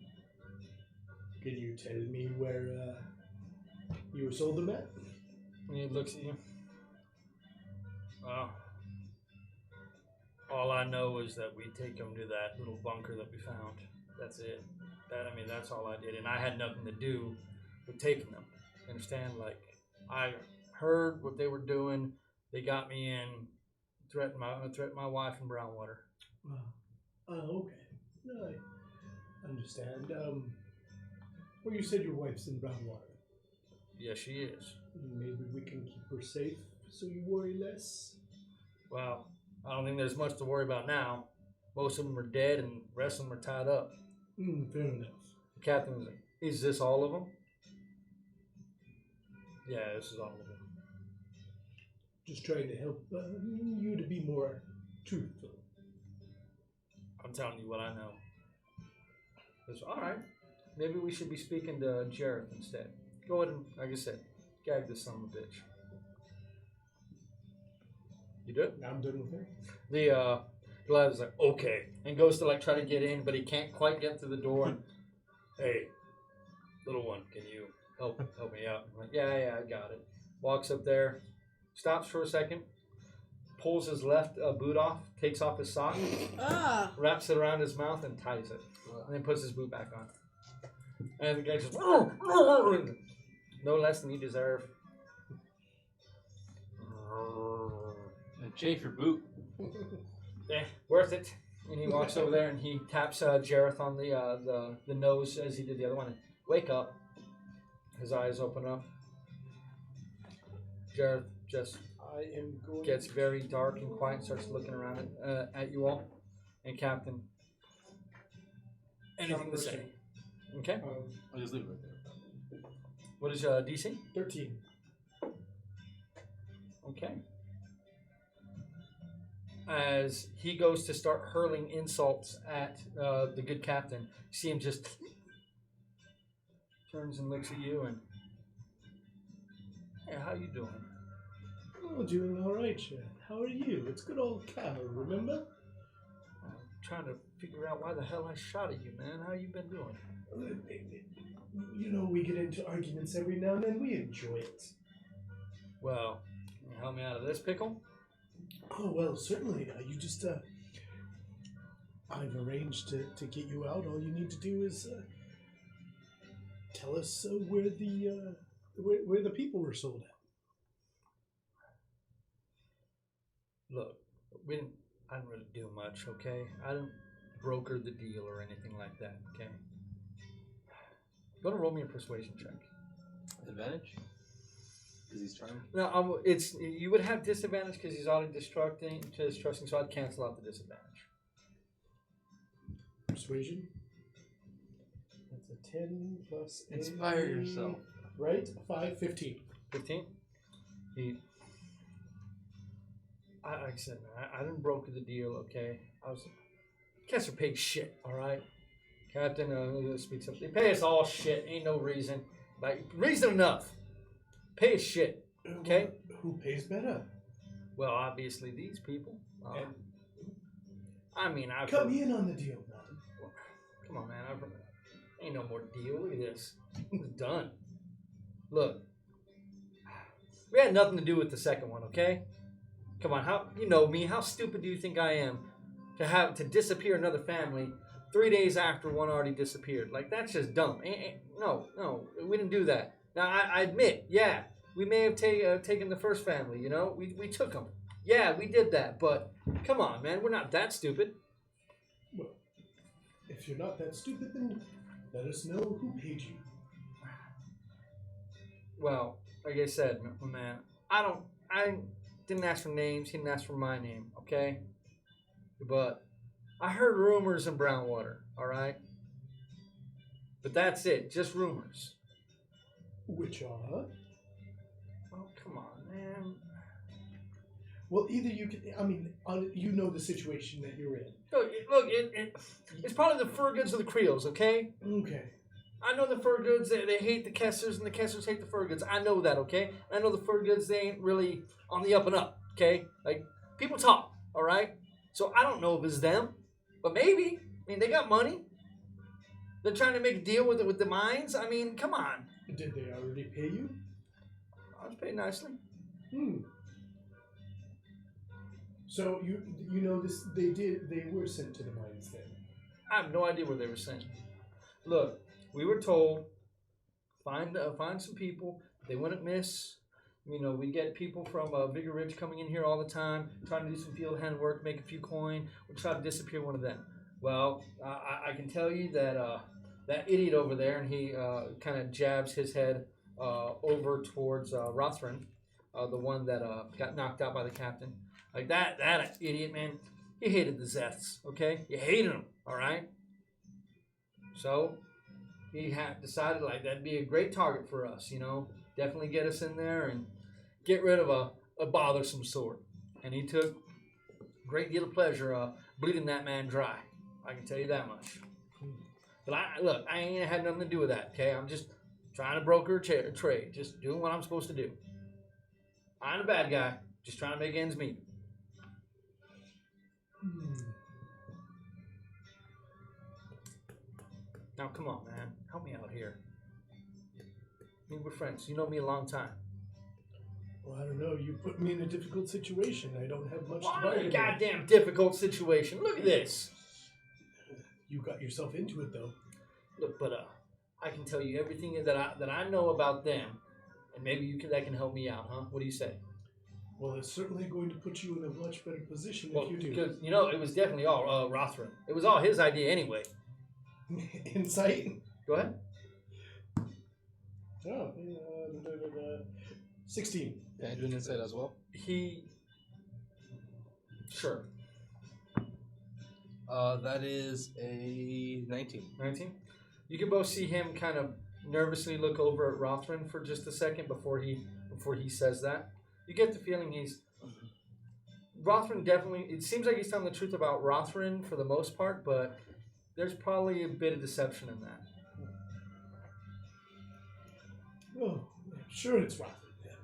Can you tell me where you sold them at? And he looks at you. Well, all I know is that we take him to that little bunker that we found. That's it. That's all I did, and I had nothing to do with taking them. Understand? Like, I heard what they were doing. They got me in, threatened my wife in Brownwater. Okay. No, I understand. Well, you said your wife's in Brownwater. Yes, she is. Maybe we can keep her safe so you worry less. Well, I don't think there's much to worry about now. Most of them are dead, and the rest of them are tied up. Fair enough. The captain was like, "Is this all of them?" Yeah, this is all of them. Just trying to help you to be more truthful. I'm telling you what I know. It's all right. Maybe we should be speaking to Jareth instead. Go ahead and, like I said, gag this son of a bitch. You do it? I'm done with her. The lad is like, okay, and goes to like try to get in, but he can't quite get through the door. Hey, little one, can you help me out? I'm like, yeah, I got it. Walks up there, stops for a second, pulls his left boot off, takes off his sock, wraps it around his mouth, and ties it, and then puts his boot back on. And the guy just no less than you deserve. And chafe your boot. Yeah, worth it. And he walks over there and he taps Jareth on the nose as he did the other one. And, wake up. His eyes open up. Jareth just gets very dark and quiet and starts looking around at you all. And Captain, anything to say? Okay. I'll just leave it right there. What is DC? 13. Okay. As he goes to start hurling insults at the good captain, you see him just turns and looks at you and, hey, how you doing? Oh, doing all right, Chad. How are you? It's good old Cal, remember? I'm trying to figure out why the hell I shot at you, man. How you been doing? You know, we get into arguments every now and then. We enjoy it. Well, can you help me out of this pickle? Oh, well, certainly. You just, I've arranged to get you out. All you need to do is tell us where the people were sold at. Look, I didn't really do much, okay? I didn't broker the deal or anything like that, okay? Go to roll me a persuasion check. Advantage? Because he's trying. No, it's you would have disadvantage because he's already distrusting, so I'd cancel out the disadvantage. Persuasion. That's a 10 plus Inspire yourself. Right? 5, 15. 15? Like I said, man, I didn't broker the deal, okay? Cats are paid shit, alright? Captain speaks up. They pay us all shit, ain't no reason. Like, reason enough. Pay us shit, okay? Who pays better? Well, obviously these people. I mean, I've Cut me in on the deal, man. Come on, man. Ain't no more deal. Look at this. It's done. Look. We had nothing to do with the second one, okay? Come on, you know me. How stupid do you think I am to disappear another family 3 days after one already disappeared? Like, that's just dumb. No, we didn't do that. Now, I admit, yeah, we may have taken the first family, you know? We took them. Yeah, we did that, but come on, man. We're not that stupid. Well, if you're not that stupid, then let us know who paid you. Well, like I said, man, I didn't ask for names. He didn't ask for my name, okay? But I heard rumors in Brownwater, all right? But that's it, just rumors. Which are? Oh, come on, man. Well, either you can, you know the situation that you're in. Look, it's probably the Furgoods or the Creoles, okay? Okay. I know the Furgoods, they hate the Kessers, and the Kessers hate the Furgoods. I know that, okay? I know the Furgoods, they ain't really on the up and up, okay? Like, people talk, all right? So I don't know if it's them, but maybe. I mean, they got money. They're trying to make a deal with the mines. I mean, come on. Did they already pay you? I was paid nicely. So you know this? They were sent to the mines then. I have no idea where they were sent. Look, we were told find some people. They wouldn't miss. You know, we get people from Vigor Ridge coming in here all the time, trying to do some field hand work, make a few coin. We'll try to disappear one of them. Well, I can tell you that that idiot over there, and he kind of jabs his head over towards Rothran, the one that got knocked out by the captain. Like that idiot, man, he hated the Zeths, okay? You hated them, all right? So he had decided like that'd be a great target for us, you know? Definitely get us in there and get rid of a bothersome sort. And he took a great deal of pleasure bleeding that man dry. I can tell you that much. But I ain't had nothing to do with that, okay? I'm just trying to broker a trade. Just doing what I'm supposed to do. I ain't a bad guy. Just trying to make ends meet. Now, come on, man. Help me out here. I mean, we're friends. You know me a long time. Well, I don't know. You put me in a difficult situation. I don't have much to Why bargain a with. goddamn difficult situation? Look at this. You got yourself into it, though. Look, but I can tell you everything that I know about them, and maybe that can help me out, huh? What do you say? Well, it's certainly going to put you in a much better position Well, if you do. because you know it was definitely all Rothran. It was all his idea anyway. Insight. Go ahead. Oh, 16. Can I do an insight as well? Sure. That is a 19. 19. You can both see him kind of nervously look over at Rothran for just a second before he says that. You get the feeling Rothran definitely. It seems like he's telling the truth about Rothran for the most part, but there's probably a bit of deception in that. Oh, sure it's Rothman then.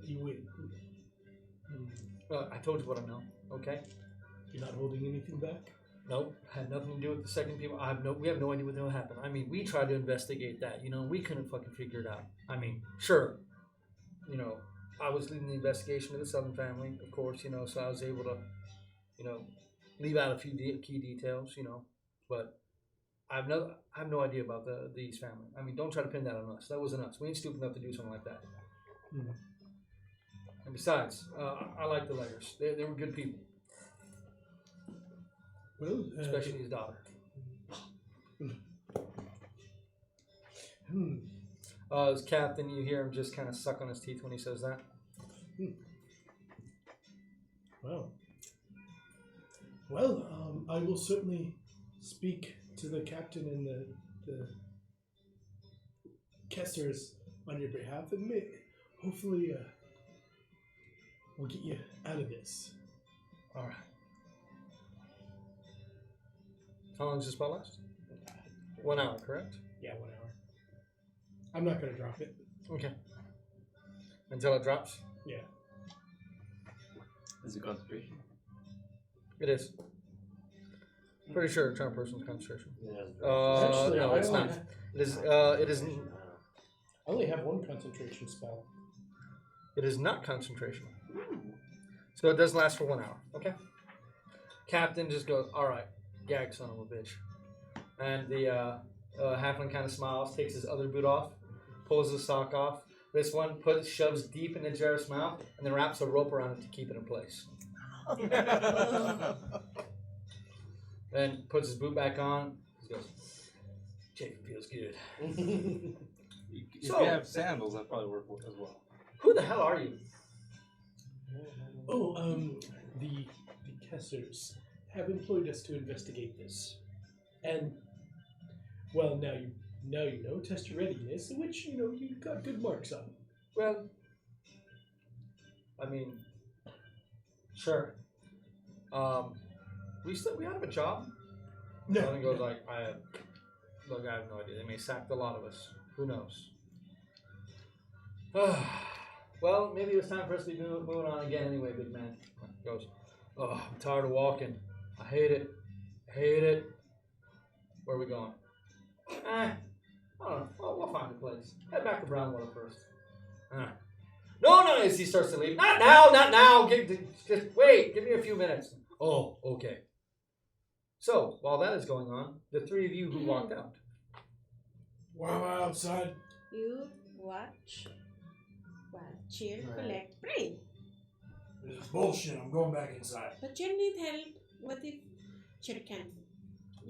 You win. I told you what I know. Okay. You're not holding anything back? Nope. Had nothing to do with the second people. We have no idea what happened. I mean, we tried to investigate that. You know, we couldn't fucking figure it out. I mean, sure. You know, I was leading the investigation of the Southern family, of course. You know, so I was able to, you know, leave out a few key details. You know, but I have no idea about the East family. I mean, don't try to pin that on us. That wasn't us. We ain't stupid enough to do something like that. Mm-hmm. And besides, I like the Leggers. They were good people, Well, especially his daughter. As captain, you hear him just kind of suck on his teeth when he says that. Well, I will certainly speak to the captain and the casters on your behalf, and hopefully we'll get you out of this. All right. How long does this spell last? 1 hour, correct? Yeah, 1 hour. I'm not going to drop it. Okay. Until it drops? Yeah. Is it concentration? It is. Pretty sure charm person's concentration. Actually, No, I it's only not. It is. It is. I only have one concentration spell. It is not concentration. So it does last for 1 hour. Okay. Captain just goes, "All right, gag, son of a bitch," and the halfling kind of smiles, takes his other boot off, pulls his sock off. This one shoves deep into Jareth's mouth, and then wraps a rope around it to keep it in place. Then puts his boot back on. He goes, "Jacob feels good." If you have sandals, that probably work as well. Who the hell are you? Oh, the casters have employed us to investigate this, and well, now you know, test your readiness, which you got good marks on. Well, I mean, sure. We out of a job. No. And he goes like, I have no idea. They may sack a lot of us. Who knows? Well, maybe it's time for us to be moving on again anyway, big man. He goes, oh, I'm tired of walking. I hate it. Where are we going? I don't know. We'll find a place. Head back to Brownwater first. No, as he starts to leave. Not now. Just wait. Give me a few minutes. Oh, okay. So, while that is going on, the three of you who walked out. Why am I outside? You watch while Chyyr collect brain. This is bullshit. I'm going back inside. But Chyyr need help. What if Chyyr can't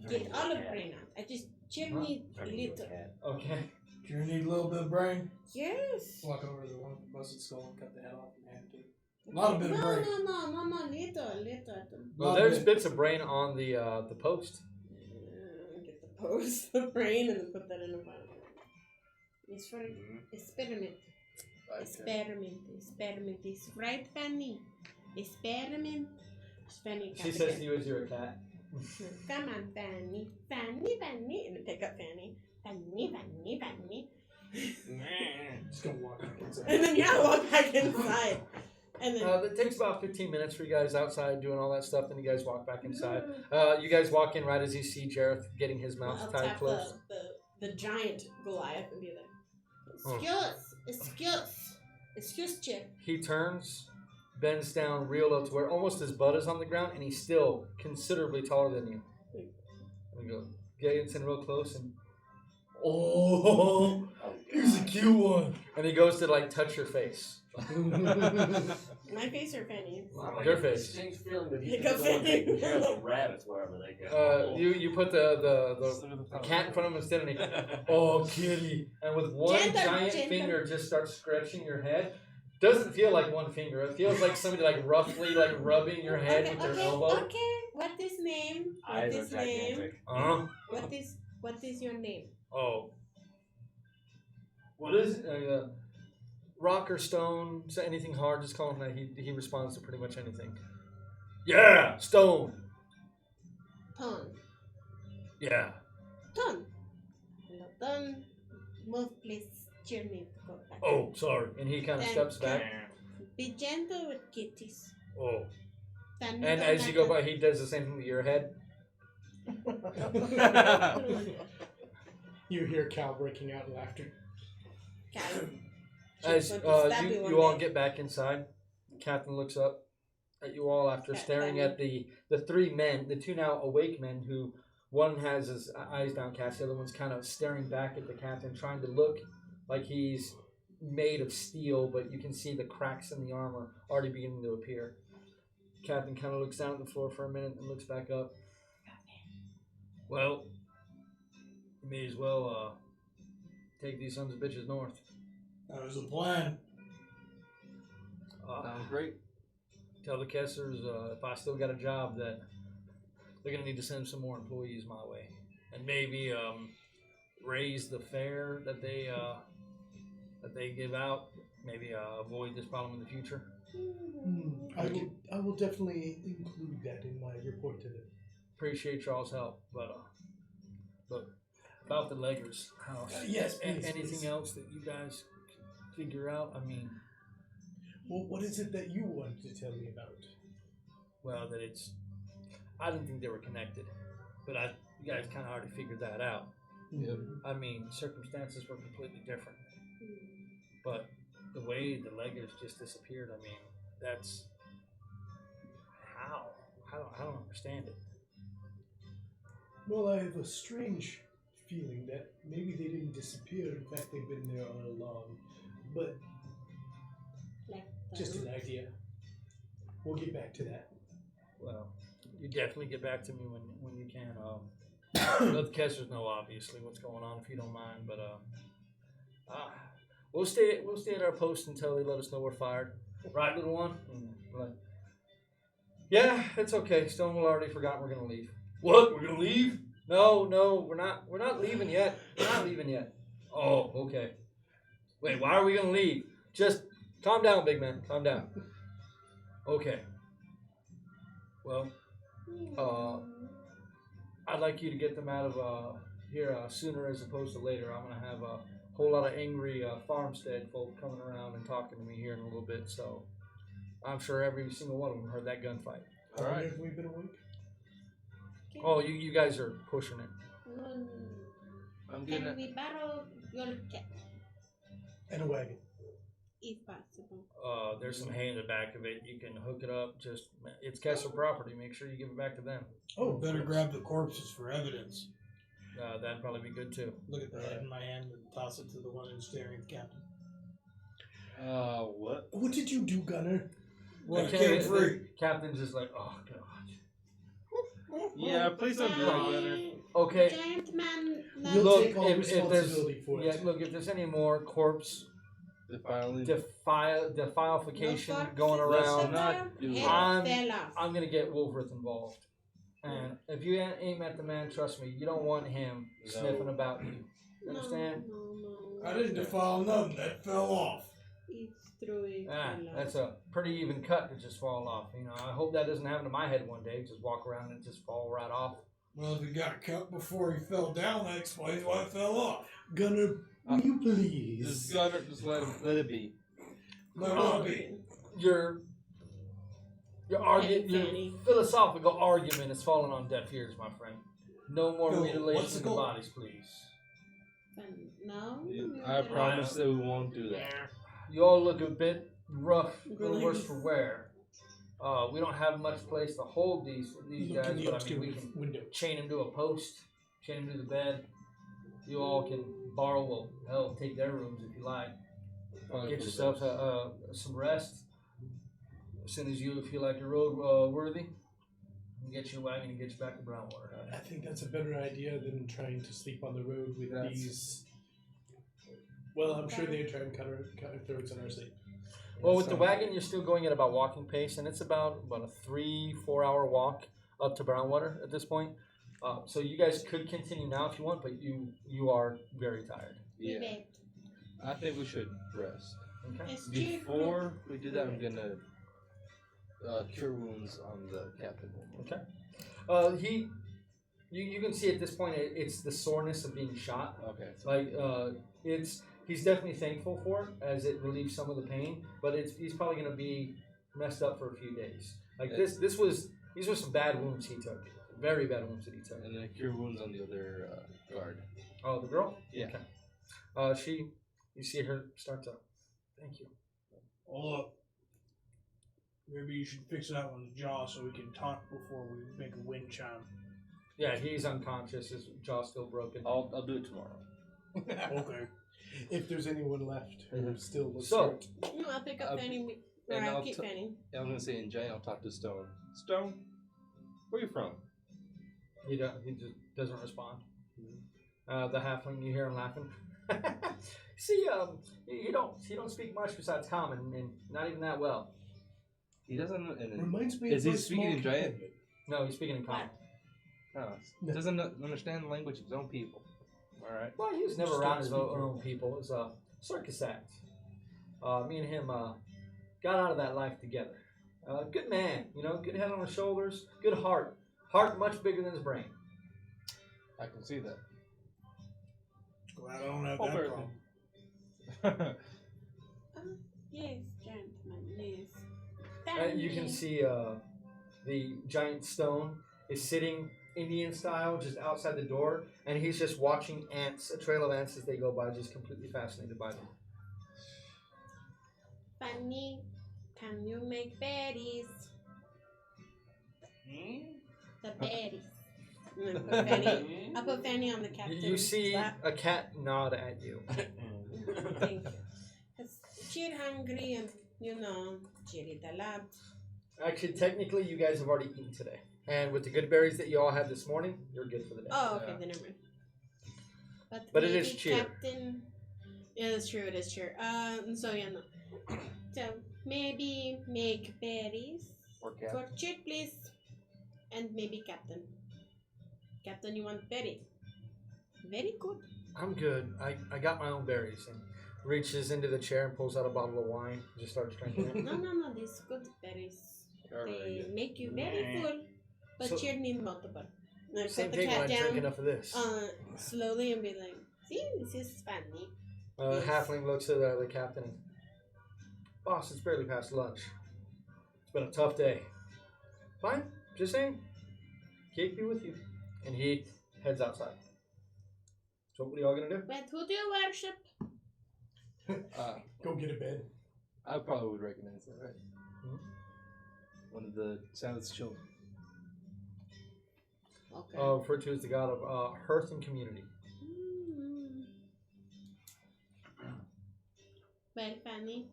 get all of brain out? Chyyr need a little. Okay. Do you need a little bit of brain? Yes. Walk over to the one with the busted skull and cut the head off and hand it to him. A lot of bit of brain. No, little. Well, there's bits of brain on the post. Get the post, the brain, and then put that in a bottle. It's for experiment. Experiment is right, Fanny. Experiment. Fanny. She says to you as you're a cat. Come on, Fanny. Fanny. And then pick up Fanny. Fanny. Just gonna walk back inside. And then walk back inside. And then It takes about 15 minutes for you guys outside doing all that stuff. Then you guys walk back inside. You guys walk in right as you see Jareth getting his mouth I'll tied tap closed. the giant Goliath and be like, excuse, Chyyr. He turns, bends down real low to where almost his butt is on the ground, and he's still considerably taller than you. And you go, gets in real close, and oh, he's a cute one. And he goes to touch your face. My face or Fanny? Your face. Distinct feeling that Pick he's up going to take Fanny. care of the rabbits wherever they go. You put the cat in front of him instead, and he oh kitty, and with one giant finger just starts scratching your head. Doesn't feel like one finger. It feels like somebody roughly rubbing your head with their elbow. Okay. What is name? Eyes are gigantic. What is your name? Oh. What is it? Rock or stone? So anything hard, just call him that. He responds to pretty much anything. Yeah, stone. Ton. Yeah. Ton. Hello, Ton. Move, please. Chyyr need to go back. Oh, sorry. And he kind of steps back. Be gentle with kitties. Oh. Fanny, And as you go by, he does the same thing with your head. You hear Cal breaking out in laughter. Cal. As you all get back inside, Captain looks up at you all after staring at the three men, the two now awake men, who one has his eyes downcast, the other one's kind of staring back at the captain, trying to look like he's made of steel, but you can see the cracks in the armor already beginning to appear. Captain kind of looks down at the floor for a minute and looks back up. Well, you may as well take these sons of bitches north. That was the plan. Sounds great. Tell the Kessers if I still got a job that they're gonna need to send some more employees my way, and maybe raise the fare that they give out. Maybe avoid this problem in the future. I will definitely include that in my report to them. Appreciate y'all's help, but look about the Leggers house. Yes, please, anything please. else that you guys figure out? I mean, Well, what is it that you want to tell me about? well, that it's. I didn't think they were connected, but you guys kind of already figured that out. Yep. I mean, circumstances were completely different, but the way the Leggers just disappeared. I mean, that's how. I don't understand it. Well, I have a strange feeling that maybe they didn't disappear. In fact, they've been there all along. But Like just an idea. We'll get back to that. Well, you definitely get back to me when you can. Let the Kessers know, obviously, what's going on, if you don't mind. But we'll stay at our post until they let us know we're fired. Right, little one? Like, yeah, it's okay. Stonewall already forgot we're gonna leave. What? We're gonna leave? No, we're not. We're not leaving yet. We're not leaving yet. Oh, okay. Wait, why are we gonna leave? Just calm down, big man. Calm down. Okay. Well, I'd like you to get them out of here sooner as opposed to later. I'm gonna have a whole lot of angry farmstead folk coming around and talking to me here in a little bit. So I'm sure every single one of them heard that gunfight. How long Alright. have we been awake? Oh, you guys are pushing it. I'm Can gonna. we borrow your cat, And a wagon. if possible? There's some hay in the back of it. You can hook it up. Just it's Kessler property. Make sure you give it back to them. Oh, Better grab the corpses for evidence. That'd probably be good too. Look at the head in my hand and toss it to the one who's staring at the captain. What? What did you do, Gunner? Well, The it came ca- free. the Captain's just like, oh god. Yeah, please don't do that, Gunner. Okay. Giant man. We'll Look, take all if there's responsibility for yeah, it. look, if there's any more corpse Defiling. defilification going around, not do it. I'm gonna get Wolverth involved. And if you ain't met the man, trust me, you don't want him No. sniffing about you. You understand? No. I didn't defile nothing. That fell off. It's true. It Ah, fell that's off. a pretty even cut to just fall off. You know, I hope that doesn't happen to my head one day. Just walk around and just fall right off. Well, if he got cut before he fell down, that explains why it fell off. Gunner, will you please? Just Gunner, just let it be. Let it be. Your philosophical argument has fallen on deaf ears, my friend. No more No, mutilation what's of the the goal? bodies, please. No. I promise that we won't do that. You all look a bit rough, a little Really? worse for wear. We don't have much place to hold these Look guys, in the but I upstairs mean, we can window. chain him to a post, chain him to the bed. You all can borrow, well, hell, take their rooms if you like. Get yourself some rest. As soon as you feel like you're road worthy, we'll get you a wagon and get you back to Brownwater. I think that's a better idea than trying to sleep on the road with That's- these. Well, I'm sure they'd try and cut our throats in our sleep. Well, with the wagon, you're still going at about walking pace, and it's about a 3-4 hour walk up to Brownwater at this point. So you guys could continue now if you want, but you are very tired. Yeah. I think we should rest. Okay. Before we do that, I'm gonna cure wounds on the captain. Okay. You can see at this point it's the soreness of being shot. Okay. Like he's definitely thankful for it as it relieves some of the pain, but he's probably gonna be messed up for a few days. Like these were some bad wounds he took, very bad wounds that he took. And then cure wounds on the other guard. Oh, the girl? Yeah. Okay. You see her start to. Thank you. Hold up. Maybe you should fix that one's jaw so we can talk before we make a wind chime. Yeah, he's unconscious. His jaw's still broken. I'll do it tomorrow. Okay. If there's anyone left who still looks So- hurt. No, I'll pick up fanning. Or and I'll I'll keep t- fanning. I was gonna say in giant, I'll talk to Stone. Stone, where you from? He just doesn't respond. The halfling, you hear him laughing. See, you don't speak much besides common, and not even that well. He doesn't. Reminds me Is of he my speaking small in giant? companion. No, he's speaking in common. No, doesn't understand the language of his own people. All right. Well, he was never around his own people. It was a circus act. Me and him got out of that life together. Good man, good head on his shoulders, good heart. Heart much bigger than his brain. I can see that. Glad I don't have Oh, that very problem. Yes, gentlemen, yes. You can see the giant Stone is sitting Indian style just outside the door, and he's just watching ants, a trail of ants as they go by, just completely fascinated by them. Fanny, can you make berries? The berries. And then put Fanny, I'll put Fanny on the captain's You see lap. a cat nod at you. Thank you. 'Cause Chyyr hungry and, Chyyr eat a lot. Actually, technically, you guys have already eaten today. And with the good berries that you all had this morning, you're good for the day. Oh, okay, then never mind. But it maybe is Chyyr. Captain. Yeah, that's true. It is Chyyr. So yeah, no. So maybe make berries Or cat. for Chyyr, please, and maybe Captain. Captain, you want berry? Very good. I'm good. I got my own berries. And reaches into the chair and pulls out a bottle of wine. Just starts drinking it. No, these good berries. They make you very full, but So- Chyyr need multiple. And I Same put the thing when I cat drink down enough of this. slowly and be like, see, this is funny. Halfling looks at the captain. And, Boss, it's barely past lunch. It's been a tough day. Fine, just saying. Cake be with you. And he heads outside. So what are y'all gonna do? But who do you worship? Go get a bed. I probably would recognize that, right? One of the Sabbath's children. Okay. Referred to as the god of hearth and community. Well, Fanny.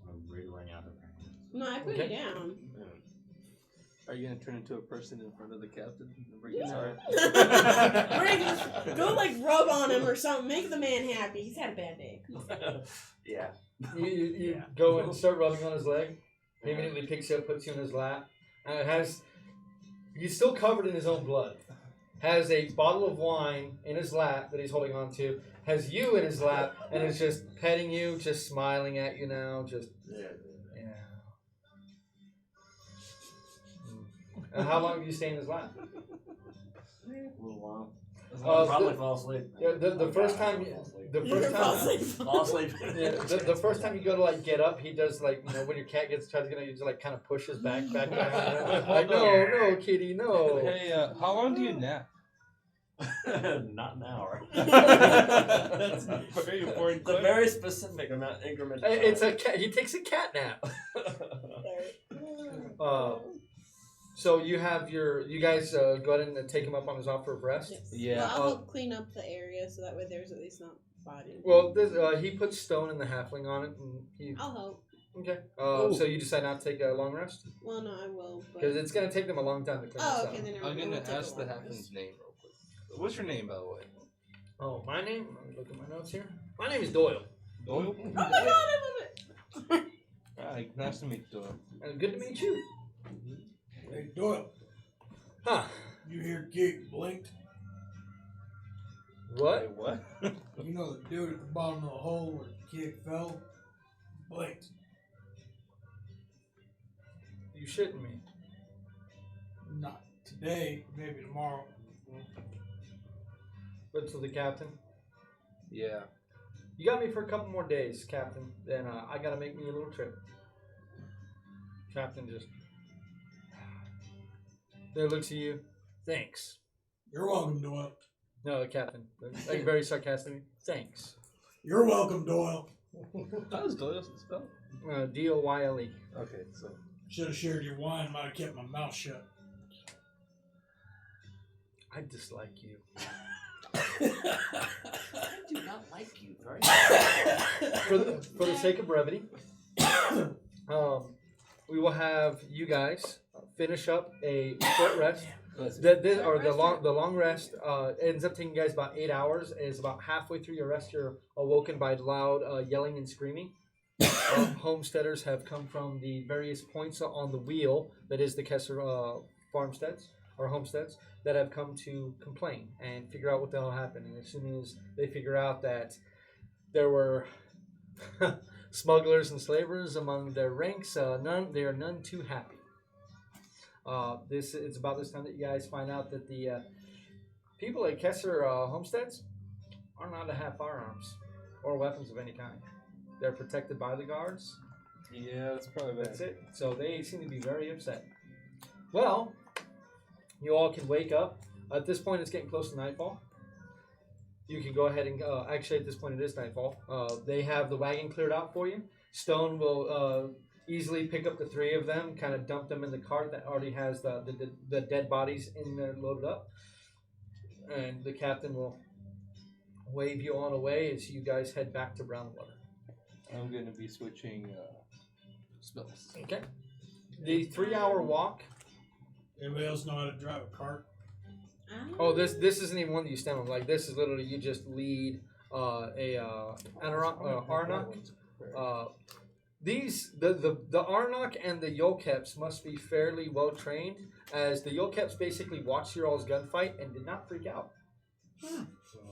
I'm wriggling out of her hands. No, I put Okay. it down. Are you gonna turn into a person in front of the captain? Yeah. Go like rub on him or something. Make the man happy. He's had a bad day. Yeah. You go and start rubbing on his leg. He immediately picks you up, puts you in his lap, and it has. He's still covered in his own blood. Has a bottle of wine in his lap that he's holding on to. Has you in his lap and is just petting you, just smiling at you now. Just yeah. And how long do you stay in his lap? A little while. Uh, Probably the- fall asleep. Yeah, the first time, Fall asleep. Yeah, the first time you go to like get up, he does like when your cat tries to get up, he just like kind of pushes back down. Like no, kitty, no. Hey, how long do you nap? Not an hour. That's a very important It's a question. very specific amount increment. Hey, it's a cat. He takes a cat nap. So you have you guys go ahead and take him up on his offer of rest. Yes. Yeah. Well, I'll help clean up the area so that way there's at least not body. Well, he puts Stone and the halfling on it, and he. I'll help. Okay. So you decide not to take a long rest Well, no, I will. because it's gonna take them a long time to clean this Oh, up. okay, then I'm we'll gonna take a ask the long halfling's rest. name real quick. What's your name, by the way? Oh, my name. Let me look at my notes here. My name is Doyle. Doyle. Oh my god, I love it! Hi, nice to meet you, Doyle. And good to meet you. Hey, Doyle, Huh? you hear Gate blinked? What? Wait, what? You know the dude at the bottom of the hole where the kid fell? Blinked. You shitting me? Not today, maybe tomorrow. But to the captain. Yeah. You got me for a couple more days, Captain. Then I gotta make me a little trip. Captain just there looks at you. Thanks. You're welcome, Doyle. No, the captain. Like very sarcastically. Thanks. You're welcome, Doyle. How does Doyle spell? D-O-Y-L-E. Okay, so. Should have shared your wine, might have kept my mouth shut. I dislike you. I do not like you very much. For the sake of brevity, we will have you guys finish up a short rest. The long rest ends up taking you guys about 8 hours. Is about halfway through your rest, you're awoken by loud yelling and screaming. Homesteaders have come from the various points on the wheel that is the Chyyr farmsteads or homesteads that have come to complain and figure out what the hell happened. And as soon as they figure out that there were smugglers and slavers among their ranks, they are none too happy. It's about this time that you guys find out that the people at Chyyr homesteads are not to have firearms or weapons of any kind. They're protected by the guards. Yeah, that's probably bad. That's it. So they seem to be very upset. Well, you all can wake up. At this point, it's getting close to nightfall. You can go ahead and actually, at this point, it is nightfall. They have the wagon cleared out for you. Stone will easily pick up the three of them, kind of dump them in the cart that already has the dead bodies in there loaded up, and the captain will wave you on away as you guys head back to Brownwater. I'm going to be switching spells. Okay. The 3-hour walk. Anybody else know how to drive a cart? Oh, this isn't even one that you stand on. Like, this is literally you just lead Arnok. The Arnok and the Yolkeps must be fairly well trained, as the Yolkeps basically watched your all's gunfight and did not freak out.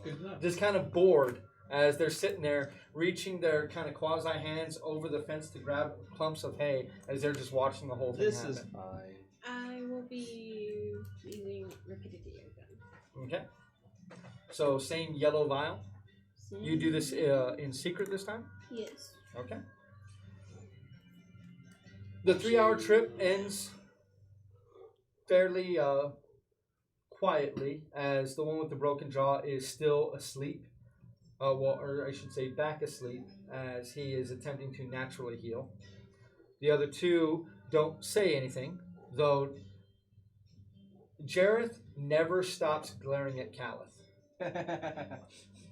Good enough. Just kind of bored as they're sitting there, reaching their kind of quasi hands over the fence to grab clumps of hay as they're just watching the whole thing This happen. is fine. I will be using rapidity again. Okay. So same yellow vial. You do this in secret this time? Yes. Okay. The 3-hour trip ends fairly quietly, as the one with the broken jaw is still asleep. Or I should say back asleep, as he is attempting to naturally heal. The other two don't say anything, though Jareth never stops glaring at Caliph.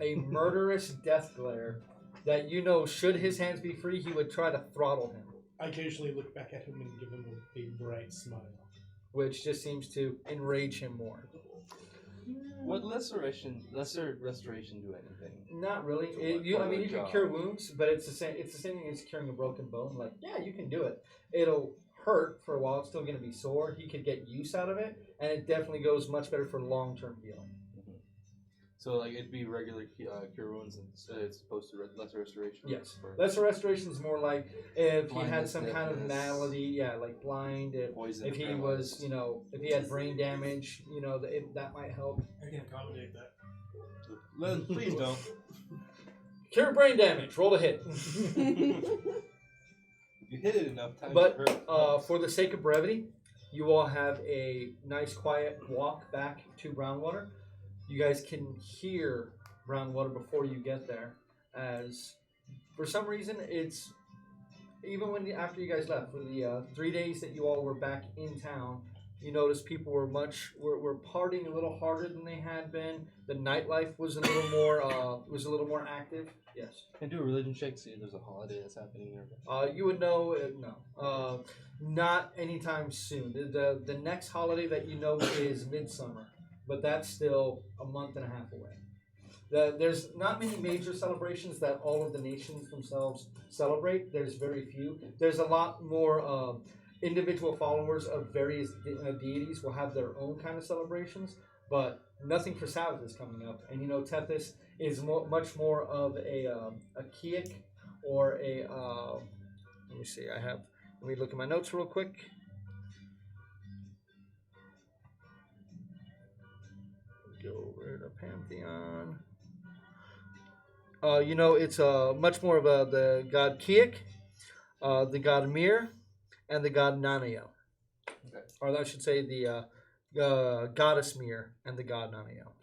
A murderous death glare that, you know, should his hands be free, he would try to throttle him. I occasionally look back at him and give him a big bright smile. Which just seems to enrage him more. Would lesser restoration do anything? Not really. You can cure wounds, but it's the same thing as curing a broken bone. Like, yeah, you can do it. It'll hurt for a while. It's still going to be sore. He could get use out of it, and it definitely goes much better for long-term healing. So, like, it'd be regular cure wounds, and it's opposed to lesser restoration. Yes, lesser restoration is more like if he had some kind of deafness, malady, like blind. If he was, if he had brain damage, that might help. I can accommodate that. Please don't. Cure brain damage. Roll a hit. You hit it enough times. But for the sake of brevity, you all have a nice, quiet walk back to Brownwater. You guys can hear Brownwater before you get there, as for some reason it's after you guys left for the 3 days that you all were back in town. You notice people were partying a little harder than they had been. The nightlife was a little more active. Yes. Can I do a religion check, see if there's a holiday that's happening here? You would know, no. Not anytime soon. The next holiday that you know is Midsummer, but that's still a month and a half away. There's not many major celebrations that all of the nations themselves celebrate. There's very few. There's a lot more individual followers of various deities will have their own kind of celebrations, but nothing for Sabbath is coming up. And Tethys is much more of a Chyyr or a let me see. Let me look at my notes real quick. Go over to Pantheon. It's much more of the god Chyyr, the god Mir, and the god Nanael. Okay. Or I should say the goddess Mir and the god Nanael.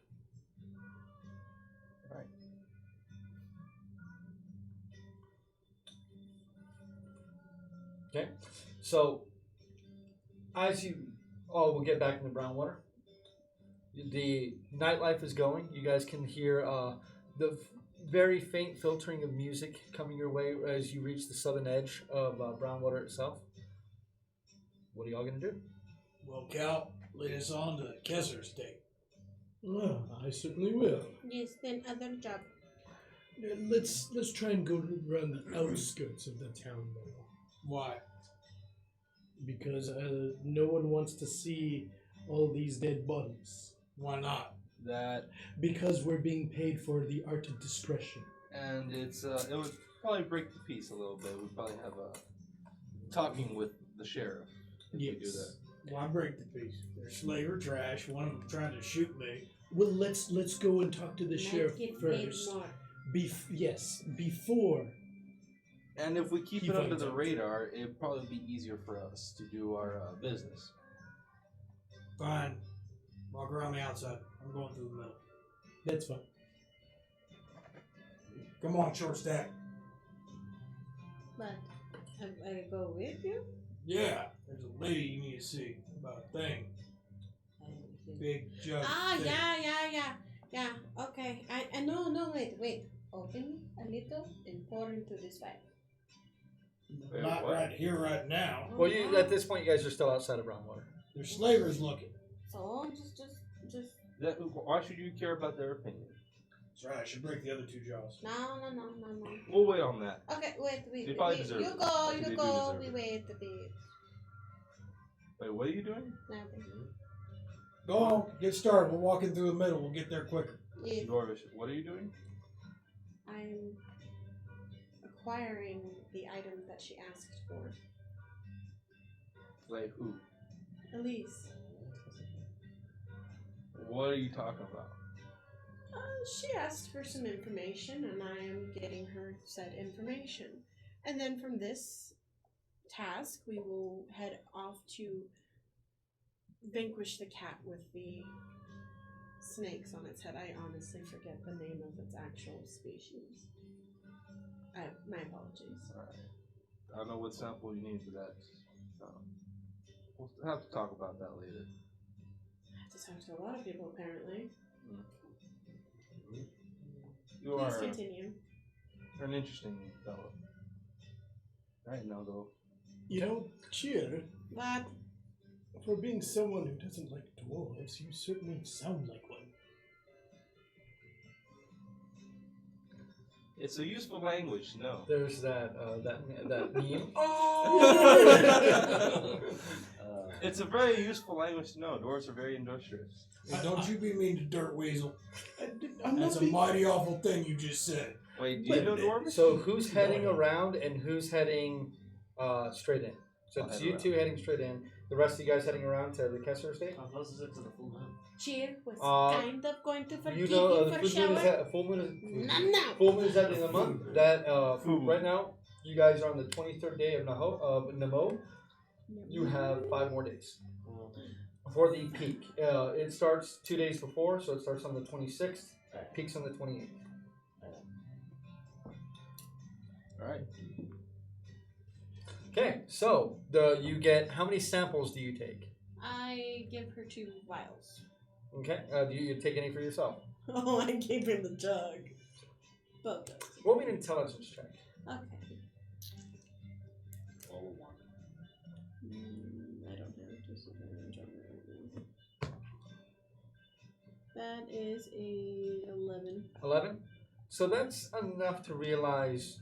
Right. Okay. So, as you all will get back into Brownwater, The nightlife is going. You guys can hear the very faint filtering of music coming your way as you reach the southern edge of Brownwater itself. What are y'all gonna do? Well, Cal, lead us on to the Chyyr estate. Well, I certainly will. Yes, then other job. Let's try and go around the outskirts of the town now. Why? Because no one wants to see all these dead bodies. Why not? That Because we're being paid for the art of discretion. and it would probably break the peace a little bit. We'd probably have a talking with the sheriff if we do that. Why break the peace? They're slaver trash. One of them trying to shoot me. Well, let's go and talk to the sheriff Might get paid first. more. Before. And if we keep He it under finds the out. radar, it'd probably be easier for us to do our business. Fine. Walk around the outside. I'm going through the middle. That's fine. Come on, short stack. But I go with you? Yeah, there's a lady you need to see about a thing. Big jug. Ah, thing. yeah. Okay. I no, wait. Open a little and pour into this vial. Wait, Not what? right here, right now. Well, at this point, you guys are still outside of Brownwater. There's slavers looking. So just Why should you care about their opinion? That's right. I should break the other two jaws. no. We'll wait on that. Okay, wait. They probably deserve You it. go. They do We deserve it. wait a bit. Wait, what are you doing? Nothing. Go on, get started. We're walking through the middle. We'll get there quicker. Yeah, Dorvish, what are you doing? I'm acquiring the item that she asked for. Like who? Elise. What are you talking about? She asked for some information, and I am getting her said information. And then from this task, we will head off to vanquish the cat with the snakes on its head. I honestly forget the name of its actual species. My apologies. Alright. I don't know what sample you need for that. We'll have to talk about that later. I have to talk to a lot of people, apparently. You Please are continue. an interesting fellow. Right now, though. You know, Chyyr, What? for being someone who doesn't like dwarves, you certainly sound like one. It's a useful language to know. There's that meme. It's a very useful language to know. Dwarves are very industrious. Hey, don't you be mean to Dirt Weasel. I'm That's not a being... mighty awful thing you just said. Wait, do Wait you a know minute. Dwarvish? So who's heading around and who's heading straight in? So I'll it's head you around. two heading straight in. The rest of you guys heading around to the Chyyr estate. How close is it to the full moon? Chyyr was Uh, kind of going to forgive You know, you the for a full moon is shower. full moon is No. full moon is at the end of the month. That Full. right now, you guys are on the 23rd day of Namo. You have 5 more days before the peak. It starts 2 days before, so it starts on the 26th. Peaks on the 28th. Alright. Okay, so you get how many samples do you take? I give her 2 vials. Okay, do you take any for yourself? Oh, I gave her the jug. Both jugs. Roll me an intelligence check. Okay. All one. I don't have disadvantage on that. That is a 11. 11. So that's enough to realize,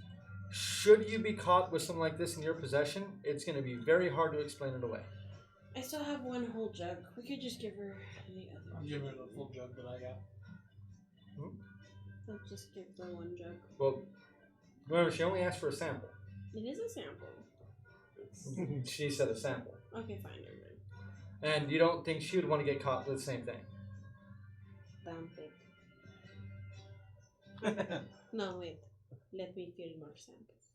should you be caught with something like this in your possession, it's going to be very hard to explain it away. I still have 1 whole jug. We could just give her the other. I'm giving her the full jug that I got. I'll just give her 1 jug. Well, remember, she only asked for a sample. It is a sample. She said a sample. Okay, fine, never mind. And you don't think she would want to get caught with the same thing? Dump it. No, wait. Let me fill more samples.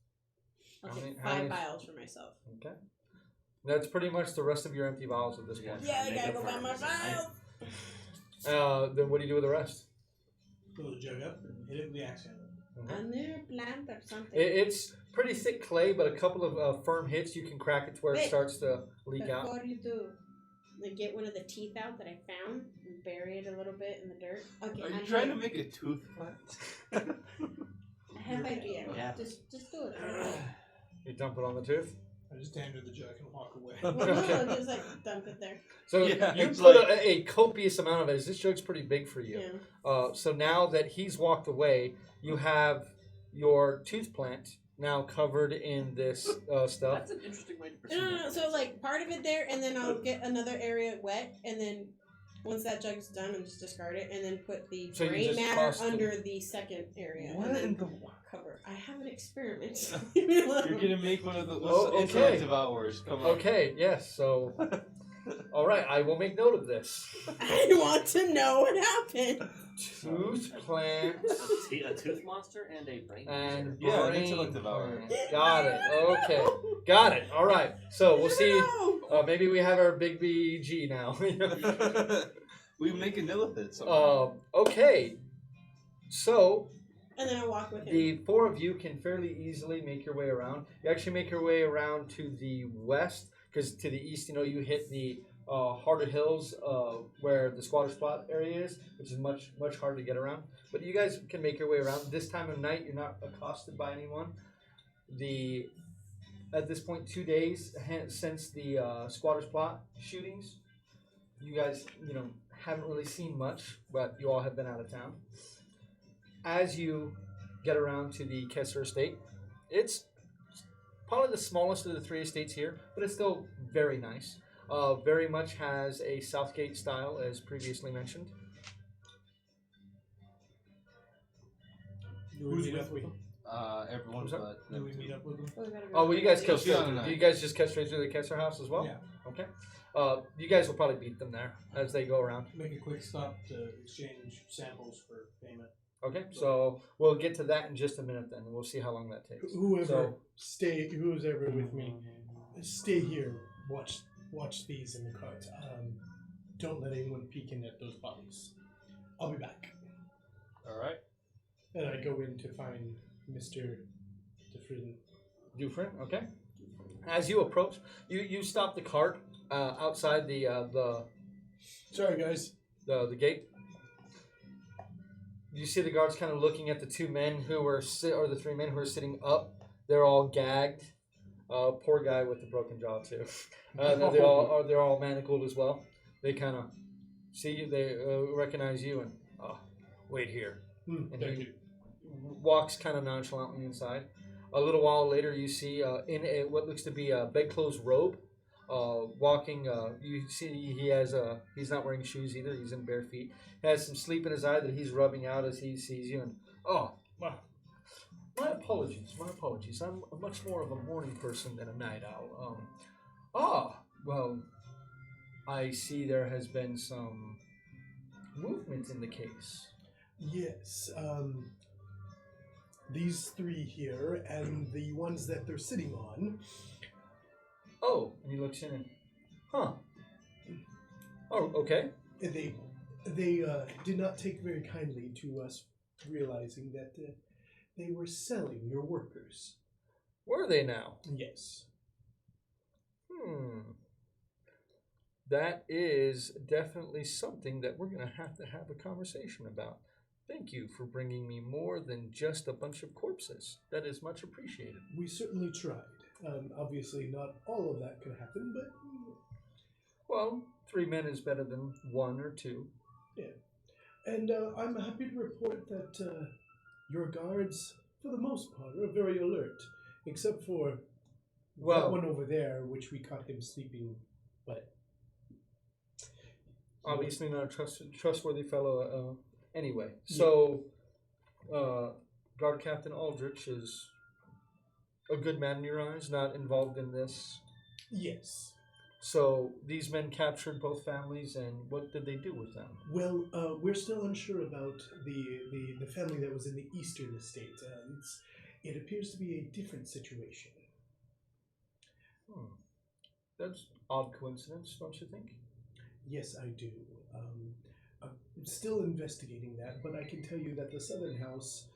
How Okay, many- how 5 many- vials for myself. Okay. That's pretty much the rest of your empty vials at this point. Yeah, I gotta go buy more vials. Then what do you do with the rest? Fill the jug up and hit it with the axe handle. Okay. A new plant or something. It's pretty thick clay, but a couple of firm hits, you can crack it to where it Wait. starts to leak out. Before you do, like get one of the teeth out that I found and bury it a little bit in the dirt. Okay, Are you I'm trying to here. make a tooth plant? I have idea. Yeah. Just do it. You dump it on the tooth. I just hand her the jug and walk away. Well, no, just like dump it there. So Yeah, you it's put like- a copious amount of it. This jug's pretty big for you. Yeah. So now that he's walked away, you have your tooth plant now covered in this stuff. That's an interesting way to pursue No. that. So like part of it there, and then I'll get another area wet, and then once that jug's done, I'll just discard it, and then put the So you gray just matter toss them. under the second area. What and then in the? cover. I have an experiment. You're gonna make one of the Oh, okay. interactive hours. Come on. Okay, yes. So, all right, I will make note of this. I want to know what happened. Tooth plant A tooth monster and a brain and Yeah, an brain intellective hour. plant. Got it. Okay, got it. All right. So we'll see. No. Maybe we have our big BG now. We make a Nilithid somehow. Okay. So And then I'll walk with him. the four of you can fairly easily make your way around. You actually make your way around to the west, because to the east, you hit the harder hills where the squatter spot area is, which is much harder to get around. But you guys can make your way around. This time of night, you're not accosted by anyone. At this point, 2 days since the squatter spot shootings, you guys haven't really seen much, but you all have been out of town. As you get around to the Chyyr estate, it's probably the smallest of the three estates here, but it's still very nice. Very much has a Southgate style, as previously mentioned. Do we meet up with them? Everyone Who's that? but Do we meet up with them? Oh, we gotta go Oh, well, you guys early. cut Just be on straight. the night. You guys just cut straight through the Chyyr house as well. Yeah. Okay. You guys will probably beat them there as they go around. Make a quick stop to exchange samples for payment. Okay. So we'll get to that in just a minute then, and we'll see how long that takes. Whoever So- who's ever with me, stay here. Watch these in the cart. Don't let anyone peek in at those bodies. I'll be back. All right. And I go in to find Mr. Dufresne. Dufresne, okay. As you approach, you stop the cart outside the Sorry, guys. gate. You see the guards kind of looking at the two men who were or the three men who are sitting up. They're all gagged. Poor guy with the broken jaw too. They're all manacled as well. They kind of see you. They recognize you and wait here. And Thank he you. walks kind of nonchalantly inside. A little while later, you see in what looks to be a bedclothes robe, walking. You see he's not wearing shoes either. He's in bare feet. He has some sleep in his eye that he's rubbing out as he sees you. And my apologies. I'm much more of a morning person than a night owl. Well, I see there has been some movement in the case. Yes. These three here and the ones that they're sitting on. Oh, and he looks in and, oh, okay. They did not take very kindly to us realizing that they were selling your workers. Were they now? Yes. That is definitely something that we're going to have a conversation about. Thank you for bringing me more than just a bunch of corpses. That is much appreciated. We certainly tried. Obviously, not all of that could happen, but Well, 3 men is better than 1 or 2. yeah. And I'm happy to report that your guards, for the most part, are very alert, except for that one over there, which we caught him sleeping. But obviously not a trustworthy fellow. Anyway, so Guard Captain Aldrich is a good man in your eyes, not involved in this. yes. So these men captured both families, and what did they do with them? Well, we're still unsure about the family that was in the eastern estate. It appears to be a different situation. That's odd coincidence, don't you think? Yes, I do. I'm still investigating that, but I can tell you that the Southern House,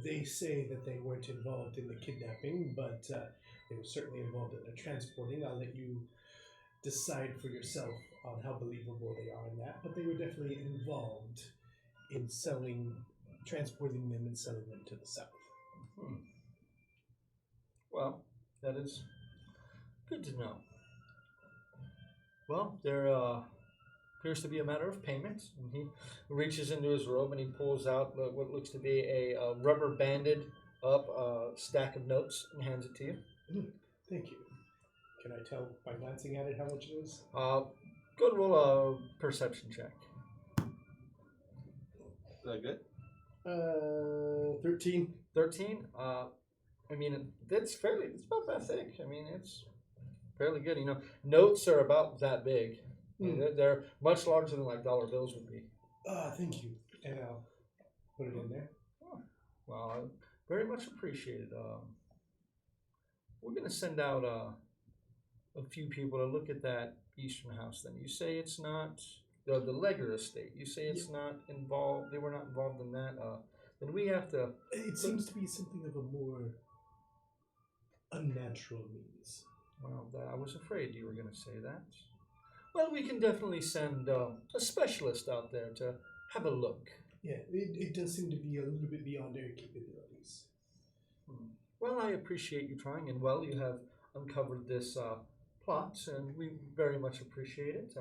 they say that they weren't involved in the kidnapping, but they were certainly involved in the transporting. I'll let you decide for yourself on how believable they are in that, but they were definitely involved in transporting them and selling them to the south. Well, that is good to know. Well, there appears to be a matter of payment. And he reaches into his robe and he pulls out what looks to be a rubber banded up stack of notes and hands it to you. Thank you. Can I tell by glancing at it how much it is? Go and roll a perception check. Is that good? 13. 13. I mean, it's about that thick. I mean, it's fairly good. You know, notes are about that big. I mean, they're much larger than like dollar bills would be. Thank you. And I'll put it in there. Oh, well, I very much appreciate it. We're going to send out a few people to look at that eastern house. Then you say it's not the Legger estate. You say it's not involved. They were not involved in that. Then we have to. It seems to be something of a more unnatural means. Well, I was afraid you were going to say that. Well, we can definitely send a specialist out there to have a look. Yeah, it does seem to be a little bit beyond our capabilities. Well, I appreciate you trying, and well, you have uncovered this plot, and we very much appreciate it.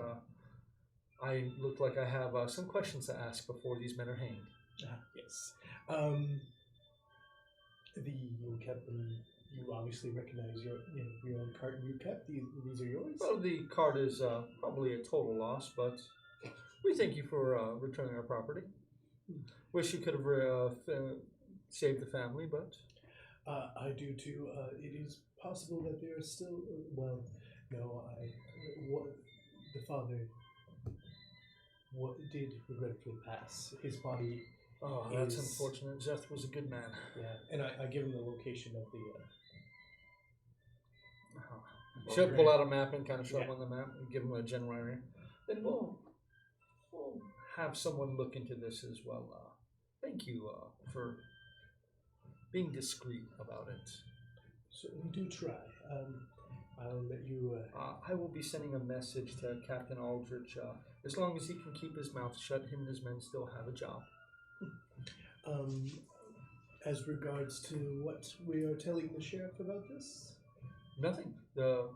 I look like I have some questions to ask before these men are hanged. Yes. You kept them. You obviously recognize your own cart you kept. These are yours? Well, the cart is probably a total loss, but we thank you for returning our property. Wish you could have saved the family, but... I do too. It is possible that they are still... Well, no, the father did regretfully pass. His body... Oh, that's unfortunate. Zeth was a good man. Yeah, and I give him the location of the... She'll pull out a map and kind of show him on the map and give him a general area. Then we'll have someone look into this as well. Thank you for being discreet about it. Certainly do try. I'll let you... I will be sending a message to Captain Aldrich. As long as he can keep his mouth shut, him and his men still have a job. As regards to what we are telling the sheriff about this? Nothing. The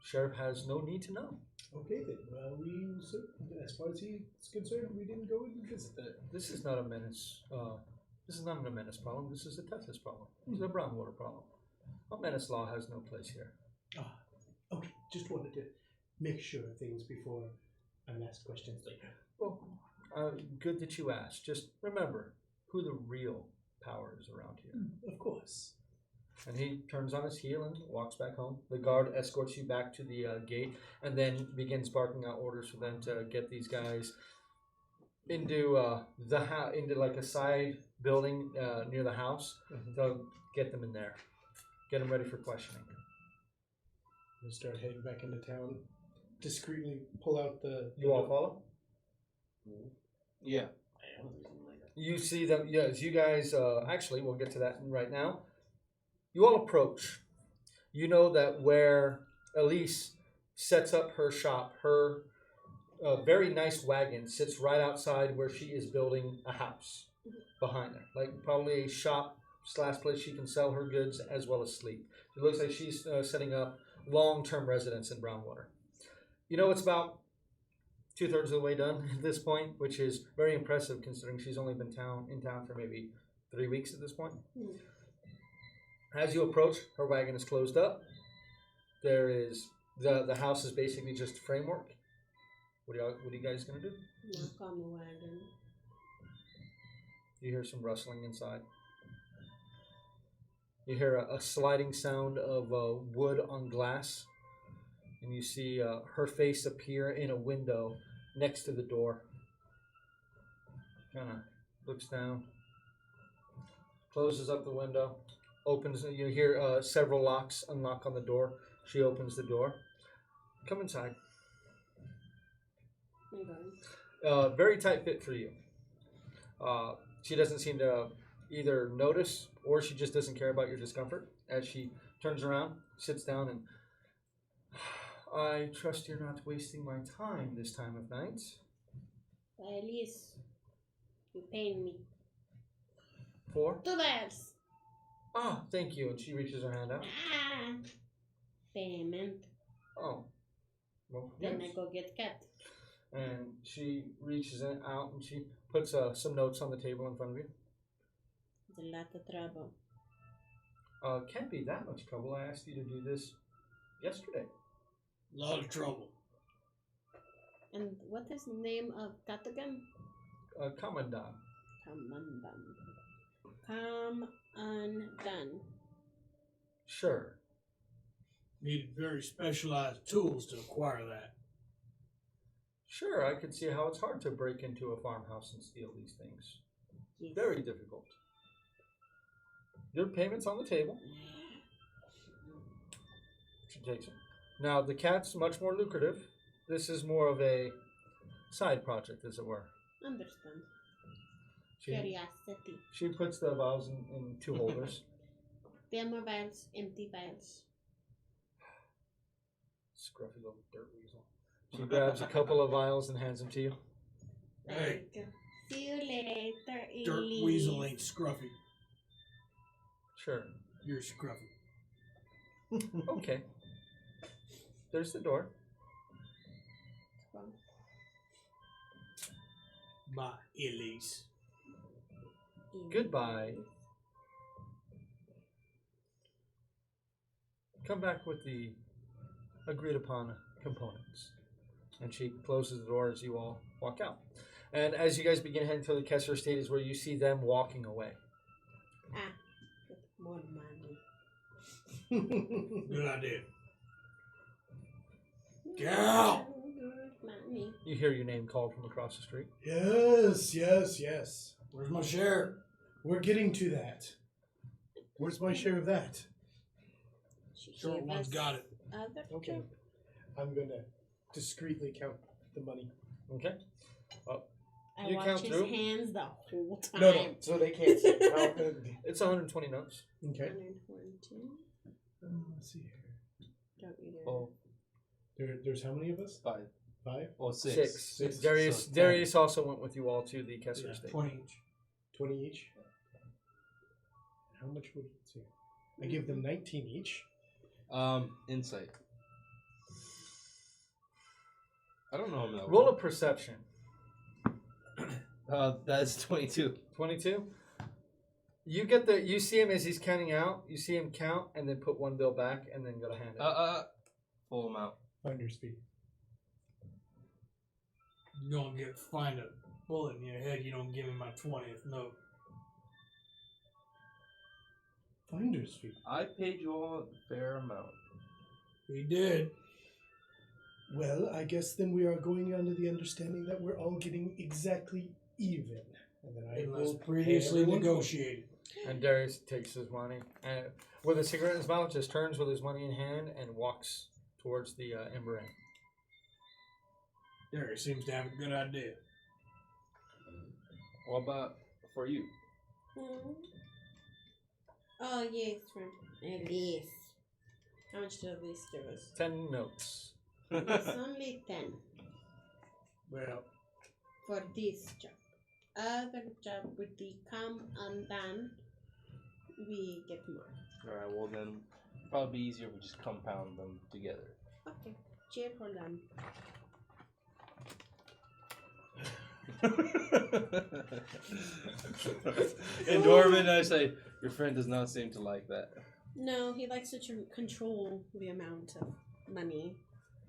sheriff has no need to know. Okay then. As far as he's concerned, we didn't go and visit that. This is not a menace. This is not a menace problem. This is a Texas problem. This is a brownwater problem. A menace law has no place here. Okay. Just wanted to make sure of things before I'm asked questions later. Well, good that you asked. Just remember who the real power is around here. Of course. And he turns on his heel and walks back home. The guard escorts you back to the gate and then begins barking out orders for them to get these guys into into like a side building near the house. To get them in there. Get them ready for questioning. We'll start heading back into town. Discreetly pull out the... You all follow? Yeah. You see them, yes, you guys, actually, we'll get to that right now. You all approach. You know that where Elise sets up her shop, her very nice wagon sits right outside where she is building a house behind her. Like probably a shop / place she can sell her goods as well as sleep. It looks like she's setting up long-term residence in Brownwater. You know, it's about 2/3 of the way done at this point, which is very impressive considering she's only been in town for maybe 3 weeks at this point. As you approach, her wagon is closed up. There is the house is basically just a framework. What are you guys gonna do? Knock on the wagon. You hear some rustling inside. You hear a sliding sound of wood on glass, and you see her face appear in a window next to the door. Kind of looks down, closes up the window, opens. You hear several locks unlock on the door. She opens the door. Come inside. Very tight fit for you. She doesn't seem to either notice or she just doesn't care about your discomfort. As she turns around, sits down, and I trust you're not wasting my time this time of night. Well, at least you paid me For? $2. Ah, thank you. And she reaches her hand out. Ah, payment. Oh. Well, Then yes. I go get cat. And she reaches it out and she puts some notes on the table in front of you. It's a lot of trouble. Can't be that much trouble. I asked you to do this yesterday. A lot of trouble. And what is the name of cat again? Commandant. Come undone. Sure. Needed very specialized tools to acquire that. Sure, I could see how it's hard to break into a farmhouse and steal these things. Yes. Very difficult. Your payment's on the table. She takes it. Now, the cat's much more lucrative. This is more of a side project, as it were. Understand. She, Curiosity. she puts the vials in two holders. There are more vials, empty vials. Scruffy little dirt weasel. She grabs a couple of vials and hands them to you. Hey. See you later, Dirt Elise. weasel ain't scruffy. Sure. You're scruffy. Okay. There's the door. Bye, Elise. Goodbye. Come back with the agreed upon components. And she closes the door as you all walk out. And as you guys begin heading to the Kessler estate is where you see them walking away. Ah, get more money. Good idea. Gal! Money. You hear your name called from across the street. Yes, yes, yes. Where's my share? We're getting to that. Where's my share of that? She Short gave one's us got it. Other Okay. job. I'm gonna discreetly count the money. Okay. Well, I you watch count his through. hands the whole time. No, so they can't see. It's 120 notes. Okay. 122. Let's see here. Don't you dare. Oh, There's how many of us? 5. 5? Oh, 6. six. Darius, So, Darius also went with you all to the Kessler Yeah, estate. 20 each. 20 each. How much would it see? I give them 19 each. Insight. I don't know him that Roll well. a perception. That's 22. 22. You see him as he's counting out. You see him count and then put one bill back and then go to hand it. Full amount. Find your speed. You're gonna find a bullet in your head. You don't give me my 20th note. Finder's fee. I paid you all a fair amount. We did. Well, I guess then we are going under the understanding that we're all getting exactly even. And then I It will was pay previously everyone. negotiated. And Darius takes his money and with a cigarette in his mouth, just turns with his money in hand and walks towards the Ember Inn. There, seems to have a good idea. What about for you? Hmm. Oh, yes, from Elise. How much did Elise give us? 10 notes. It's only 10 Well, for this job. Other job with the come undone, we get more. Alright, well then, probably be easier if we just compound them together. Okay, Chyyr, hold on. And Dorman, I say, your friend does not seem to like that. No, he likes to control the amount of money.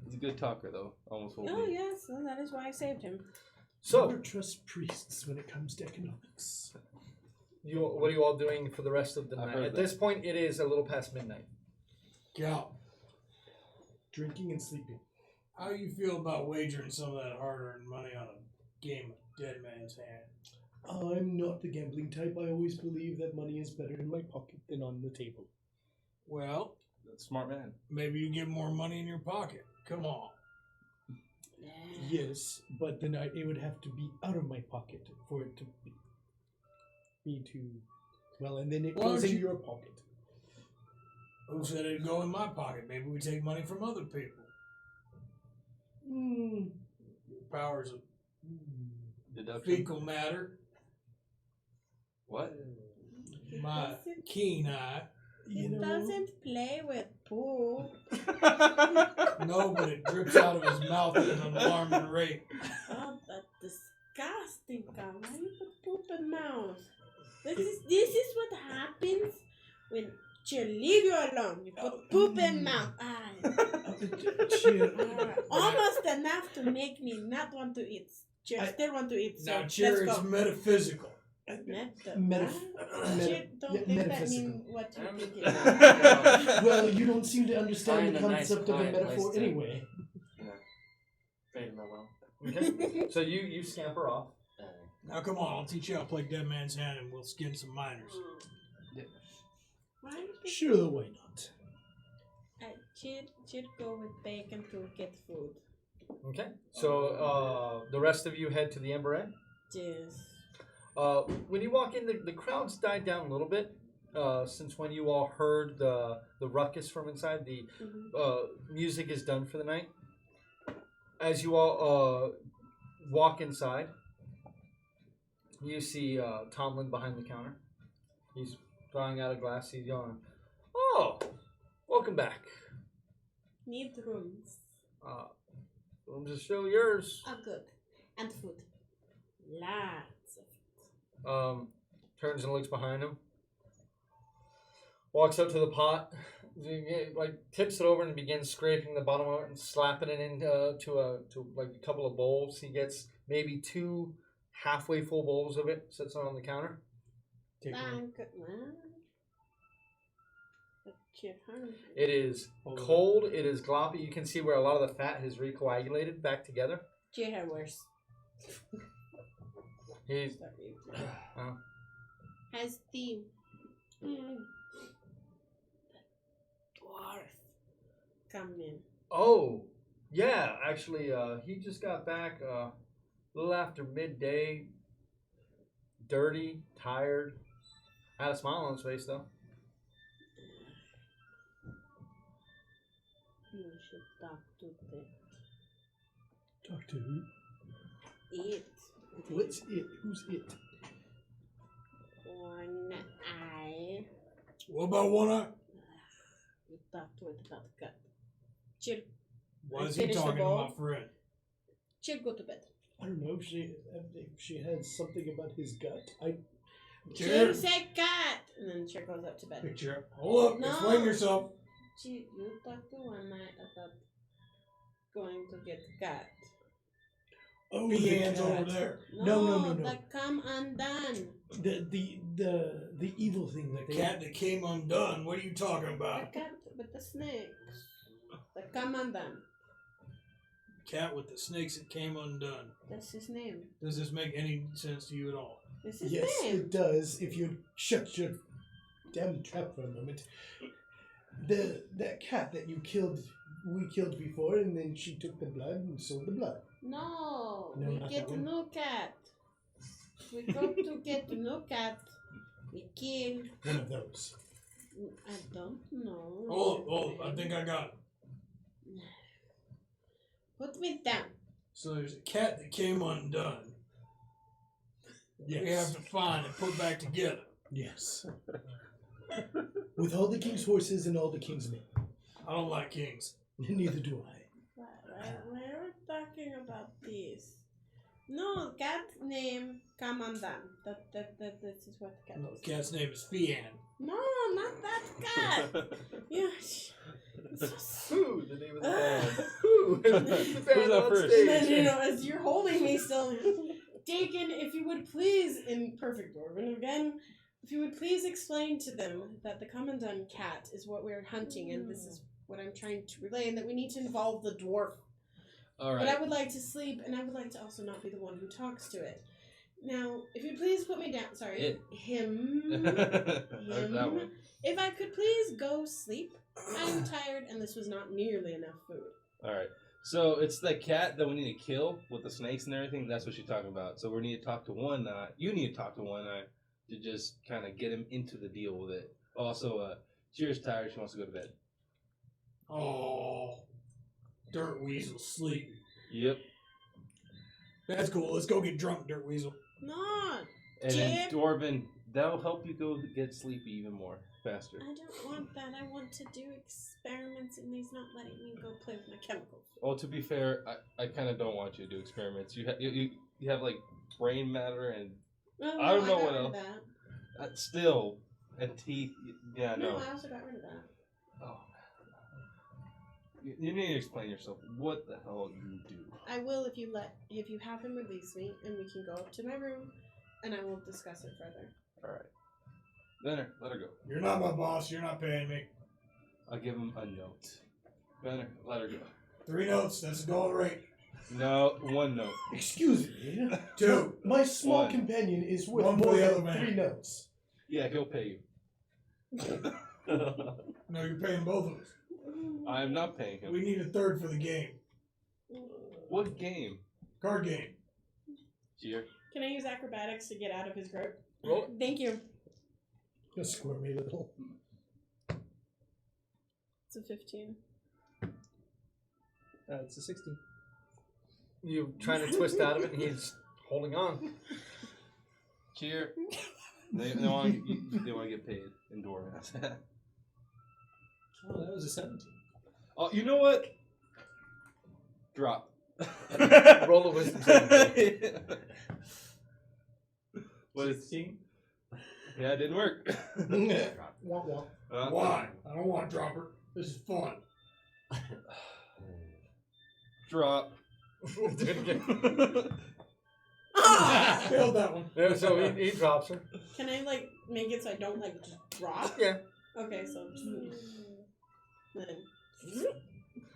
He's a good talker, though. Almost will Oh, be. yes, well, that is why I saved him. So, Never trust priests when it comes to economics. what are you all doing for the rest of the I've night? heard At that. this point, it is a little past midnight. Gal, Drinking and sleeping. how you feel about wagering some of that hard-earned money on a game of dead man's hand? I'm not the gambling type. I always believe that money is better in my pocket than on the table. Well, Smart man. maybe you get more money in your pocket. Come on. Yes, but then it would have to be out of my pocket for it to be too... Well, and then it Why goes don't in you- your pocket. Who said it'd go in my pocket? Maybe we take money from other people. Powers of Deduction. fecal matter. What? My keen eye. He doesn't play with poo. No, but it drips out of his mouth at an alarming rate. Oh, that's disgusting, God. Why do you put poop in mouth? This is what happens when Chyyr, leave you alone. You put poop in mouth. Almost enough to make me not want to eat. Chyyr still want to eat. So Now, Chyyr, it's metaphysical. Chyyr, don't think that means what you think it Well, you don't seem to understand the Find a nice, concept of a quiet metaphor place to- anyway. Fade my well. Okay. So you scamper off. Now, come on, I'll teach you how to play Dead Man's Hand and we'll skin some miners. Why do you think Sure, why not? Chyyr go with bacon to get food? Okay. So the rest of you head to the Ember Inn. Yes. When you walk in, the crowd's died down a little bit since when you all heard the ruckus from inside. The music is done for the night. As you all walk inside, you see Tomlin behind the counter. He's drawing out a glass. He's yelling, "Oh, welcome back. Need rooms. Rooms are still yours." Oh, good. And food. Lots of Turns and looks behind him. Walks up to the pot, like tips it over and begins scraping the bottom of it and slapping it into to like a couple of bowls. He gets maybe 2 halfway full bowls of it. Sits on the counter. Take one. It is cold. It is gloppy. You can see where a lot of the fat has recoagulated back together. Chyyr had worse. He's Has the dwarf come in? oh yeah. Actually, he just got back a little after midday. Dirty, tired. Had a smile on his face though. You should talk to them. Talk to who? It. What's it? Who's it? One eye. What about one eye? You talk to it about the cut. Chyyr. Why is he Finish the talking to bowl. my friend? Chyyr, go to bed. I don't know. She has something about his gut. Chyyr, say cat! And then Chyyr goes up to bed. Chyyr, hold up, No. explain yourself. Chyyr, you talk to one eye about going to get cat. Oh, Leanne's the cat. over there. No. That come undone. The evil thing that The cat that came undone. What are you talking about? The cat with the snakes. The come undone. Cat with the snakes that came undone. That's his name. Does this make any sense to you at all? That's his Yes, name. it does. If you shut your damn trap for a moment. That cat that we killed before, and then she took the blood and sold the blood. No, No, we not get that one. no cat. We go to get no cat. We kill. One of those. I don't know. Oh, I think I got it. Put me down. So there's a cat that came undone. Yes. We have to find and put back together. Yes. With all the king's horses and all the king's men. I don't like kings. Neither do I. We're talking about this. No, cat name Commandant. This is what cat No, is. the cat's name is Fian. No, not that cat. Yes. Who? The name of the band. Who? The band Who's up on first? stage. And then, you know, as you're holding me still, Dakin, if you would please, in perfect Dwarven again, if you would please explain to them that the Commandant cat is what we're hunting, and this is what I'm trying to relay, and that we need to involve the dwarf. All But right. I would like to sleep, and I would like to also not be the one who talks to it. Now, if you please put me down. Sorry, It. him. There's that one. If I could please go sleep. I'm tired, and this was not nearly enough food. All right. So it's the cat that we need to kill with the snakes and everything. That's what she's talking about. So we need to talk to One Eye. You need to talk to One Eye to just kind of get him into the deal with it. Also, Chyyr's tired. She wants to go to bed. Oh, Dirt Weasel sleep. Yep. That's cool. Let's go get drunk, Dirt Weasel. Not. And then Chip. Dwarven, that'll help you go get sleepy even more faster. I don't want that. I want to do experiments, and he's not letting me go play with my chemicals. Well, to be fair, I kind of don't want you to do experiments. You have like brain matter and Oh, I don't know got what rid else. of that. Still and teeth. Yeah, No, no. I also got rid of that. Oh. You need to explain yourself. What the hell you do? I will if you have him release me, and we can go up to my room, and I will discuss it further. All right. Benner, let her go. You're not my boss. You're not paying me. I'll give him a note. Benner, let her go. 3 notes. That's the going rate. No, 1 note. Excuse me. 2. My small 1. companion is worth One for more the other than man. 3 notes. Yeah, he'll pay you. No, you're paying both of us. I am not paying him. We need a third for the game. What game? Card game. Chyyr. Can I use acrobatics to get out of his grip? Roll it. Thank you. You squirmy little. It's a 15. It's a 16. You trying to twist out of it, and he's holding on. Chyyr. They want to get paid in Dwarven. Oh, that was a 17. Oh, you know what? Drop. Roll a wisdom saving. What is 16? Yeah, it didn't work. Wah, wah. Uh, Why? I don't want dropper. This is fun. Drop. Failed that one. Yeah, so he drops her. Can I make it so I don't just drop? Yeah. Okay, so then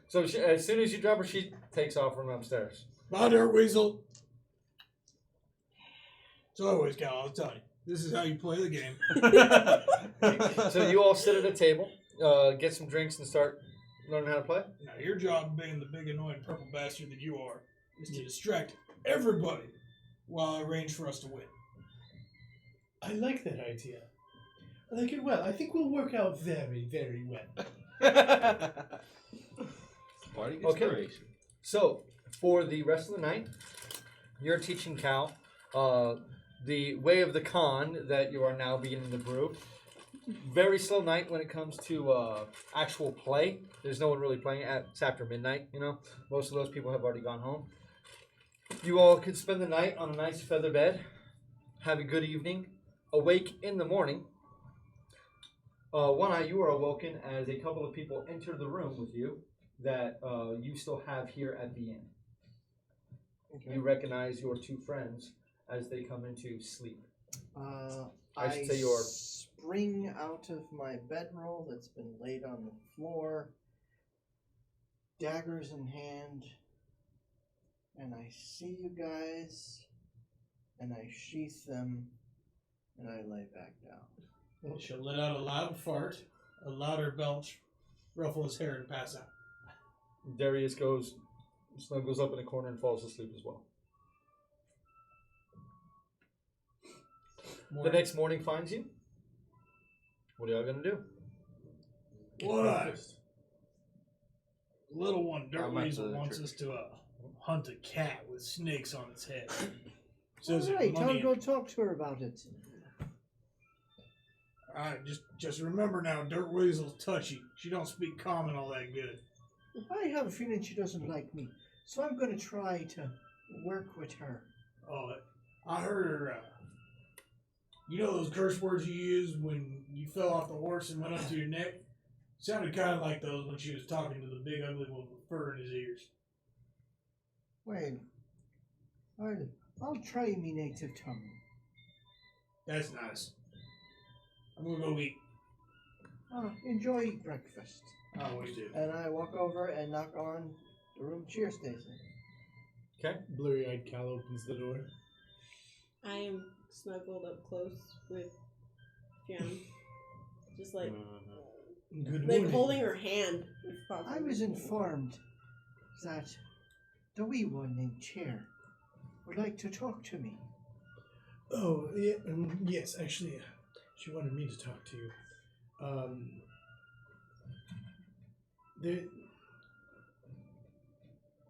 So as soon as you drop her, she takes off from upstairs. Bye, Dirt Weasel. So always, Cal, I'll tell you. This is how you play the game. So you all sit at a table, get some drinks, and start learning how to play. Now, your job, being the big annoying purple bastard that you are, is to distract everybody while I arrange for us to win. I like that idea. I like it well. I think we'll work out very, very well. Party Okay. inspiration. So for the rest of the night, you're teaching Cal the way of the con that you are now beginning to brew. Very slow night when it comes to actual play. There's no one really playing. It's after midnight, Most of those people have already gone home. You all could spend the night on a nice feather bed, have a good evening, awake in the morning. One eye, you are awoken as a couple of people enter the room with you that you still have here at the inn. Okay. You recognize your 2 friends as they come into sleep. I should say your spring out of my bedroll that's been laid on the floor, daggers in hand, and I see you guys, and I sheath them, and I lay back down. She'll let out a loud fart, a louder belch, ruffle his hair, and pass out. Darius snuggles up in a corner and falls asleep as well. The next morning finds you. What are y'all gonna do? What? Little one, Dirt I'm at Weasel, the wants church. us to hunt a cat with snakes on its head. All Says there's right, money I'll in go it. talk to her about it. All right, just remember now, Dirt Weasel's touchy. She don't speak common all that good. I have a feeling she doesn't like me, so I'm going to try to work with her. Oh, I heard her. You know those curse words you used when you fell off the horse and went up to your neck? Sounded kind of like those when she was talking to the big ugly one with fur in his ears. Well, I'll try me native tongue. That's nice. I'm gonna go eat. Enjoy breakfast. I always do. And I walk over and knock on the room Chyyr stays in. Okay. Blurry-eyed Cal opens the door. I am snuggled up close with Jen. Just Good morning. holding her hand. If possible. I was informed that the wee one named Chyyr would like to talk to me. Oh, yeah, yes, actually, she wanted me to talk to you.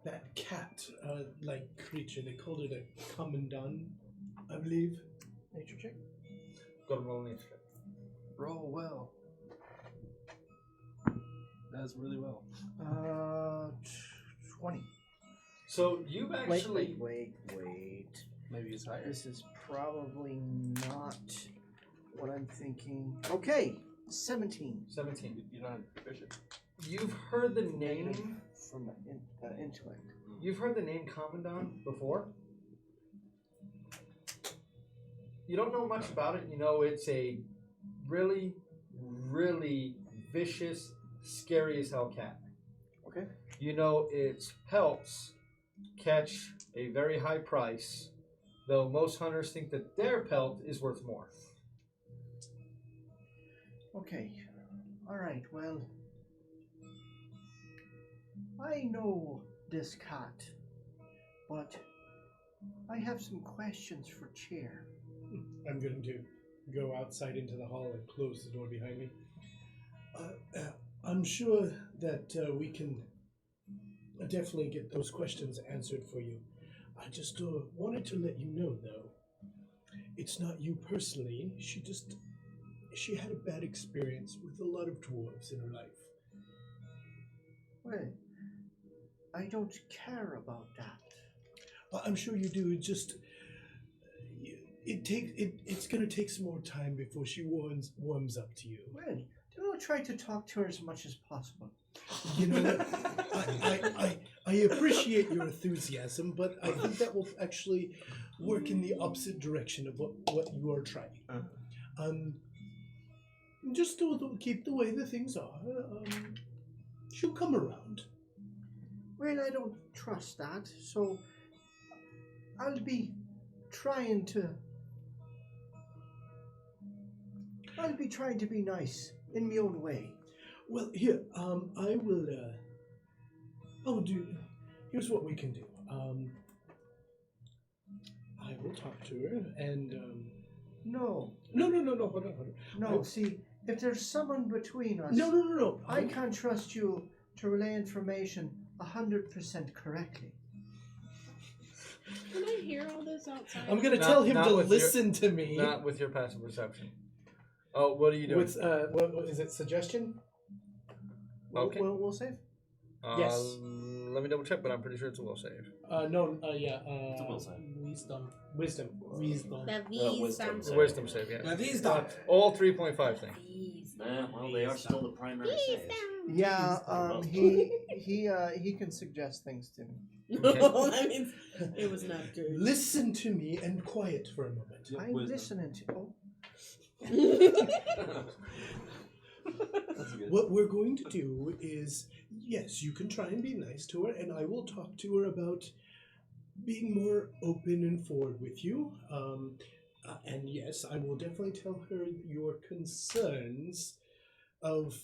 that cat like creature. They called it a commandant, I believe. Nature check. Go to roll nature check. Roll well. That's really well. 20. So you've actually Wait. Maybe it's higher. This is probably not what I'm thinking. Okay, 17. 17. You're not proficient. You've heard the name. From intellect. You've heard the name Commandant before. You don't know much about it. You know it's a really, really vicious, scary as hell cat. Okay. You know its pelts catch a very high price, though most hunters think that their pelt is worth more. Okay. Alright, well. I know this cat, but I have some questions for Chyyr. I'm going to go outside into the hall and close the door behind me. I'm sure that we can definitely get those questions answered for you. I just wanted to let you know, though, it's not you personally. She had a bad experience with a lot of dwarves in her life. Well, I don't care about that. I'm sure you do. It's going to take some more time before she warms up to you. Well, try to talk to her as much as possible. You know what? I appreciate your enthusiasm, but I think that will actually work in the opposite direction of what you are trying. Just keep the way the things are. She'll come around. Well, I don't trust that, so I'll be trying to be nice in my own way. Well, here, I will do. Here's what we can do. I will talk to her, and No. Hold on. No, see, if there's someone between us, No. I can't trust you to relay information 100% correctly. Can I hear all this outside? I'm gonna tell him not to with listen to me. Not with your passive perception. Oh, what are you doing? What is it? Suggestion? Okay. We'll save. Yes. Let me double check, but I'm pretty sure it's a will save. No. Yeah. It's a will save. Wisdom. The wisdom wisdom. save. Wisdom save, yeah. Now these done. All 3.5 things. Well, they are still the primary saves. Yeah, he can suggest things to me. No, that means it was not good. Listen to me and quiet for a moment. I'm listening to. Oh, That's good. What we're going to do is, yes, you can try and be nice to her, and I will talk to her about being more open and forward with you. And yes, I will definitely tell her your concerns of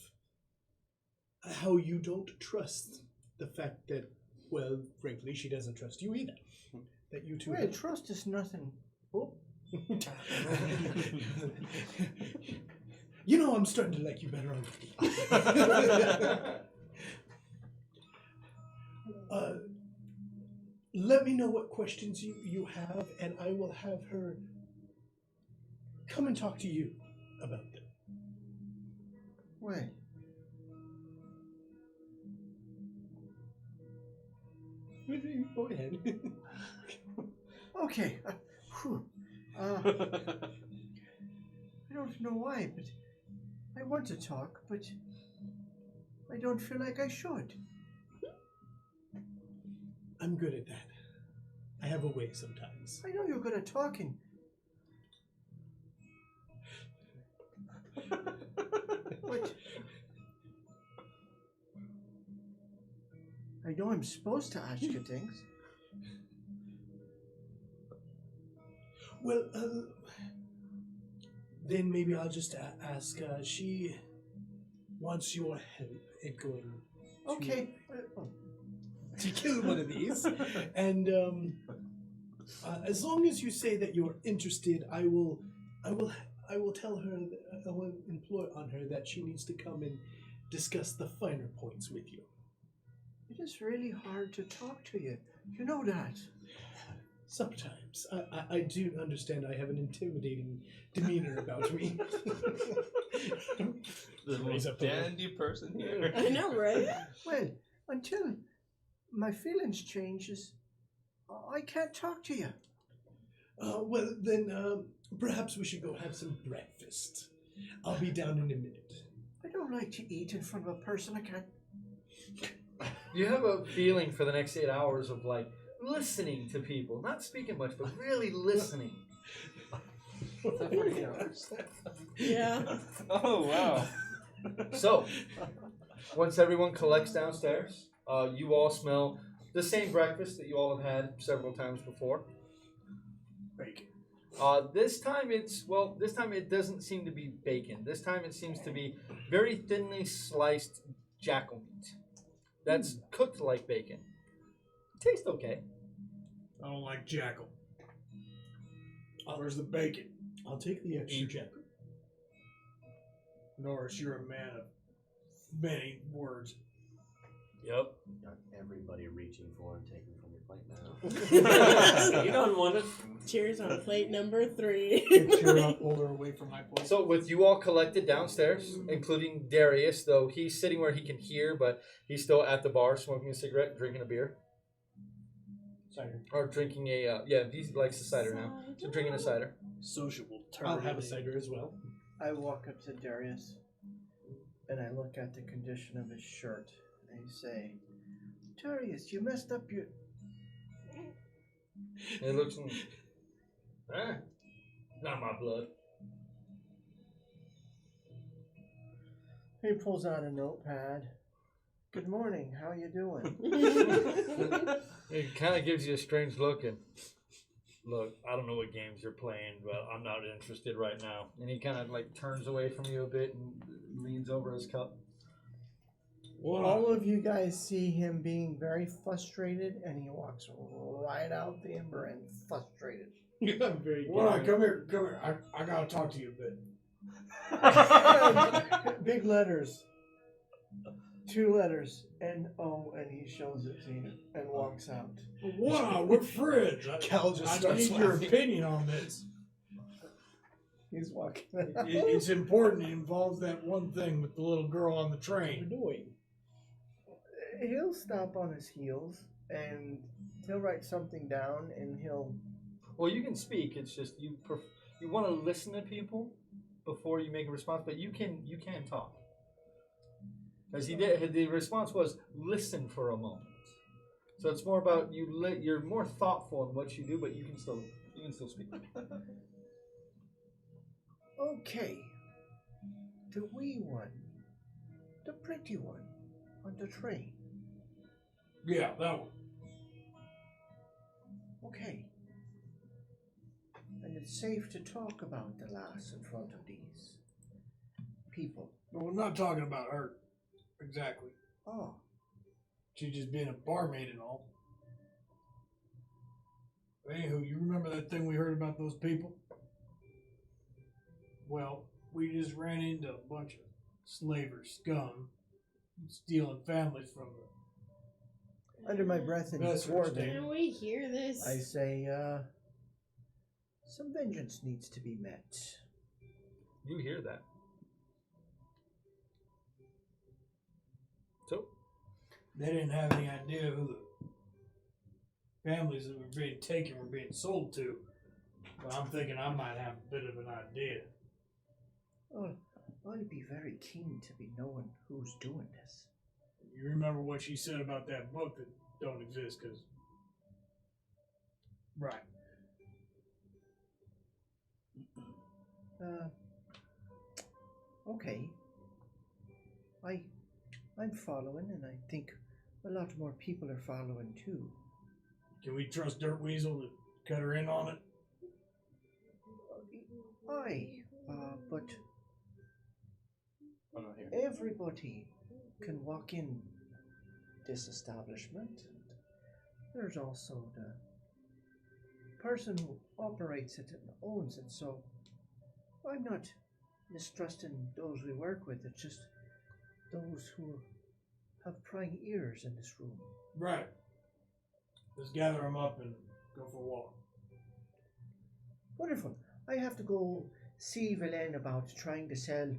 how you don't trust the fact that, well, frankly, she doesn't trust you either. That you two well, have... trust is nothing. Oh. You know, I'm starting to like you better already. Let me know what questions you have, and I will have her come and talk to you about them. Well. Go ahead. Okay. I don't know why, but I want to talk, but I don't feel like I should. I'm good at that. I have a way sometimes. I know you're good at talking. But I know I'm supposed to ask you things. Well, then maybe I'll just ask. She wants your help in going Okay. to kill one of these, and as long as you say that you're interested, I will tell her. I will implore on her that she needs to come and discuss the finer points with you. is really hard to talk to you. You know that. Sometimes. I do understand I have an intimidating demeanor about me. The Raise most up the dandy person here. I know, right? Well, until my feelings changes, I can't talk to you. Well, then perhaps we should go have some breakfast. I'll be down in a minute. I don't like to eat in front of a person I can't. You have a feeling for the next 8 hours of like listening to people, not speaking much, but really listening. Yeah. Oh wow. So, once everyone collects downstairs, you all smell the same breakfast that you all have had several times before. Bacon. This time it doesn't seem to be bacon. This time it seems to be very thinly sliced jackal meat that's cooked like bacon. Tastes okay. I don't like jackal. Where's the bacon? I'll take the extra jackal. Norris, you're a man of many words. Yep. Got everybody reaching for and taking from your plate now. You don't want it. Cheers on plate number 3. Chyyr, I'll pull her away from my plate. So with you all collected downstairs, including Darius, though he's sitting where he can hear, but he's still at the bar smoking a cigarette, drinking a beer. Cider. Or drinking a, he likes a cider now. So drinking a cider. Sociable turn. I'll have a cider as well. I walk up to Darius and I look at the condition of his shirt and I say, Darius, you messed up your. He looks and, not my blood. He pulls out a notepad. Good morning, how you doing? It kind of gives you a strange look and, look, I don't know what games you're playing, but I'm not interested right now. And he kind of like turns away from you a bit and leans over his cup. All of you guys see him being very frustrated, and he walks right out the ember and frustrated. I'm very Well, come here. I gotta talk to you a bit. Big letters. 2 letters. N-O, and he shows it to you and walks out. Wow, we're friends. Cal just I starts need your laughing. opinion on this. He's walking. It's important. It involves that one thing with the little girl on the train. Doing. He'll stop on his heels and he'll write something down and he'll. Well, you can speak. It's just you want to listen to people before you make a response, but you can talk. As he did, the response was listen for a moment. So it's more about you're more thoughtful in what you do, but you can still speak. Okay. The wee one. The pretty one. On the train. Yeah, that one. Okay. And it's safe to talk about the lass in front of these people. But we're not talking about her. Exactly. Oh. She's just being a barmaid and all. Anywho, you remember that thing we heard about those people? Well, we just ran into a bunch of slaver scum stealing families from them. Under my breath and That's before understandable. them, Can we hear this? I say, some vengeance needs to be met. You hear that? So They didn't have any idea who the families that were being taken were being sold to. But I'm thinking I might have a bit of an idea. Oh, I'd be very keen to be knowing who's doing this. You remember what she said about that book that don't exist, because... Right. Okay. I'm following, and I think a lot more people are following too. Can we trust Dirt Weasel to cut her in on it? Aye, but I'm not here. everybody can walk in this establishment. There's also the person who operates it and owns it, so I'm not mistrusting those we work with. It's just those who have prying ears in this room. Right. Let's gather them up and go for a walk. Wonderful. I have to go see Villain about trying to sell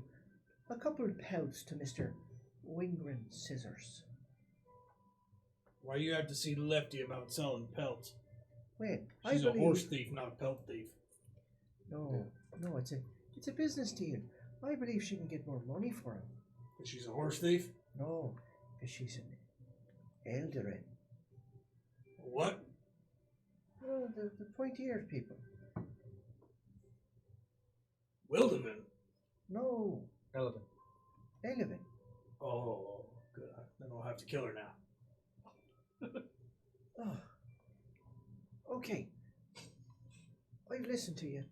a couple of pelts to Mr. Wingren Scissors. Why you have to see Lefty about selling pelts? Wait, She's I a believe... horse thief, not a pelt thief. No, no, it's a business deal. I believe she can get more money for him. But she's a horse thief? No, because she's an Eldarin. What? Well, the pointy-eared people. Wilderman? No, Relevant. Elevin. Oh, good. Then I'll have to kill her now. Oh. Okay. I've listened to you,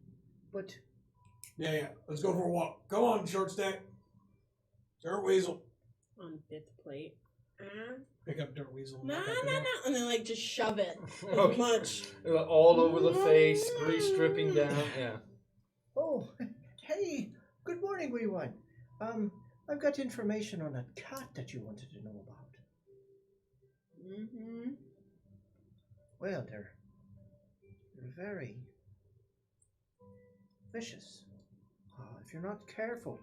but... Yeah. Let's go for a walk. Come on, short stack. Dirt Weasel. On fifth plate. Pick up Dirt Weasel. No, and then like just shove it as Okay. much. All over the face, grease dripping down. Yeah. Oh, hey, good morning, wee one. I've got information on that cat that you wanted to know about. Mm-hmm. Well, they're very vicious. If you're not careful,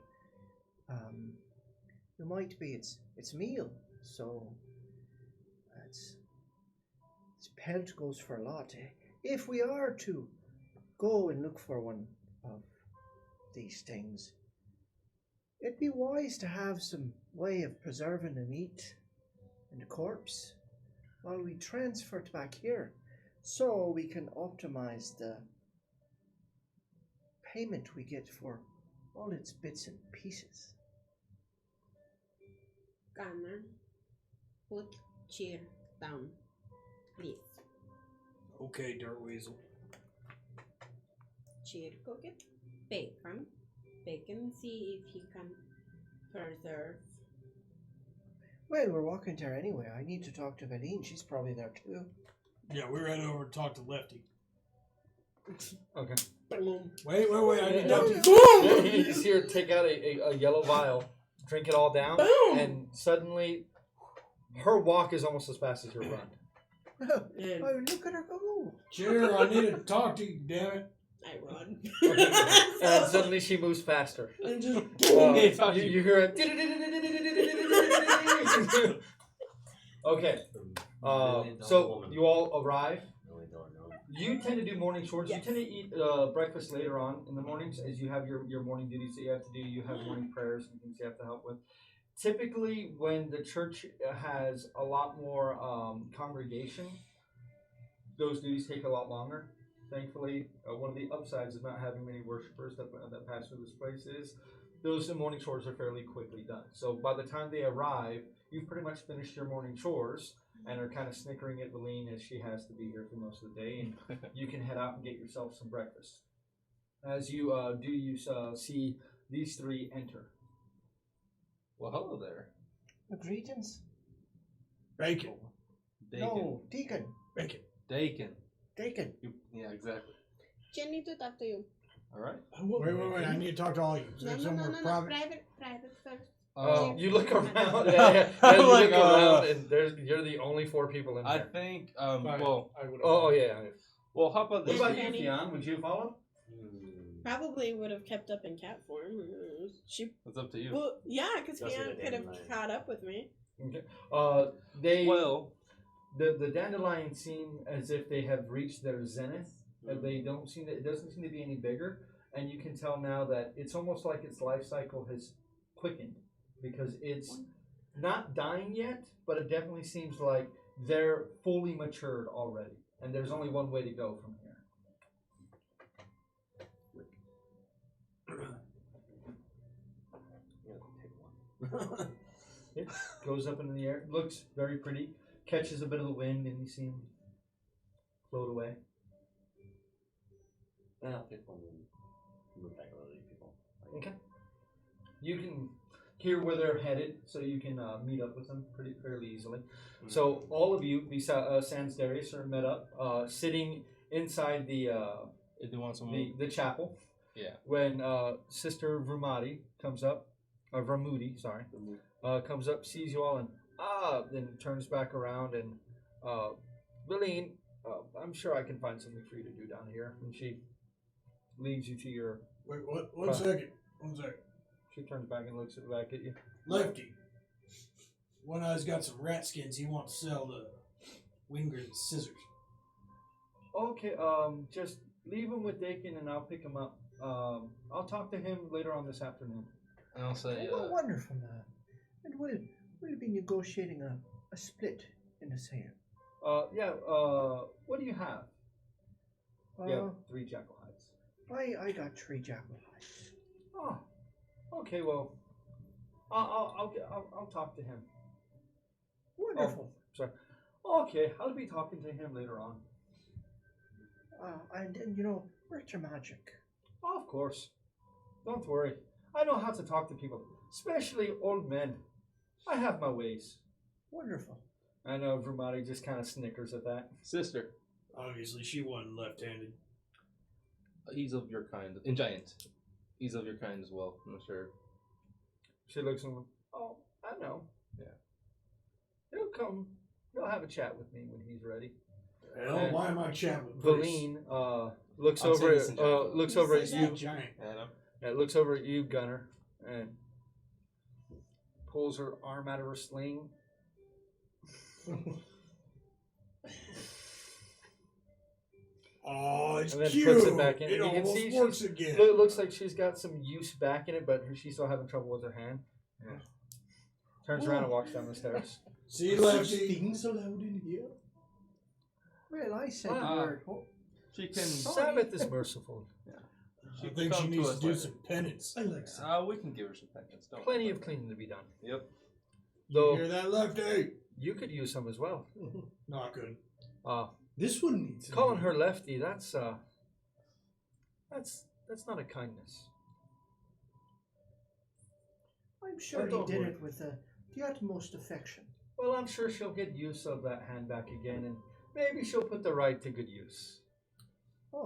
you might be its meal. So its pelt goes for a lot. If we are to go and look for one of these things, it'd be wise to have some way of preserving the meat and the corpse while we transfer it back here, so we can optimize the payment we get for all its bits and pieces. Gunner, put Chyyr down, please. Okay, Dirt Weasel. Chyyr, go get bacon. Bacon, see if he can preserve. Well, we're walking there anyway. I need to talk to Valine. She's probably there too. Yeah, we're heading over to talk to Lefty. Okay. Wait. I need You just hear her take out a yellow vial, drink it all down, and suddenly her walk is almost as fast as your run. Oh, look at her go. Chyyr, I need to talk to you, damn it. I run. And suddenly she moves faster. And just you hear it. Okay. So you all arrive. You tend to do morning chores. Yes. You tend to eat breakfast later on in the mornings as you have your morning duties that you have to do. You have morning prayers and things you have to help with. Typically, when the church has a lot more congregation, those duties take a lot longer. Thankfully, one of the upsides of not having many worshipers that pass through this place is those morning chores are fairly quickly done. So by the time they arrive, you've pretty much finished your morning chores and are kind of snickering at Valine as she has to be here for most of the day, and you can head out and get yourself some breakfast. As you you see these three enter. Well, hello there. Greetings. Bacon. Dakin. No, Deacon. Bacon. Dakin. Deacon. Yeah, exactly. Jen need to talk to you. All right. Wait. I need to talk to all of you. No, Somewhere private. Private first. You look around. Yeah, you look around, and you're the only 4 people in there. I think. Fine. Well. I would. Oh yeah. Well, how about What this? about you, Fionn? Would you follow? Probably would have kept up in cat form. She. It's up to you. Well, yeah, because Go see Fionn the could have dandelion. caught up with me. Okay. Well, The dandelions seem as if they have reached their zenith. They don't seem it doesn't seem to be any bigger, and you can tell now that it's almost like its life cycle has quickened because it's not dying yet, but it definitely seems like they're fully matured already, and there's only one way to go from here. It goes up into the air, looks very pretty, catches a bit of the wind, and you see him float away. Then I'll pick one and move back over to people. Okay. You can hear where they're headed, so you can meet up with them fairly easily. Mm-hmm. So all of you, besides Sans Darius, are met up, sitting inside the if they want some. the chapel. Yeah. When Sister Vermudi comes up, Vermudi, sorry, comes up, sees you all, and Then turns back around and, Lillian, I'm sure I can find something for you to do down here. And she leads you to your. Wait, what? One second. She turns back and looks back at you. Lefty. One eye's got some rat skins he wants to sell to Wingard Scissors. Okay, just leave him with Dakin and I'll pick him up. I'll talk to him later on this afternoon. And I'll say, Oh, wonderful, man. And we'll be negotiating a split in the sale. What do you have? Yeah, 3 jackal hides. I got 3 jackal hides. Oh, okay. Well, I'll talk to him. Wonderful. Sorry. Okay, I'll be talking to him later on. And where's your magic? Oh, of course. Don't worry. I know how to talk to people, especially old men. I have my ways. Wonderful. I know Vrumati just kind of snickers at that. sister, Obviously, she wasn't left-handed. he's of your kind. In giant, he's of your kind as well. I'm sure. She looks at him. Oh, I know. Yeah. He'll come. He'll have a chat with me when he's ready. Hell, And why am I chatting with Valine looks I'm over saying at looks over at you. Giant. Yeah, looks over at you, Gunner, and pulls her arm out of her sling. Oh, it's And then cute. puts it back in. It You can almost see works she's- again. It looks like she's got some use back in it, but she's still having trouble with her hand. Yeah. Turns around and walks down the stairs. See, Such Lefty. things allowed in here. Well, I said the Ah. word. She can. Sabbath is merciful. I think she needs to do some penance. I like some. We can give her some penance. Don't Plenty worry of about cleaning to be done. it. Yep. You Though hear that, Lefty? you could use some as well. No, I couldn't. This one needs. Calling her lefty, that's not a kindness. I'm sure Oh, he don't did worry. it with the utmost affection. Well, I'm sure she'll get use of that hand back again, and maybe she'll put the right to good use.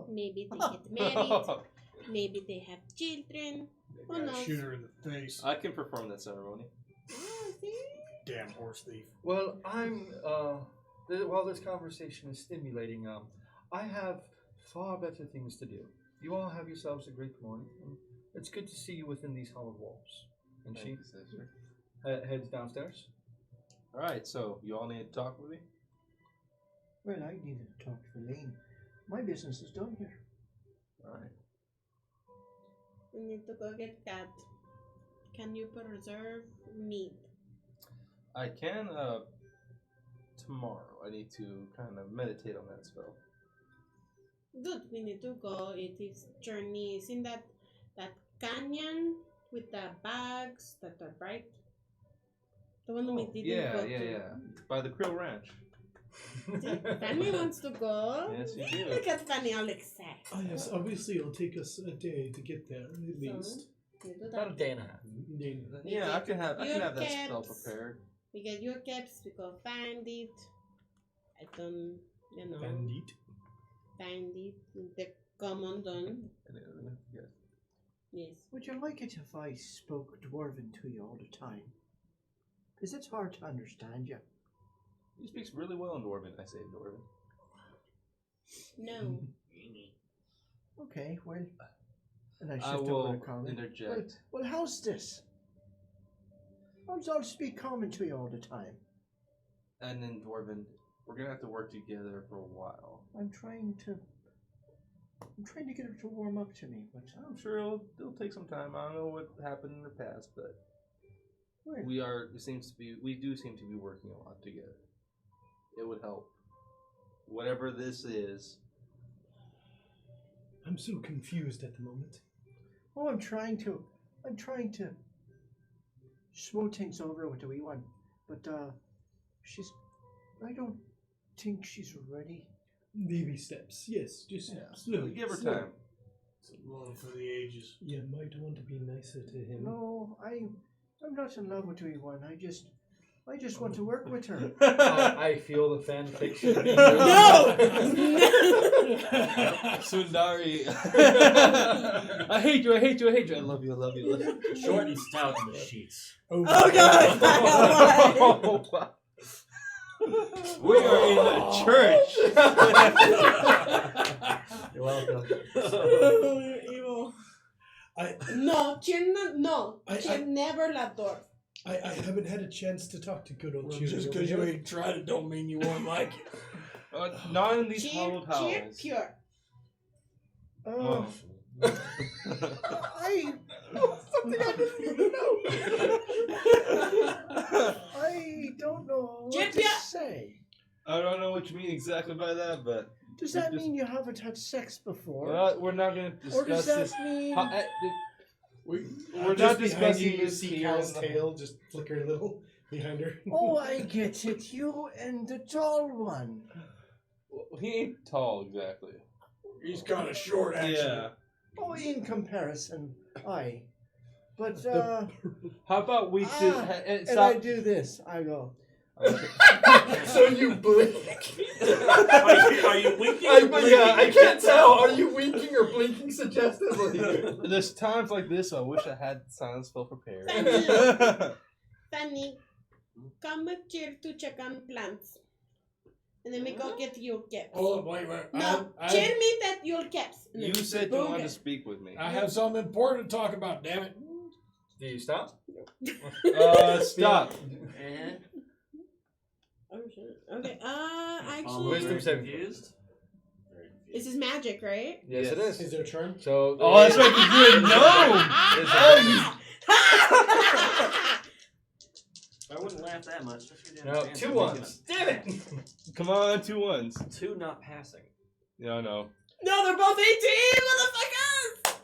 Maybe they get married. Maybe they have children. Who Gotta knows? shoot her in the face. I can perform that ceremony. Oh, see? Damn horse thief. Well, I'm while this conversation is stimulating, I have far better things to do. You all have yourselves a great morning. And it's good to see you within these hallowed walls. And Thank she you, sister. heads downstairs. All right, so you all need to talk with me. Well, I needed to talk to Lane. My business is done here. All right. We need to go get cat. Can you preserve meat? I can tomorrow. I need to kind of meditate on that spell. Dude, we need to go. It is journeys in that canyon with the bags that are bright. The one we didn't go to. By the Krill Ranch. Fanny wants to go. Yes, you do. Look at Fanny all excited. Oh yes, obviously it'll take us a day to get there at least. You do About a that. day and a half. Yeah, I can have Your that spell caps. prepared. We get your caps. We go find it. I don't, Bandit. find it. The common done. Yes. Yes. Would you like it if I spoke Dwarven to you all the time? Because it's hard to understand you. He speaks really well in Dwarven. I say Dwarven. No. Okay, well, and I I shift over will to Common. interject. Well, how's this? I'll speak Common to you all the time. And in Dwarven, we're gonna have to work together for a while. I'm trying to get her to warm up to me, but I'm sure it'll take some time. I don't know what happened in the past, but well, we do seem to be working a lot together. It would help. Whatever this is. I'm so confused at the moment. oh, I'm trying to smooth things over with the wee one, but I don't think she's ready. Baby steps, yes, just Yeah. slowly. Give her slowly. time. It's long for the ages. You might want to be nicer to him. No, I'm not in love with the wee one. I just want to work with her. I feel the fan fiction. No! Sundari. I hate you. I hate you. I hate you. I love you. I love you. I love you. Short and stout in the sheets. Oh God! Oh, wow. We are in the church. You're welcome. Oh, you're evil. No, I- Chyyr never la door. I haven't had a chance to talk to good old Well, Chyyr. just over because you here. ain't tried it don't mean you won't like it. Not in these Chyyr hallowed halls. pure. Oh. I I don't know what to Chyyr. say. I don't know what you mean exactly by that, but Does that mean you haven't had sex before? we're not going to Or does discuss that this. mean... We're We're just not behind discussing you. You this see here Cal's in the- tail just flicker a little behind her. Oh, I get it. You and the tall one. He ain't tall exactly. He's kind of short, actually. Yeah. Oh, in comparison, I. But, How about we and stop? I do this. I go, So you blink. Are you winking? or blinking? Yeah, I can't tell. Are you winking or blinking suggestively? There's times like this, I wish I had silence spell prepared. Fanny, come with Chyyr to check on plants. And then we go get your caps. Hold on, wait, wait. No, Chyyr me that your caps. And You then said you boom wanted to it. speak with me. I have something important to talk about, damn it. Do you stop? Stop. And Oh shit. Okay. Actually, Wisdom saving. confused. this is magic, right? Yes, it is. Is there a charm? So. Oh, that's right, 'cause you didn't know. I wouldn't laugh that much. No, 2 ones. Damn it! Come on, 2 ones. 2 not passing. Yeah, I know. No, they're both 18,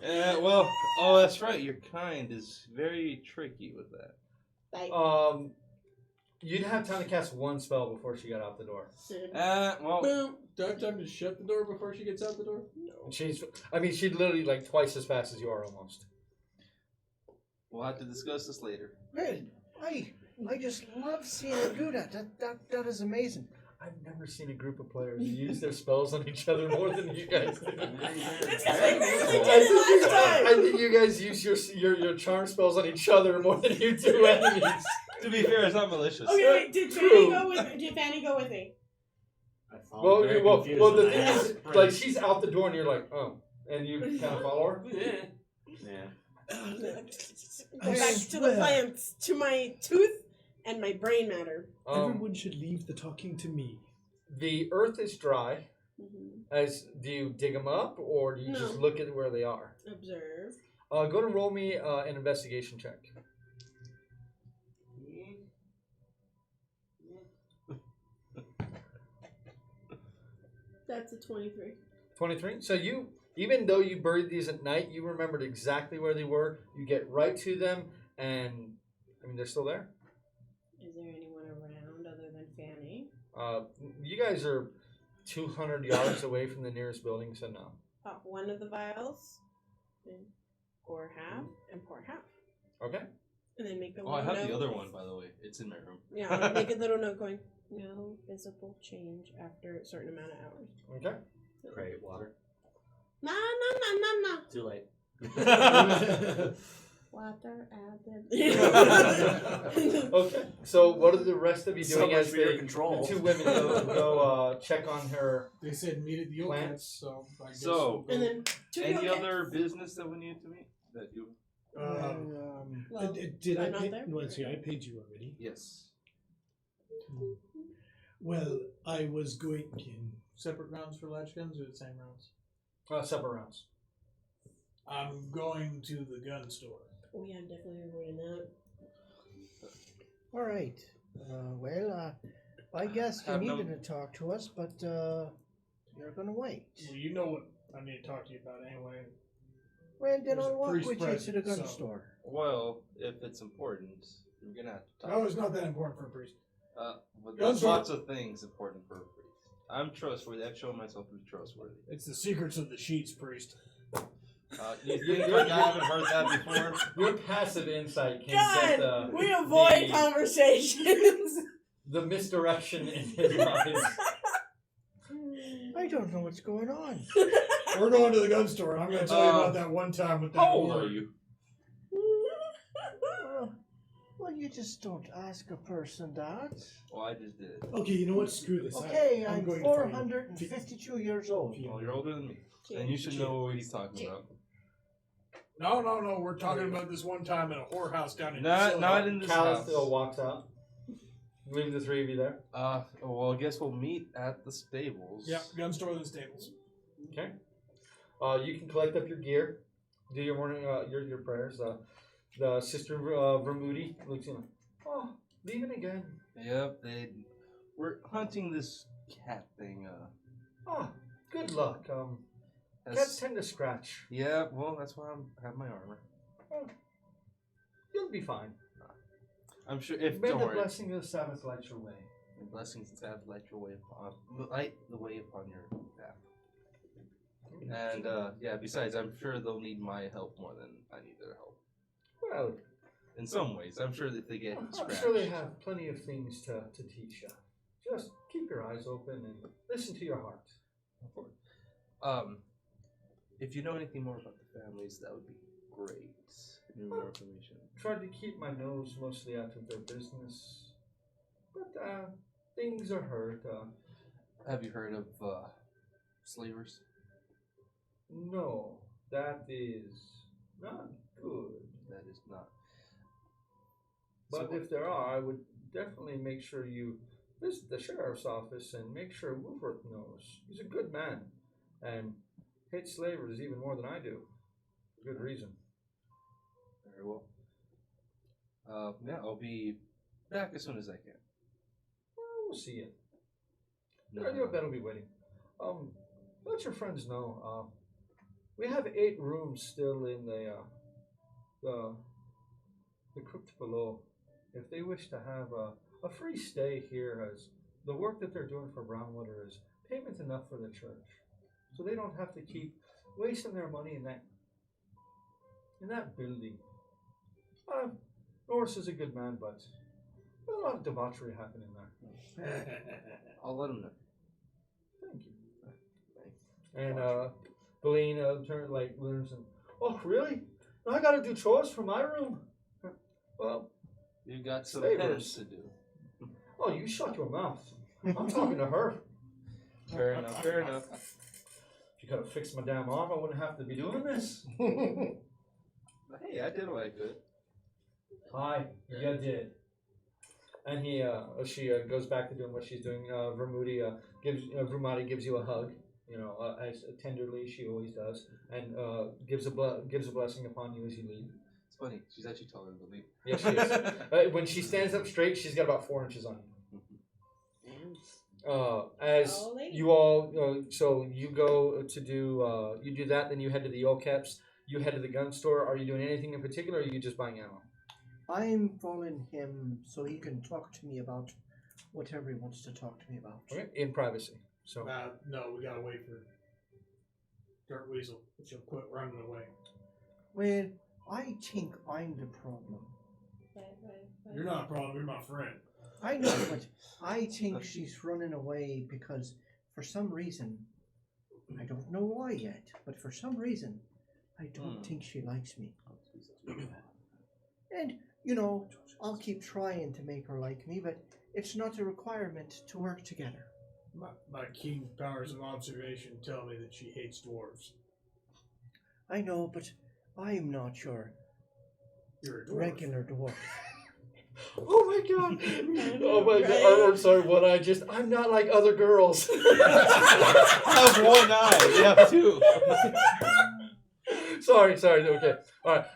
motherfuckers! Well, oh, that's right. Your kind is very tricky with that. Like, You'd have time to cast 1 spell before she got out the door. Well, Boom. Do I have time to shut the door before she gets out the door? And she'd literally like twice as fast as you are almost. we'll have to discuss this later. man, I just love seeing her do that. That is amazing. I've never seen a group of players use their spells on each other more than you guys do. It's because we barely did it last time! I think you guys use your charm spells on each other more than you do enemies. To be fair, it's not malicious. Okay, wait, did Fanny go with me? Well, the thing is, like, she's out the door and you're like, oh. And you kind of follow her? Yeah. Go back to the plants, to my tooth and my brain matter. Everyone should leave the talking to me. The earth is dry. Do you dig them up, or do you No. just look at where they are? Observe. Go ahead and roll me an investigation check. That's a 23. 23. So you, even though you buried these at night, you remembered exactly where they were. You get right to them, and I mean they're still there. Is there anyone around other than Fanny? You guys are 200 yards away from the nearest building, so no. Pop one of the vials, and pour half, and pour half. Okay. And then make a Oh, I little have note. the other one, by the way. It's in my room. Yeah, I'll make a little note going, no visible change after a certain amount of hours. Okay. Great water. No. Too late. Water added. Okay. So what are the rest of you So doing much as for your the control. 2 women go check on her? They said meet at the old Plants. plants, so I guess So, we'll And go. then two Any okay. other business that we need to meet? That you? Well, did I I'm not pay? there. Well, see, I paid you already. Yes. Well, I was going in. Separate rounds for latch guns or the same rounds? Separate rounds. I'm going to the gun store. Oh yeah, I'm definitely avoiding that. All right. I guess you Have no- needed to talk to us, but you're going to wait. Well, you know what I need to talk to you about anyway. Well, then There's I'll a walk priest with you to the present, gun so- store. Well, if it's important, you're gonna have to talk. No, it's not that important for a priest. But Guns there's are- lots of things important for a priest. I'm trustworthy. I've shown myself to be trustworthy. It's the secrets of the sheets, priest. You think like I haven't heard that before? Your passive insight can get God, we avoid the- conversations. the misdirection in his eyes. I don't know what's going on. We're going to the gun store, and I'm going to tell you about that one time with that How old whore. are you? Well, you just don't ask a person that. Well, I just did. Okay, you know what? Screw this. Okay, I'm I'm going 452 years old. Well, you're older than me. And you should know what he's talking about. No. We're talking about this one time in a whorehouse down in Not in this Cal house. still walks out. Leave the three of you there. Well, I guess we'll meet at the stables. Yeah, gun store and stables. Okay. You can collect up your gear. Do your morning, your prayers. The sister Vermoody looks in. Oh, leaving again. Yep, we're hunting this cat thing. Oh, good luck. Has- Cats tend to scratch. Yeah, well, that's why I have my armor. Oh, you'll be fine. I'm sure. May Don't the worry. blessing of the Sabbath light your way. The blessings have light your way upon, light the way upon your path. And yeah, besides, I'm sure they'll need my help more than I need their help. Well, In some ways, I'm sure that they get I'm scratched. sure they have plenty of things to teach you. Just keep your eyes open and listen to your heart. If you know anything more about the families, that would be great. Any more information? Tried to keep my nose mostly out of their business, but things are heard. Have you heard of slavers? No, that is not good. That is not. But So- if there are, I would definitely make sure you visit the sheriff's office and make sure Woofworth knows. He's a good man and hates slavers even more than I do. For good reason. Very well. Yeah, I'll be back as soon as I can. Well, we'll see you. No, Your bed will be waiting. Let your friends know. We have 8 rooms still in the crypt below. If they wish to have a free stay here, as the work that they're doing for Brownwater is payment enough for the church, so they don't have to keep wasting their money in that building. Norris is a good man, but a lot of debauchery happening there. I'll let him know. Thank you. And Blaine learns and, oh really? Now I gotta do chores for my room. Well, You got some Slavers. penance to do. oh, you shut your mouth. I'm talking to her. Fair enough. Fair enough. If you could have fixed my damn arm, I wouldn't have to be doing this. But hey, I did what I could. Hi, you did. And she goes back to doing what she's doing. Vermati gives you a hug, as tenderly she always does, and gives a blessing upon you as you leave. It's funny. She's actually taller than me. Yes, she is. When she stands up straight, she's got about 4 inches on you. As Oh, lady. you all, so you go to do, you do that, then you head to the old caps. You head to the gun store. Are you doing anything in particular, or are you just buying ammo? I'm following him so he can talk to me about whatever he wants to talk to me about. Okay, in privacy. So No, we gotta wait for Dirt Weasel. She'll quit running away. Well, I think I'm the problem. You're not a problem. You're my friend. I know, but I think she's running away because for some reason, I don't know why yet, but for some reason, I don't think she likes me. And, I'll keep trying to make her like me, but it's not a requirement to work together. My keen powers of observation tell me that she hates dwarves. I know, but I'm not your You're a dwarf. regular dwarf. oh my god! Oh my god! I'm sorry. I'm not like other girls. I have one eye. You have 2. sorry. Okay. All right.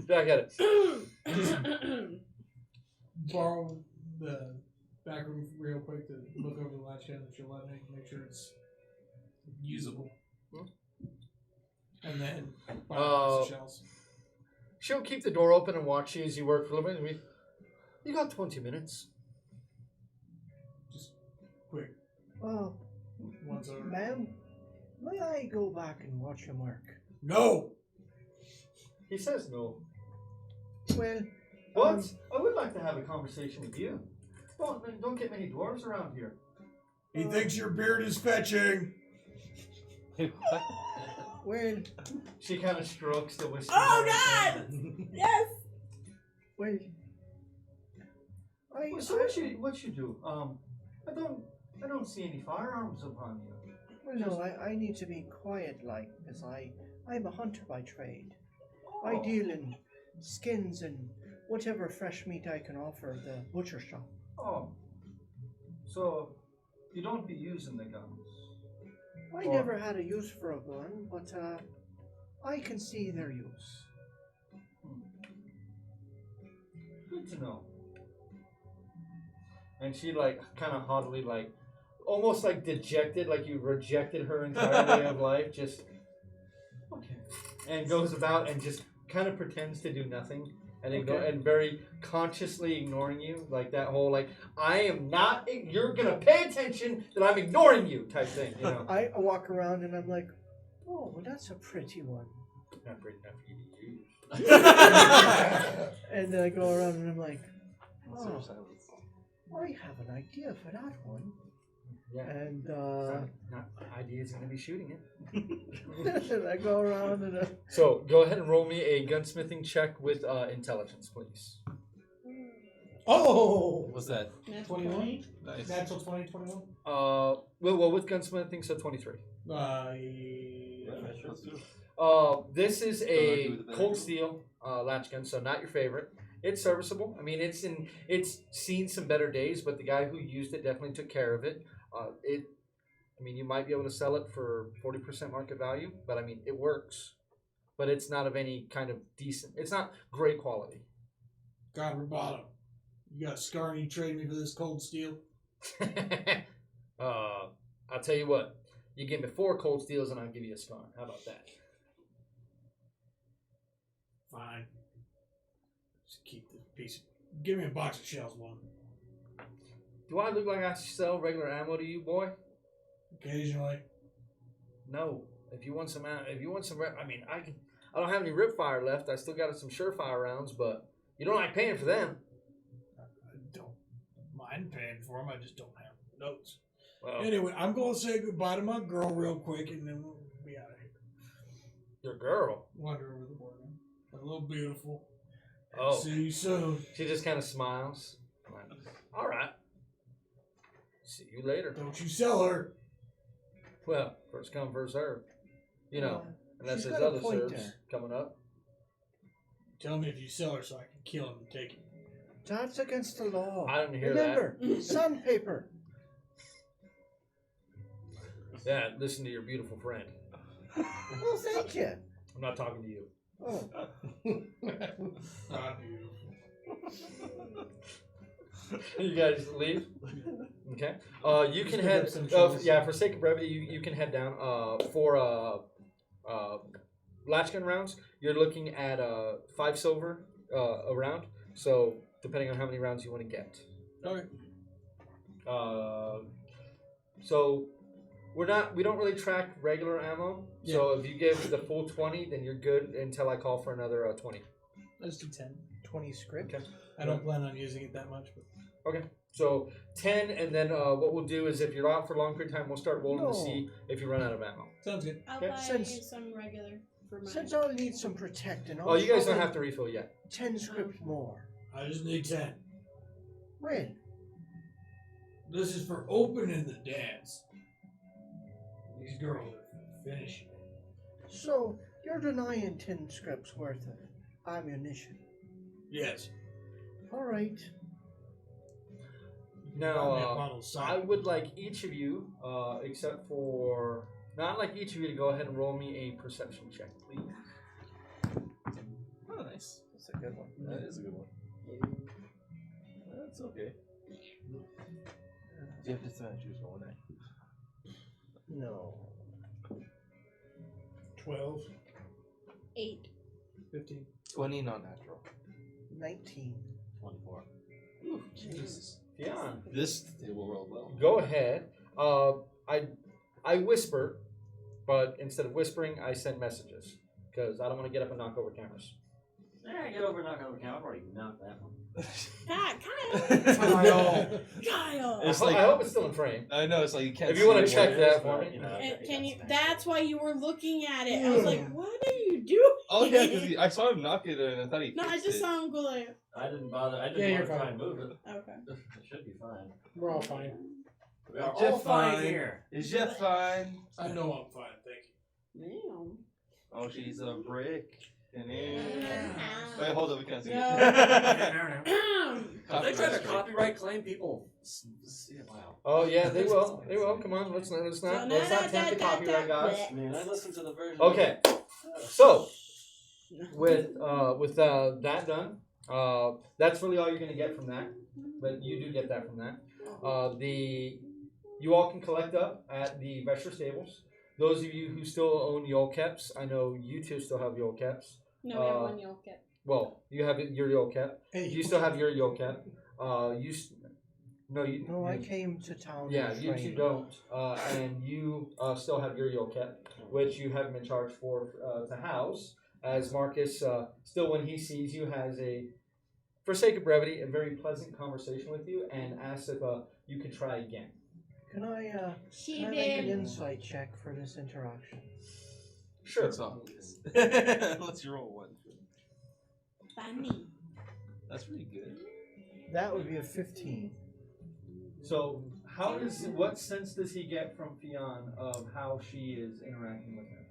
Back at it. Borrow the back room real quick to look over the latch and she'll let me make sure it's usable. And then buy the shells. She'll keep the door open and watch you as you work for a little bit. You got 20 minutes. Just quick. Oh, Once over. ma'am, may I go back and watch him work? No! He says no. Well, But I would like to have a conversation with you. Don't get many dwarves around here. He thinks your beard is fetching. well, She kind of strokes the whiskers. Oh, on her God! chin. Yes! well. So what you do? I don't see any firearms upon you. Well, no, I need to be quiet, like, because I'm a hunter by trade. I deal in skins and whatever fresh meat I can offer the butcher shop. Oh, so you don't be using the guns? I never had a use for a gun, but I can see their use. Good to know. And she like kind of haughtily, like almost like dejected, like you rejected her entire way of life. Just okay, and goes about and just kind of pretends to do nothing. And and very consciously ignoring you, like that whole like I am not. You're gonna pay attention that I'm ignoring you type thing, you know. I walk around and I'm like, oh, well, that's a pretty one. Not pretty enough for you to use. And then I go around and I'm like, oh, I have an idea for that one. Yeah. And not ideas gonna be shooting it. and I go around and So go ahead and roll me a gunsmithing check with intelligence, please. Oh! What's that? 21? Nice. Natural 20, 21? Well, with gunsmithing, so 23. This is a cold steel latch gun, so not your favorite. It's serviceable. I mean, it's seen some better days, but the guy who used it definitely took care of it. I mean, you might be able to sell it for 40% market value, but I mean, it works. But it's not of any kind of decent. It's not great quality. Copper bottom. You got a scar and you trade me for this cold steel? I'll tell you what. You give me 4 cold steels and I'll give you a scar. How about that? Fine. Just keep this piece. Give me a box of shells, one. Do I look like I sell regular ammo to you, boy? Occasionally. No. If you want some, I mean, I don't have any ripfire left. I still got some surefire rounds, but you don't like paying for them. I don't mind paying for them. I just don't have notes. Well, Anyway, I'm going to say goodbye to my girl real quick, and then we'll be out of here. your girl. Wander over the border. A little beautiful. Oh, See you soon. she just kind of smiles. I'm like, all right. See you later. Don't you sell her. Well, first come, first serve. You know, unless she's there's got a other point serves there. coming up. Tell me if you sell her so I can kill him and take him. that's against the law. I didn't hear Remember, sandpaper. Yeah, listen to your beautiful friend. Well, thank you. I'm not talking to you. Oh, Not beautiful. You guys leave. Okay. You can pick head. up some shells. Yeah, for sake of brevity, you can head down. For latch gun rounds, you're looking at 5 silver a round. So depending on how many rounds you want to get. Okay. So we don't really track regular ammo. Yeah. So if you give the full 20, then you're good until I call for another 20. Let's do 10. 20 script. Okay. I don't plan on using it that much, but Okay. So 10, and then what we'll do is if you're out for a long period of time, we'll start rolling to No. see if you run out of ammo. sounds good. I'll Okay. buy Since- some regular for mine. Since I'll need some protecting, Oh, you guys don't have to refill yet. 10 script more. I just need 10. Well, This is for opening the dance. These girls are finishing. so you're denying 10 scripts worth of ammunition. Yes. All right. Now, Buy me a bottle of I cider. would like each of you, except for, not like each of you to go ahead and roll me a perception check, please. Oh, nice. That's a good one. That is a good one. That's okay. You have to choose one, eh? No. 12. 8. 15. 20 non-natural. 19. 24. Jesus. Yeah. This table rolled well. Go ahead. I whisper, but instead of whispering, I send messages. because I don't want to get up and knock over cameras. Yeah, get over and knock over camera. I've already knocked that one. Kyle. It's I like- hope it's still in frame. I know, it's like you can't If you want to see what check it that is, for but, me. you know. Can you? That's why you were looking at it. I was like, "What are you doing?" Oh, yeah, because I saw him knock it and I thought he No, I fixed just it. saw him go like. I didn't bother. I Yeah, didn't you're want to try fine. and move it. Okay. It should be fine. We're all fine. We are Just all fine fine. here. Is you fine? I know I'm fine, thank you. Damn. Oh, she's a brick. Wait, hold up, we can't see No. it. If they try to copyright claim people, wow. Oh yeah, they will. They will. Come on, let's not tempt the copyright guys. I mean, I listened to the version. Okay, so with that done, that's really all you're gonna get from that. But you do get that from that. You all can collect up at the Vesher Stables. Those of you who still own Yol Keps, I know you two still have Yol Keps. No, we have one Yol Kep. Well, you have your Yol Kep. Hey, You still have your Yol Kep. No, I came to town. Yeah, to you two train. don't, and you still have your Yol Kep, which you haven't been charged for to house. As Marcus, still when he sees you, has for sake of brevity, a very pleasant conversation with you, and asks if you could try again. Can I She can I make an did. insight check for this interaction? Sure. That's obvious. Let's roll one. Funny. That's pretty good. That would be a 15. So, what sense does he get from Fionn of how she is interacting with him?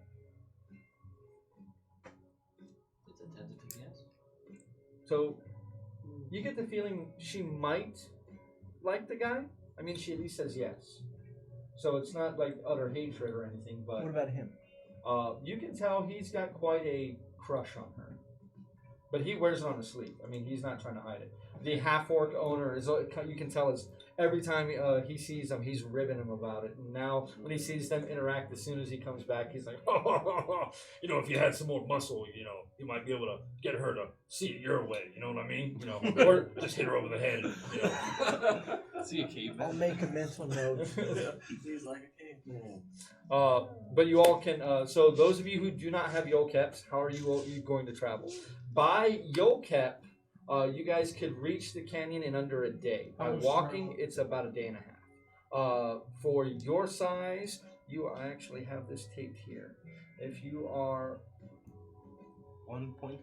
It's a tentative yes. So, you get the feeling she might like the guy. I mean, she at least says yes. So it's not like utter hatred or anything, but What about him? you can tell he's got quite a crush on her. But he wears it on his sleeve. I mean, he's not trying to hide it. The half-orc owner, you can tell is every time he sees them, he's ribbing him about it. And now, when he sees them interact, as soon as he comes back, he's like, you know, if you had some more muscle, you know, you might be able to get her to see it your way. You know what I mean? You know, or just hit her over the head. You know. See a caveman. I'll make a mental note. He's like a caveman. But you all can. So those of you who do not have Yol Keps, how are you going to travel? By Yol Kep, you guys could reach the canyon in under a day. By walking, it's about a day and a half. For your size, I actually have this taped here. If you are 1.5.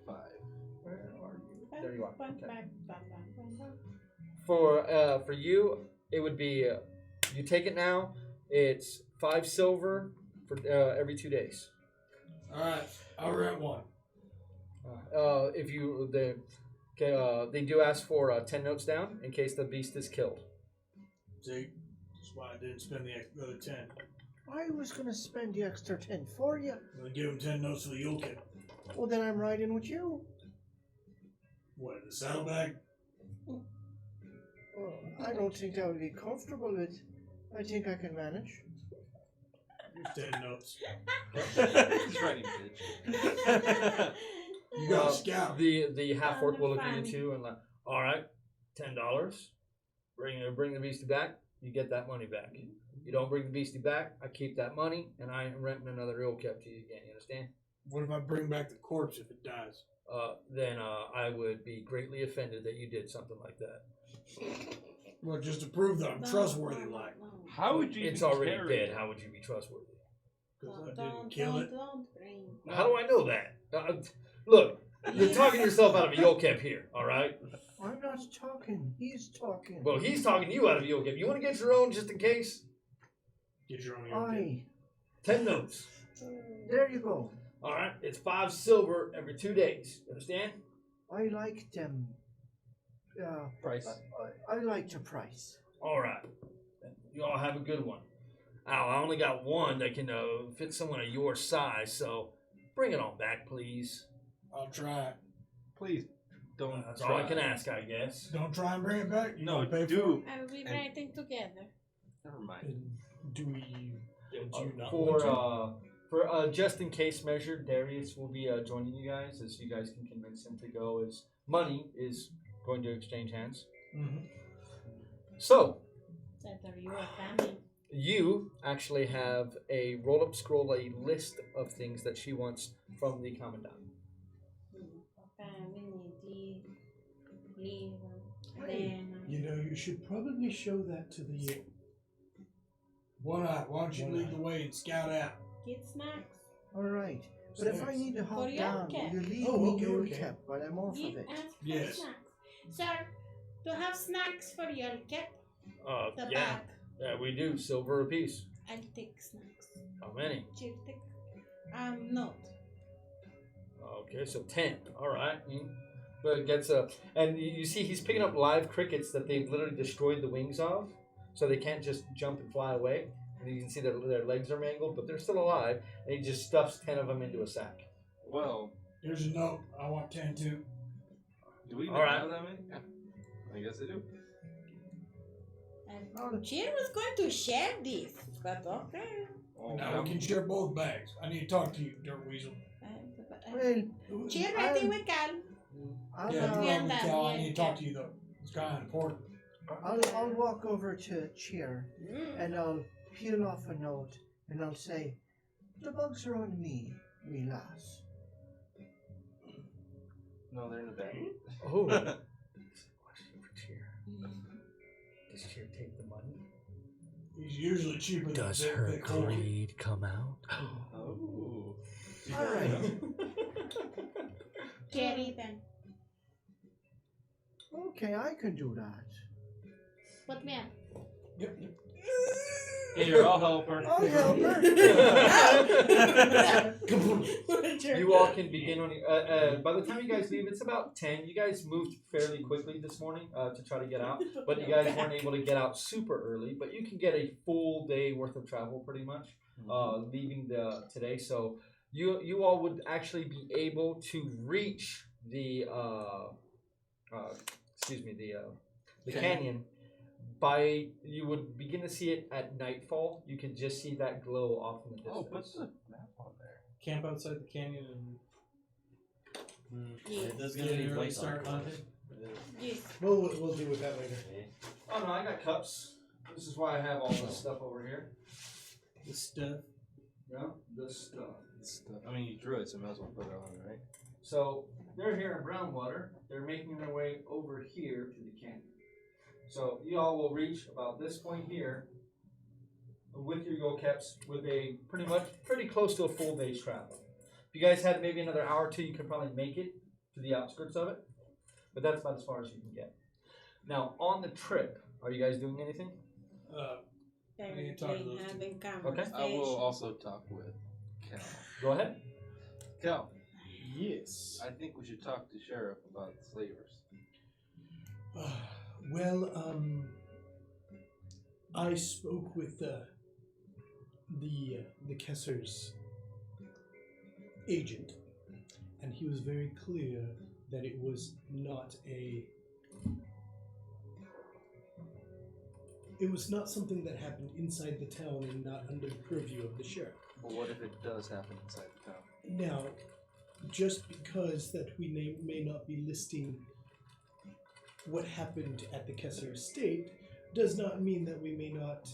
Where are you? There you are. Okay. Okay. For you, it would be you take it now. It's 5 silver for every 2 days. All right, I'll rent one. If you they do ask for 10 notes down in case the beast is killed. See, that's why I didn't spend the other 10. I was going to spend the extra 10 for you. I'm gonna give him 10 notes for the Yul Kip. Well, then I'm riding with you. What, in the saddlebag? Well, I don't think that would be comfortable with. I think I can manage. Here's 10 notes. He's writing, bitch. You got a scout. The half orc will look at you too and like, all right, $10. Bring the beastie back. You get that money back. You don't bring the beastie back, I keep that money, and I ain't renting another ill kept to you again. You understand? What if I bring back the corpse if it dies? Then I would be greatly offended that you did something like that. Well, just to prove that I'm trustworthy, like. How would you? It's even already carry dead. it? How would you be trustworthy? Because I didn't kill it. How do I know that? Look, you're talking yourself out of a Yol Kep here, all right? I'm not talking. He's talking. Well, he's talking you out of a Yol Kep. You want to get your own just in case? Get your own Yul Kip. Aye. 10 notes. There you go. All right, it's 5 silver every 2 days. You understand? I like them. Price. I like the price. All right. You all have a good one. Ow, I only got one that can fit someone of your size, so bring it on back, please. I'll try it. Please don't. That's all I can ask, I guess. Don't try and bring it back. You No, gotta pay do. I will be writing together. Never for mind. it. Do we? Did you not For want to? for just in case measure, Darius will be joining you guys, as you guys can convince him to go. As money is going to exchange hands. Mhm. So That are your family. you actually have a roll-up scroll, a list of things that she wants from the commandant. You know, you should probably show that to the. Why don't you lead the way and scout out? Get snacks. All right. But if I need to hop your down, cap. will you leave Oh, me okay, your okay. cap while I'm off You of it? ask for Yes. snacks. Sir, do you have snacks for your cap? The Yeah, bag. yeah, we do. Silver apiece. I'll take snacks. How many? Chyyr, take. Note. Okay, so 10. All right. But it gets and you see he's picking up live crickets that they've literally destroyed the wings of, so they can't just jump and fly away. And you can see that their legs are mangled, but they're still alive. And he just stuffs 10 of them into a sack. Well, Here's a note. I want 10 too. do we even All right. have that many? Yeah. I guess I do. Chyyr was going to share this, but okay. Oh, Now we can share both bags. I need to talk to you, Dirt Weasel. Well, Chyyr, ready with Cal. I'll, Yeah, we no, are done, Cal, I we are need to talk to you though. It's kind of important. I'll walk over to Chyyr and I'll peel off a note and I'll say, "The bugs are on me, wee lass." No, they're in the bag. Oh. Question for Chyyr. Does Chyyr take the money? He's usually cheaper than Does the her cold. greed come out? Oh. All right. Carry then. Okay, I can do that. Put me up. Here, I'll help her. I'll help her. You all can begin on. By the time you guys leave, it's about 10. You guys moved fairly quickly this morning to try to get out, but you guys weren't able to get out super early. But you can get a full day worth of travel pretty much leaving today. So you all would actually be able to reach the the canyon. You would begin to see it at nightfall. You can just see that glow off in the distance. Oh, put the map on there. Camp outside the canyon and There's get gonna be an early place start hunting. Yes. We'll deal with that later. Oh no, I got cups. This is why I have all this stuff over here. The stuff. Yeah, this stuff. I mean, you drew it, so might as well put it on, right? So they're here in Brownwater. They're making their way over here to the canyon. So you all will reach about this point here with your go caps with a pretty close to a full day's travel. If you guys had maybe another hour or two, you could probably make it to the outskirts of it. But that's about as far as you can get. Now on the trip, are you guys doing anything? I need to talk to those two. Having Okay. I will also talk with Cal. Go ahead. Cal, Yes. I think we should talk to Sheriff about the slavers. Well, I spoke with the Kesser's agent, and he was very clear that it was not something that happened inside the town and not under the purview of the sheriff. Well, what if it does happen inside the town? Now, just because that we may not be listing what happened at the Kesser estate does not mean that we may not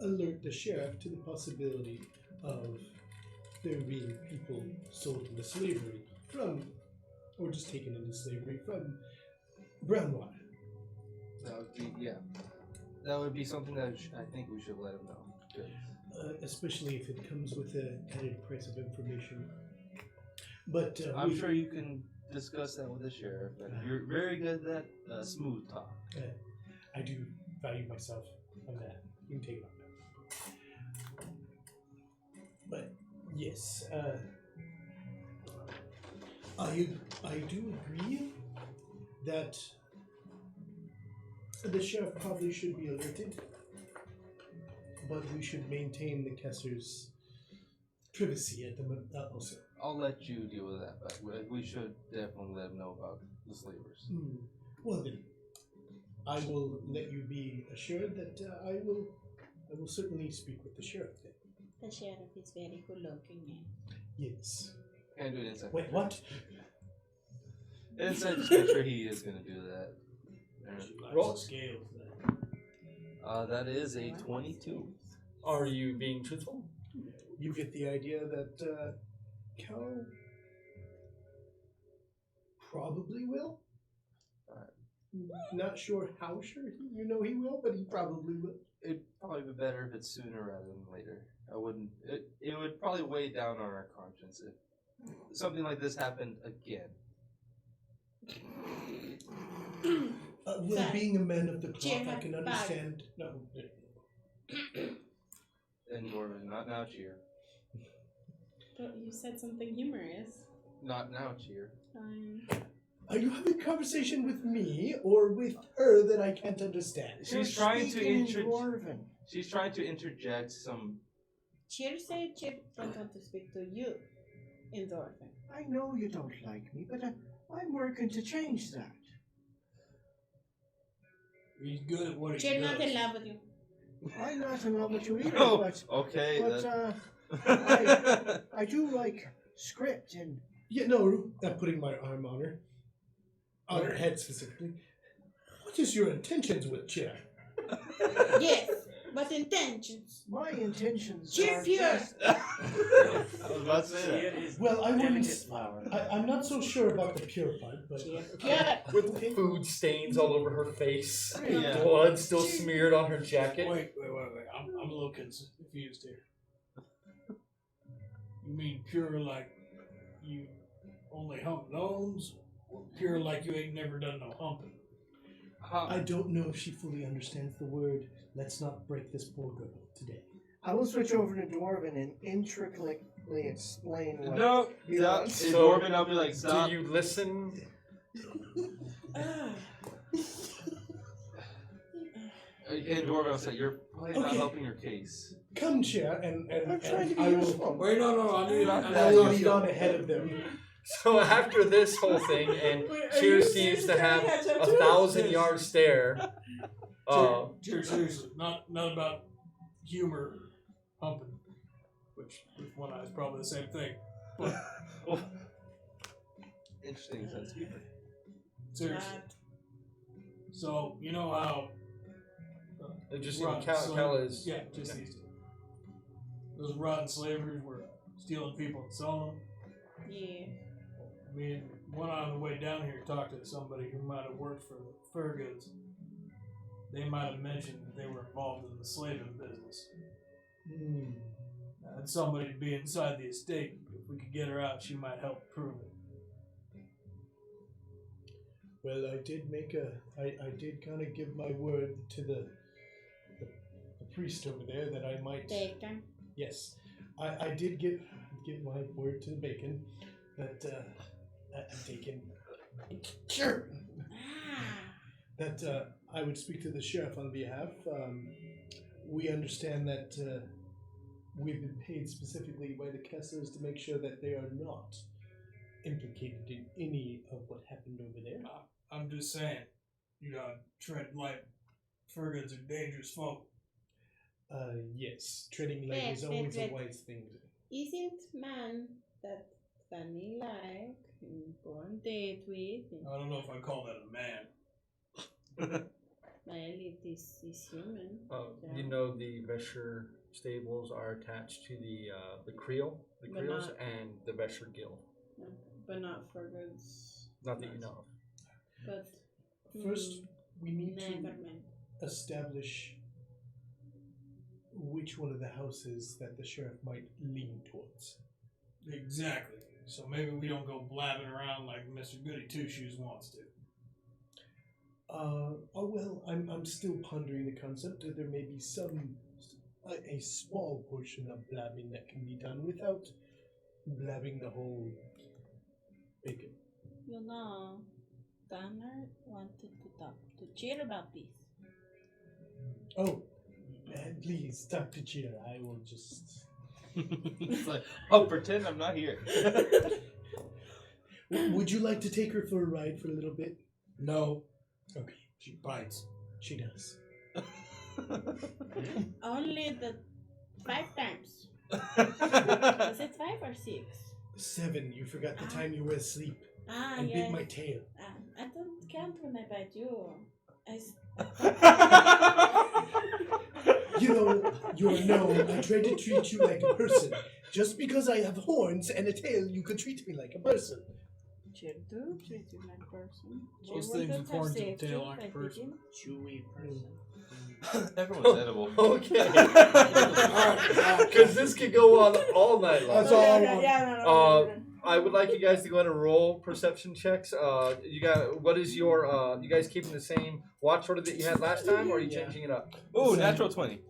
alert the sheriff to the possibility of there being people sold into slavery or just taken into slavery from Brownwater. That would be something that I think we should let him know. Good. Especially if it comes with an added price of information. But I'm sure you can discuss that with the sheriff. And you're very good at that smooth talk. I do value myself on that. You can take it on. But yes, I do agree that the sheriff probably should be alerted, but we should maintain the Kesser's privacy at the also. I'll let you deal with that, but we should definitely let him know about the slavers. Well then, I will let you be assured that I will certainly speak with the sheriff then. The sheriff is very good looking. Yes. Can I do it inside? Wait, what? Inside, just make sure he is going to do that. Roll. Scales. That is a 22. Are you being truthful? You get the idea that Cal probably will. Not sure how sure he will, but he probably will. It'd probably be better if it's sooner rather than later. I wouldn't. It would probably weigh down on our conscience if something like this happened again. Well, Sorry. being a man of the cloth, I Chyyr, can bye. understand. No. And Dwarven, not now, Chyyr. But you said something humorous. Not now, Chyyr. Fine. Are you having a conversation with me or with her that I can't understand? She's trying to Speaking in interject. Dwarven. She's trying to interject some. Chyyr said Chyyr don't want to speak to you in Dwarven. I know you don't like me, but I'm working to change that. He's good at what he Chyyr not in does. love with you. I'm not in love with you either, Oh, but okay. I do like script and Yeah, no, I'm putting my arm on her. On her head specifically. What is your intentions with Chyyr? Yes, but intentions. my intentions Chyyr are pure. just... I was about to say that. It is Well, I wouldn't. delicate flower. I'm not so sure about the pure part, but Chyyr pure. With food stains all over her face, Yeah. blood still smeared on her jacket. Wait. I'm a little confused here. You mean pure like you only hump gnomes? Or pure like you ain't never done no humping? I don't know if she fully understands the word. Let's not break this poor girl today. I will switch over to Dwarven and intricately explain what... No, You stop. want- In Dwarven, I'll be like, stop. Do you listen? In Dwarven, I'll say, you're probably not Okay. helping your case. Come, Chyyr, and I'm trying to be I will. useful. Wait, no. I need I will lead on ahead of them. So after this whole thing, and Chyyr seems to have a 1,000-yard stare. Chyyr, seriously, not about humor humping, which with one eye is probably the same thing. But Interesting sense of humor. seriously, so you know how Just rotten Cal slave- is. yeah, just these two. Those rotten slavers were stealing people and selling them. Yeah. Me and one on the way down here talked to somebody who might have worked for the fur goods. They might have mentioned that they were involved in the slaving business. And somebody to be inside the estate. If we could get her out, she might help prove it. Well, I did I did kind of give my word to the priest over there that I might. Bacon. Yes, I did give my word to the bacon that bacon. Sure. That I would speak to the sheriff on behalf. We understand that we've been paid specifically by the Kesslers to make sure that they are not implicated in any of what happened over there. I'm just saying, you gotta tread light. Fur goods are dangerous folk. Yes, treading light is Wait, always a wait. wise thing to do. Isn't man that funny like go on date with? I don't know if I call that a man. Well, it is human. You know the Vesher stables are attached to the Creel, the But Creels, not- and the Vesher Guild. But not for goods. Not that you know of. But First, we need never to mind. establish which one of the houses that the sheriff might lean towards. Exactly. So maybe we don't go blabbing around like Mr. Goody Two Shoes wants to. Well, I'm still pondering the concept that there may be a small portion of blabbing that can be done without blabbing the whole bacon. You know, Gunnar wanted to talk to Chyyr about this. Oh, please talk to Chyyr. I will just. It's like, oh, pretend I'm not here. Would you like to take her for a ride for a little bit? No. Okay. She bites. She does. Only the 5 times. Was it 5 or 6? 7. You forgot the time you were asleep Ah, and yes. bit my tail. I don't count when I bite you. You know, you're known. I try to treat you like a person. Just because I have horns and a tail, you could treat me like a person. Chyyr do treat you like a person. Those Chyyr things does with have horns and safety, tail aren't I a person. think. Chewy person. Everyone's edible. Okay. Because this could go on all night long. That's all I Okay, want. yeah, no, Uh, we're good. I would like you guys to go ahead and roll perception checks. You got what is your you guys keeping the same watch order that you had last time, or are you Yeah. changing it up? Ooh, Same. natural 20.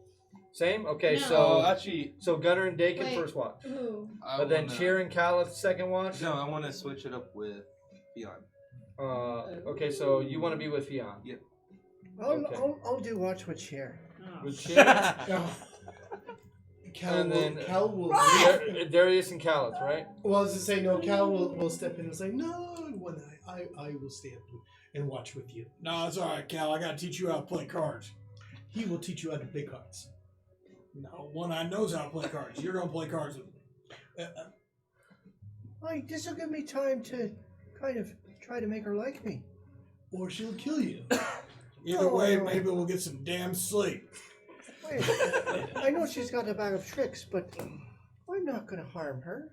Same. Okay, No. so Actually, so Gunnar and Dakin Wait. first watch, Ooh. but then Chyyr and Caliph second watch. No, I want to switch it up with Beyond. Okay, so you want to be with Fion. Okay. I'll do watch with Chyyr. Oh. With Chyyr, Cal and will, then Cal will Darius and Caliph, right? well, I was to say, no, Cal will step in and say, no, one I will stay up and watch with you. No, it's all right, Cal. I gotta teach you how to play cards. He will teach you how to play cards. No, One Eye knows how to play cards. You're gonna play cards with me. This will give me time to kind of try to make her like me. Or she'll kill you. Either way, maybe we'll get some damn sleep. Wait, I know she's got a bag of tricks, but I'm not going to harm her.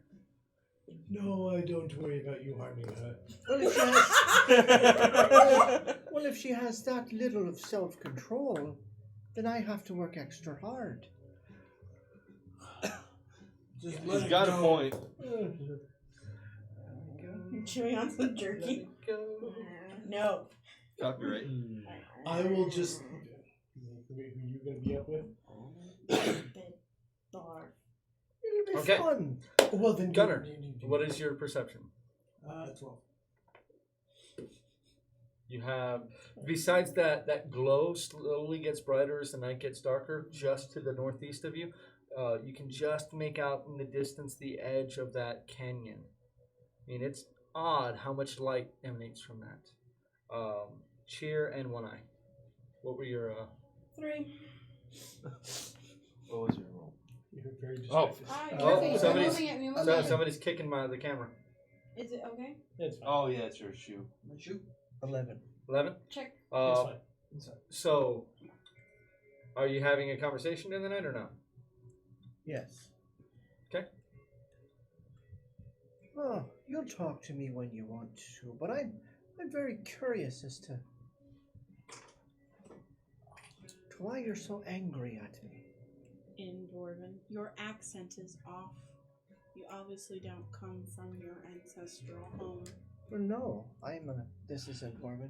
No, I don't worry about you harming her. Well, if she has that little of self-control, then I have to work extra hard. Just He's let it got a go. point. Chewing on some jerky. No. Copyright. I will just. Who you gonna be up with? Bar. It'll be Okay. fun. Well then, Gunnar, what is your perception? 12. You have, besides that glow slowly gets brighter as the night gets darker, just to the northeast of you. You can just make out in the distance the edge of that canyon. I mean, it's odd how much light emanates from that. Chyyr and One Eye. What were your 3. What was your roll? You're very Oh. distracted. Oh, somebody's- moving at me. somebody's kicking the camera. Is it okay? It's fine. Oh, yeah, it's your shoe. 11. 11? Check. It's fine. It's fine. So, are you having a conversation in the night or no? Yes. Okay. Oh, you'll talk to me when you want to, but I'm very curious as to why you're so angry at me. In Dwarven, your accent is off. You obviously don't come from your ancestral home. Well, no, this isn't Dwarven.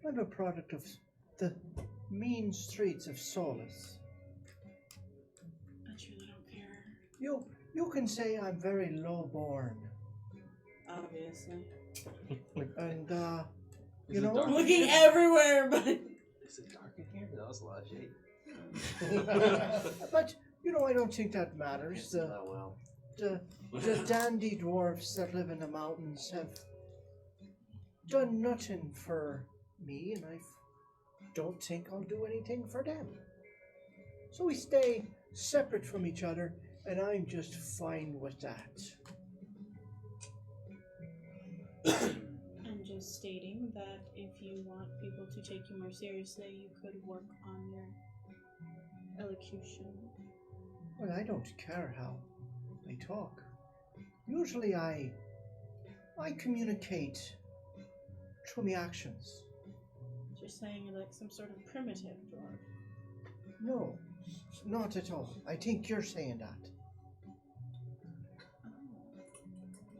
I'm a product of the mean streets of Solace. I truly don't care. You can say I'm very low-born. Obviously. And, Is you it know, dark? Looking everywhere, but Is it dark in here? That was a lot of shade. but, I don't think that matters. well. The dandy dwarfs that live in the mountains have done nothing for me, and I don't think I'll do anything for them. So we stay separate from each other, and I'm just fine with that. I'm just stating that if you want people to take you more seriously, you could work on your elocution. Well, I don't care how I talk. Usually I communicate through my actions. You're saying you're like some sort of primitive dwarf. No, not at all. I think you're saying that.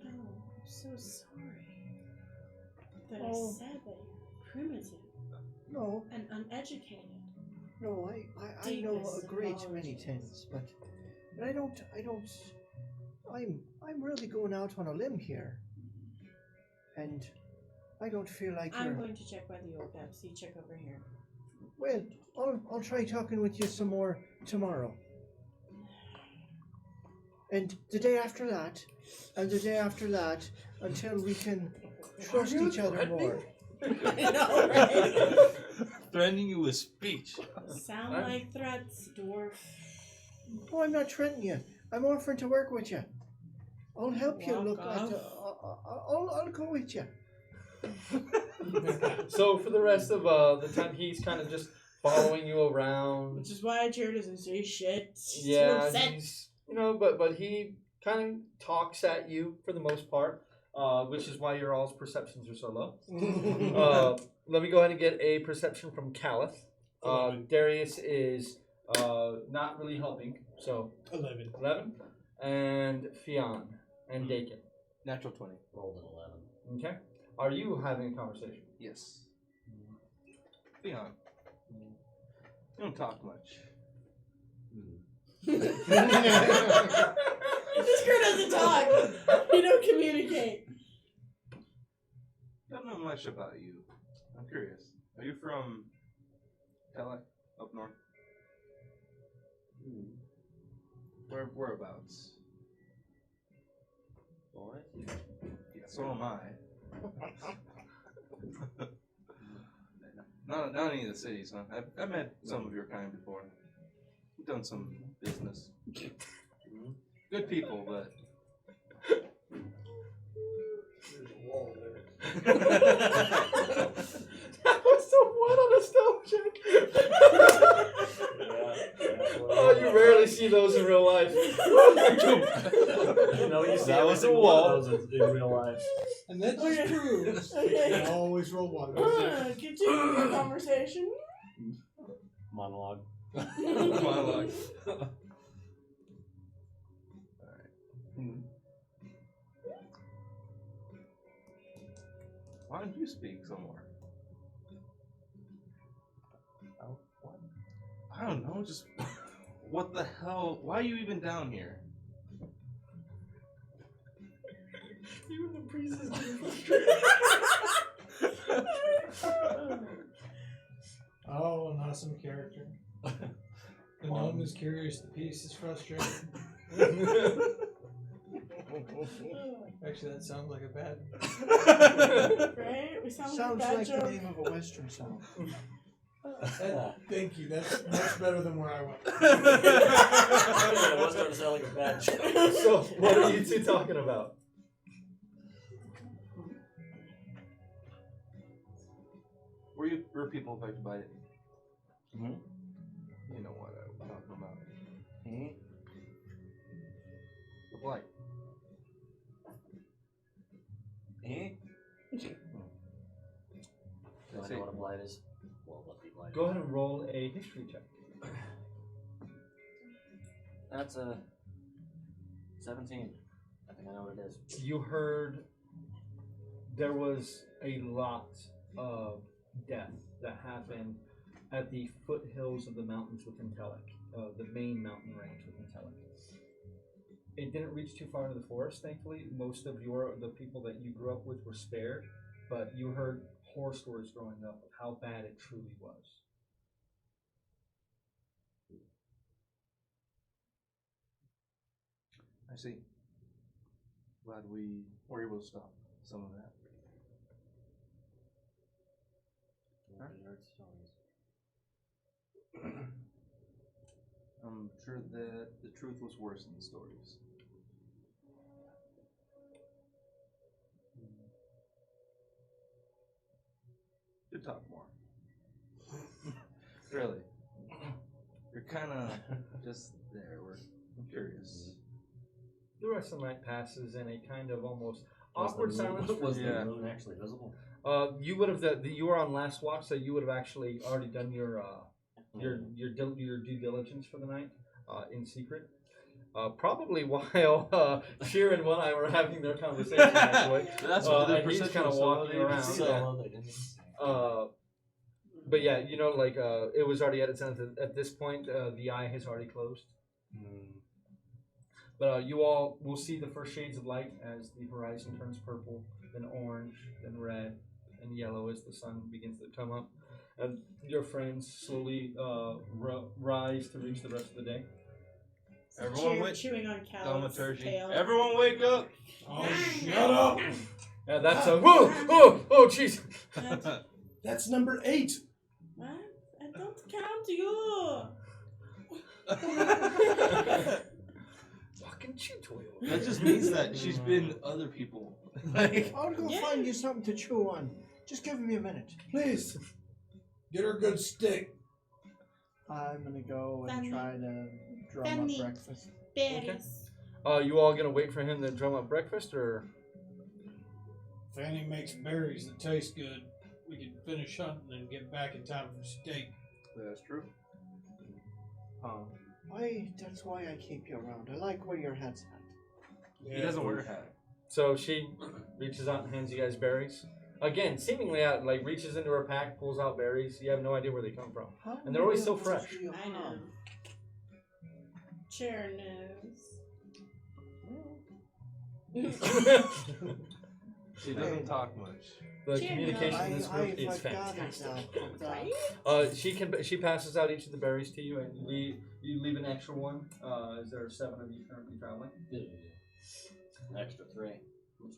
Oh, I'm so sorry that I Oh. said that you're primitive No, and uneducated. no, I know Deepest a great many apologies. things, but I'm really going out on a limb here. And I don't feel like I'm you're... going to check whether you're Pepsi. Check over here. Well, I'll try talking with you some more tomorrow. And the day after that, and the day after that, until we can trust each other more. I know, right? Threatening you with speech. Sound like threats, dwarf. Oh, I'm not threatening you. I'm offering to work with you. I'll help you Walk look at off. I'll go with you. So for the rest of the time, he's kind of just following you around. Which is why Chyyr doesn't say shit. He's too Yeah, upset. he's but he kind of talks at you for the most part, which is why your all's perceptions are so low. Let me go ahead and get a perception from Caliph. Darius is not really helping, so 11. 11, and Fionn and Dakin. Natural 20. Rolled an 11. Okay, are you having a conversation? Yes. Leon. You don't talk much. This girl doesn't talk. You don't communicate. Don't know much about you. I'm curious. Are you from Telek, up north? Whereabouts? Boy. Yeah, so am I. Not any of the cities, huh? I've met some of your kind before. We've done some business. Good people, but. There's a wall there. That was so what on a stealth check? Oh, you rarely see those in real life. You know, you see That was a every one wall. of those in real life. And that just proves Okay. I always roll one. Continue your conversation. Monologue. Monologue. Why don't you speak some more? Oh, what? I don't know, just what the hell? Why are you even down here? You and the priest is getting Oh, an awesome character. The gnome is curious, the piece is frustrated. Actually, that sounds like a bad. Right? We sound Sounds like a bad like the joke. name of a western song. Thank you. That's much better than where I went. It was starting to sound like a bad joke. So, what are you two talking about? Were people affected by it? Mhm. You know what I'm talking about. Mhm. The blight. Eh? Do I See. know what a blight is? Well, what the blight Go ahead and roll a history check. That's a 17. I think I know what it is. You heard there was a lot of death that happened at the foothills of the mountains within Telek, the main mountain range within Telek. It didn't reach too far into the forest, thankfully. Most of the people that you grew up with were spared, but you heard horror stories growing up of how bad it truly was. I see. Glad we were able to stop some of that. I'm sure that the truth was worse than the stories. Should talk more. Really. You're kind of just there. I'm curious. The rest of the night passes in a kind of almost awkward silence. Was Yeah. the moon actually visible? You would have you were on last watch, so you would have actually already done your due diligence for the night in secret. Probably while Chyyr and One Eye were having their conversation. Actually, That's what the and he's perception kind of was walking so around. they Yeah. But yeah, you know, like it was already at its end. At this point, the eye has already closed. But you all will see the first shades of light as the horizon turns purple, then orange, then red, and yellow as the sun begins to come up. And your friends slowly rise to reach the rest of the day. Everyone Chyyr wake chewing on Cal's Thaumaturgy. tail. Everyone wake up! Oh, shut up! Yeah, that's a whoa, jeez. That's number 8. What? I don't count you. Fucking chew toil. That just means that she's been other people. Like, I'll go Yeah. find you something to chew on. Just give me a minute. Please, get her a good stick. I'm gonna go and Fanny. try to drum Fanny. up breakfast. Berries. You all gonna wait for him to drum up breakfast, or? Fanny makes berries that taste good. We can finish hunting and get back in time for steak. That's true. That's why I keep you around. I like where your head's at. He doesn't wear a hat. So she reaches out and hands you guys berries. Again, seemingly out, like reaches into her pack, pulls out berries. You have no idea where they come from. How And they're always many so of those fresh. do you I know. have? Chyyr knows. She doesn't talk much. The Chyyr communication in this I group is forgot fantastic. that. She passes out each of the berries to you, and you leave an extra one. Is there 7 of you currently traveling? Extra 3.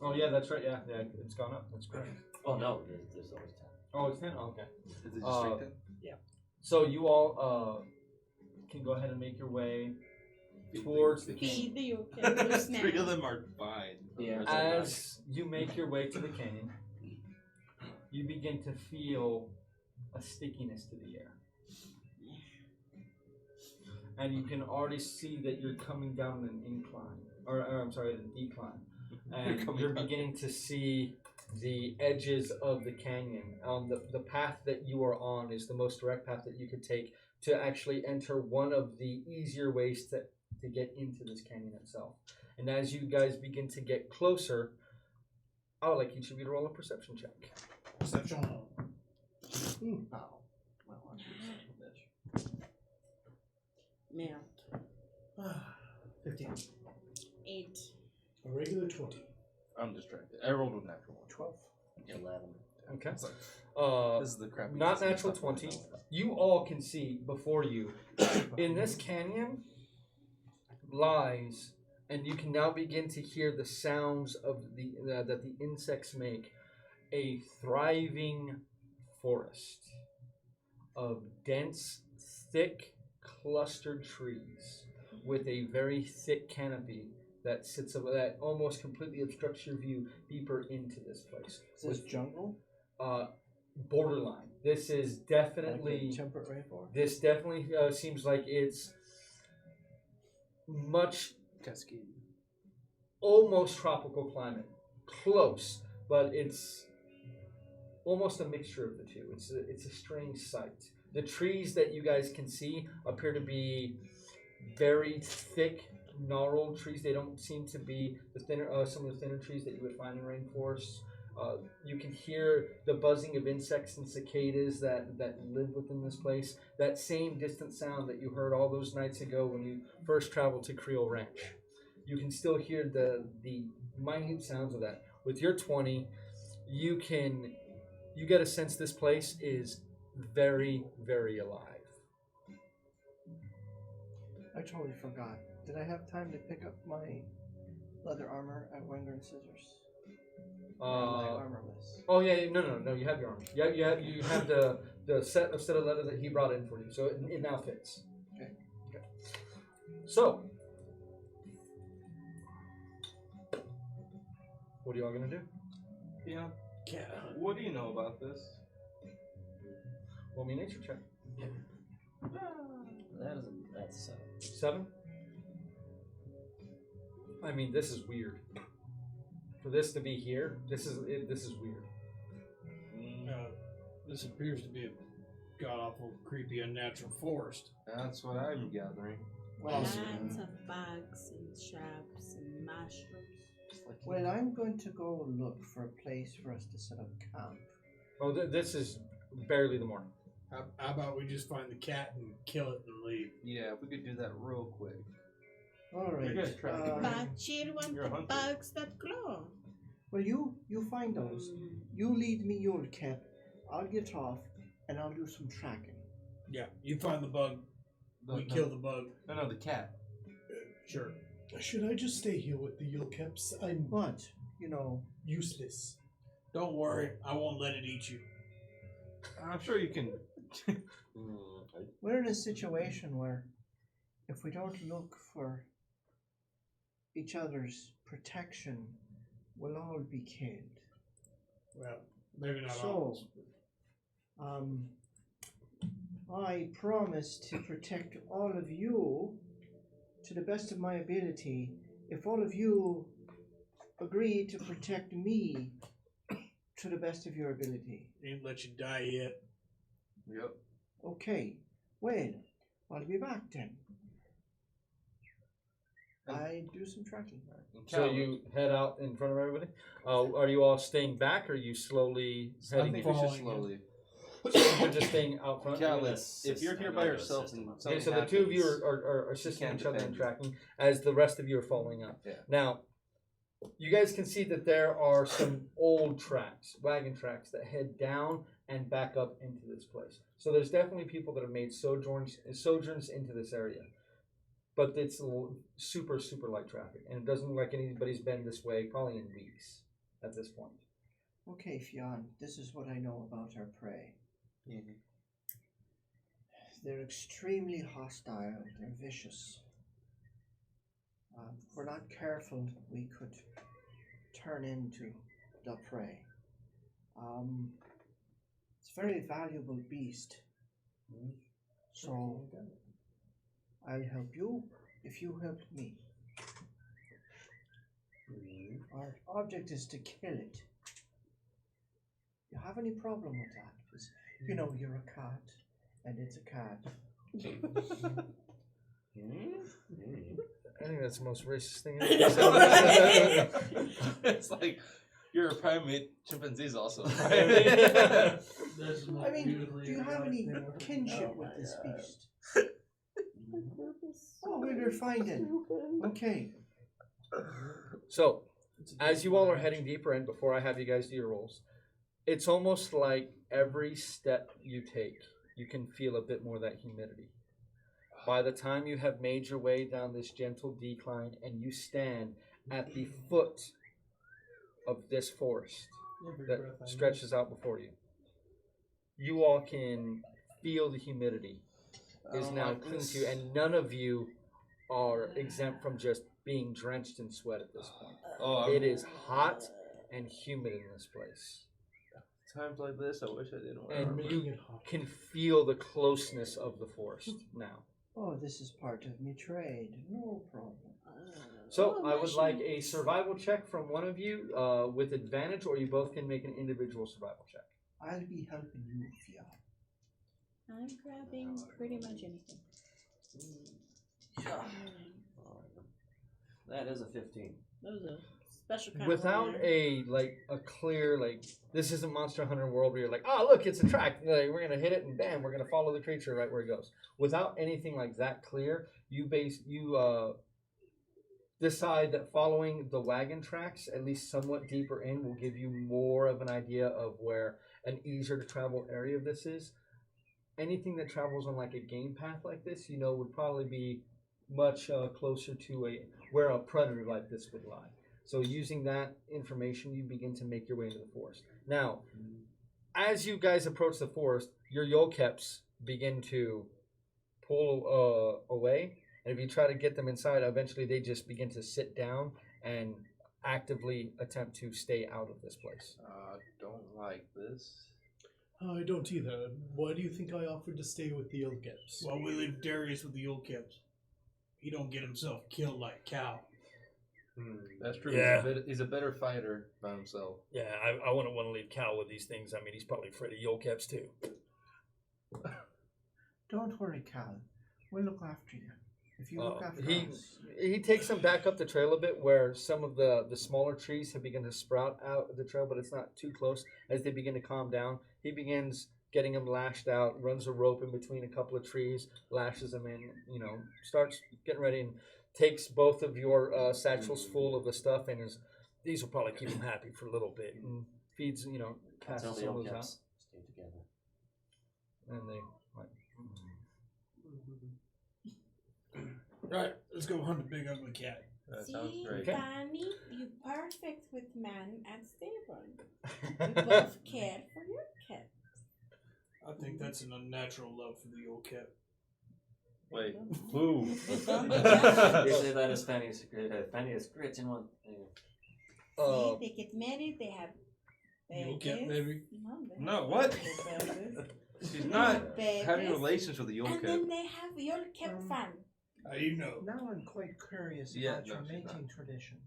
Oh yeah, that's right. Yeah, it's gone up. That's great. Oh no, there's always 10. Oh, it's 10. Oh, okay. Is it just straight 10? So you all can go ahead and make your way towards the canyon. Feed the eucalyptus now. 3 of them are fine. Yeah. As you make your way to the canyon, you begin to feel a stickiness to the air. And you can already see that you're coming down an incline, or I'm sorry, a decline. And you're beginning to see the edges of the canyon. The path that you are on is the most direct path that you could take to actually enter one of the easier ways to get into this canyon itself. And as you guys begin to get closer, I would like each of you to roll a perception check. Perception. Oh. Well, I'm a bitch. Man. 15. 8. A regular 20. I'm distracted. I rolled with natural one. 12. 11. Okay. It's like, This is the crappy. not natural 20. You all can see before you, in this canyon lies, and you can now begin to hear the sounds of that the insects make, a thriving forest of dense, thick, clustered trees with a very thick canopy that sits that almost completely obstructs your view deeper into this place. Is this jungle? Borderline. This is definitely Like temperate rainforest? This definitely seems like it's much Cascade. almost tropical climate, close, but it's almost a mixture of the two. It's a strange sight. The trees that you guys can see appear to be very thick, gnarled trees. They don't seem to be the thinner, some of the thinner trees that you would find in rainforests. You can hear the buzzing of insects and cicadas that live within this place. That same distant sound that you heard all those nights ago when you first traveled to Creole Ranch. You can still hear the minute sounds of that. With your 20, you get a sense this place is very, very alive. I totally forgot. Did I have time to pick up my leather armor at Wenger and Scissors? Or am I armorless? Oh yeah, no. You have your armor. You have the set of leather that he brought in for you, so it now fits. Okay. So, what are you all gonna do? Yeah. What do you know about this? Roll me a nature check. That's 7. 7. I mean, this is weird. For this to be here, this is weird. This appears to be a god awful, creepy, unnatural forest. That's what I'm gathering. Well, Lots of bugs and shrubs and mushrooms. well, I'm going to go look for a place for us to set up camp. Oh, this is barely the morning. How about we just find the cat and kill it and leave? Yeah, if we could do that real quick. All right. You're gonna try. But Chyyr wants You're a the hunter. bugs that glow. Well, you find those. You lead me your camp. I'll get off, and I'll do some tracking. Yeah, you find the bug. We kill the bug. No, the cat. Sure. Should I just stay here with the Yulkeps? I'm But, you know, useless. Don't worry, I won't let it eat you. I'm sure you can. we're in a situation where if we don't look for each other's protection, we'll all be killed. Well, maybe not So, all. I promise to protect all of you to the best of my ability if all of you agree to protect me to the best of your ability. Ain't let you die yet. Yep. Okay, well, I'll be back then. I do some tracking. So you head out in front of everybody. Are you all staying back, or are you slowly I heading? think we should slowly. You're just staying out front. Cal, if you're here by yourself, and Okay, something so the two of you happens, are assisting can't each other in defend you. tracking, as the rest of you are following up. Yeah. Now, you guys can see that there are some old tracks, wagon tracks, that head down and back up into this place. So there's definitely people that have made sojourns into this area. But it's super, super light traffic, and it doesn't look like anybody's been this way probably in weeks at this point. Okay, Fionn, this is what I know about our prey. They're extremely hostile, they're vicious. If we're not careful, we could turn into the prey. It's a very valuable beast. So, I'll help you if you help me. Our object is to kill it. You have any problem with that? 'Cause, you know, you're a cat, and it's a cat. I think that's the most racist thing. It's like you're a primate. Chimpanzees also. I mean, do you have any kinship with this beast? Oh, well, you're fine then. Okay. So, as you all are heading deeper in, before I have you guys do your rolls, it's almost like every step you take, you can feel a bit more of that humidity. By the time you have made your way down this gentle decline and you stand at the foot of this forest that stretches out before you, you all can feel the humidity is now clinging to you, and none of you are exempt from just being drenched in sweat at this point. It is hot and humid in this place. Times like this, I wish I didn't wear And armor. you can feel the closeness of the forest now. Oh, this is part of me trade. No problem. So I would like a survival check from one of you with advantage, or you both can make an individual survival check. I'll be helping you, Fionn. I'm grabbing pretty much anything. That is a 15. That was a special kind Without of a clear, this isn't Monster Hunter World where you're like, oh look, it's a track. Like, we're gonna hit it and bam, we're gonna follow the creature right where it goes. Without anything like that clear, you decide that following the wagon tracks, at least somewhat deeper in, will give you more of an idea of where an easier to travel area of this is. Anything that travels on like a game path like this, would probably be much closer to where a predator like this would lie. So using that information, you begin to make your way into the forest. Now, as you guys approach the forest, your Yolkeps begin to pull away. And if you try to get them inside, eventually they just begin to sit down and actively attempt to stay out of this place. Don't like this. I don't either. Why do you think I offered to stay with the Yolkeps? Well, we leave Darius with the Yolkeps. He don't get himself killed like Cal. That's true. Yeah. He's a better fighter by himself. Yeah, I wouldn't want to leave Cal with these things. I mean, he's probably afraid of Yolkeps too. Don't worry, Cal. We'll look after you. If you look after us. He takes them back up the trail a bit where some of the smaller trees have begun to sprout out of the trail, but it's not too close. As they begin to calm down, he begins getting them lashed out, runs a rope in between a couple of trees, lashes them in, starts getting ready and takes both of your satchels full of the stuff, and these will probably keep him happy for a little bit, and feeds, passes some of those out. Stay together. And they Right, let's go hunt a big ugly cat. That sounds See, great. Fanny, you perfect with man and stable. You both care for your cat. I think that's an unnatural love for the Yolkep. Wait, who? You say that as Fanny's grit in one thing. See, they get married, they have Yolkep, babies. baby. No, they No, have what? babies. She's not Babies. having relations with the And Yolkep. then they have your kept fun. I know. Now I'm quite curious Yeah, about your no, she's mating tradition.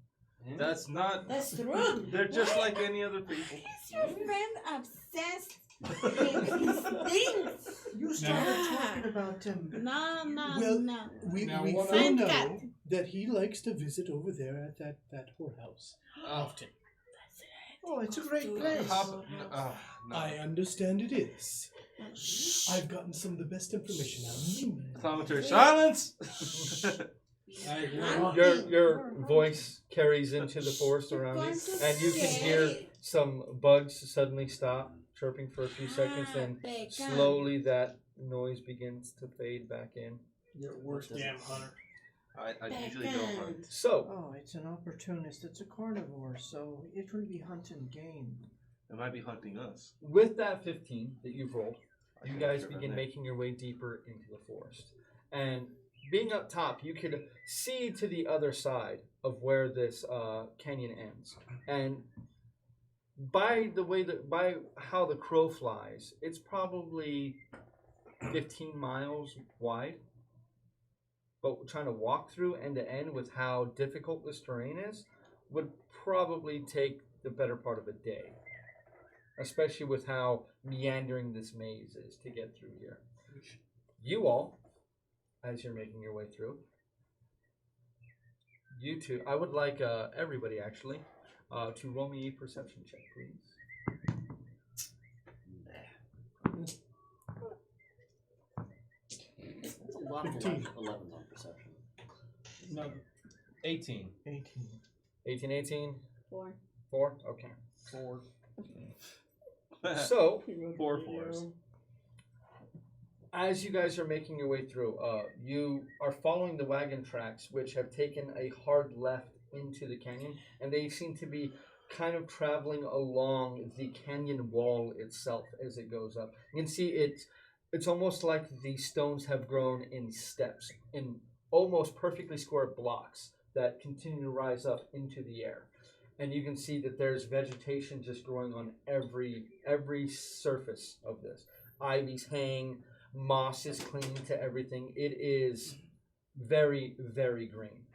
That's not. That's rude. They're just Why like any other people. is your friend obsessed with these things? You started Ah. talking about him. No, no, Well, no. We Now, do what I- know that he likes to visit over there at that whorehouse often. Oh, it's a great place. No. I understand it is. I've gotten some of the best information out of you. Commentary silence. I agree. Your voice carries into the forest around you, and you can hear some bugs suddenly stop chirping for a few seconds, then slowly that noise begins to fade back in. Your worst damn hunter. I usually don't hunt. So, Oh, it's an opportunist. It's a carnivore, so it will be hunting game. It might be hunting us. with that 15 that you've rolled, you Okay, guys sure, begin right making your way deeper into the forest. And being up top, you could see to the other side of where this canyon ends. And by how the crow flies, it's probably 15 miles wide. But trying to walk through end to end with how difficult this terrain is would probably take the better part of a day. Especially with how meandering this maze is to get through here. You all, as you're making your way through, you two, I would like everybody actually to roll me a perception check, please. That's a lot of 15. 11s on perception. No, 18. 18. 18, 4. 4? Okay. 4. So, 4 fours. as you guys are making your way through, you are following the wagon tracks, which have taken a hard left into the canyon, and they seem to be kind of traveling along the canyon wall itself as it goes up. You can see it's almost like the stones have grown in steps, in almost perfectly square blocks that continue to rise up into the air. And you can see that there's vegetation just growing on every surface of this. Ivies hang, moss is clinging to everything. It is very, very green.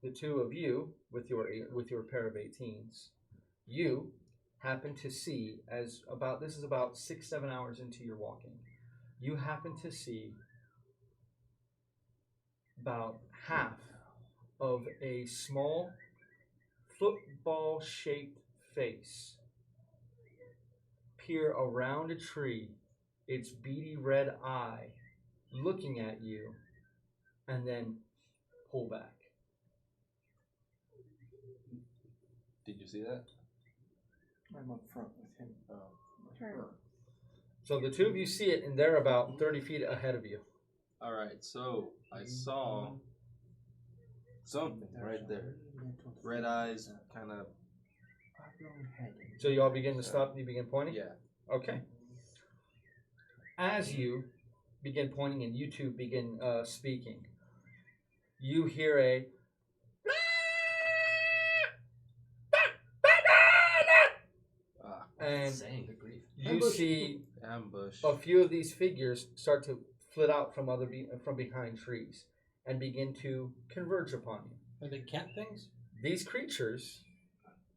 The two of you, with your pair of 18s, you happen to see this is about 6-7 hours into your walking. You happen to see about half of a small football-shaped face peer around a tree, its beady red eye looking at you, and then pull back. Did you see that? I'm up front with him. Her. So the two of you see it, and they're about 30 feet ahead of you. All right, so I saw something right there. Red eyes, kind of. So you all begin to stop and you begin pointing? Yeah. Okay. As you begin pointing and you two begin speaking, you hear a and you see ambush. a few of these figures start to flit out from behind trees and begin to converge upon you. Are they cat things? These creatures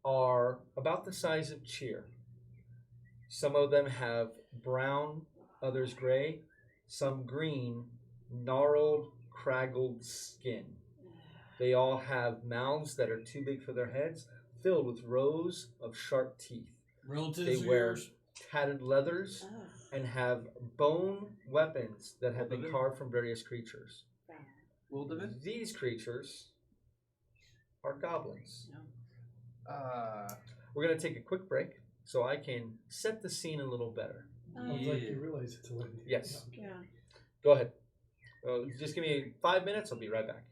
are about the size of Chyyr. Some of them have brown, others gray, some green, gnarled, craggled skin. They all have mouths that are too big for their heads, filled with rows of sharp teeth. Relatives They of wear yours? tattered leathers and have bone weapons that have been carved from various creatures. Wilderman? These creatures are goblins. We're going to take a quick break so I can set the scene a little better. Sounds like you realize it's a lady. Yes. Yeah. Go ahead. Just give me 5 minutes. I'll be right back.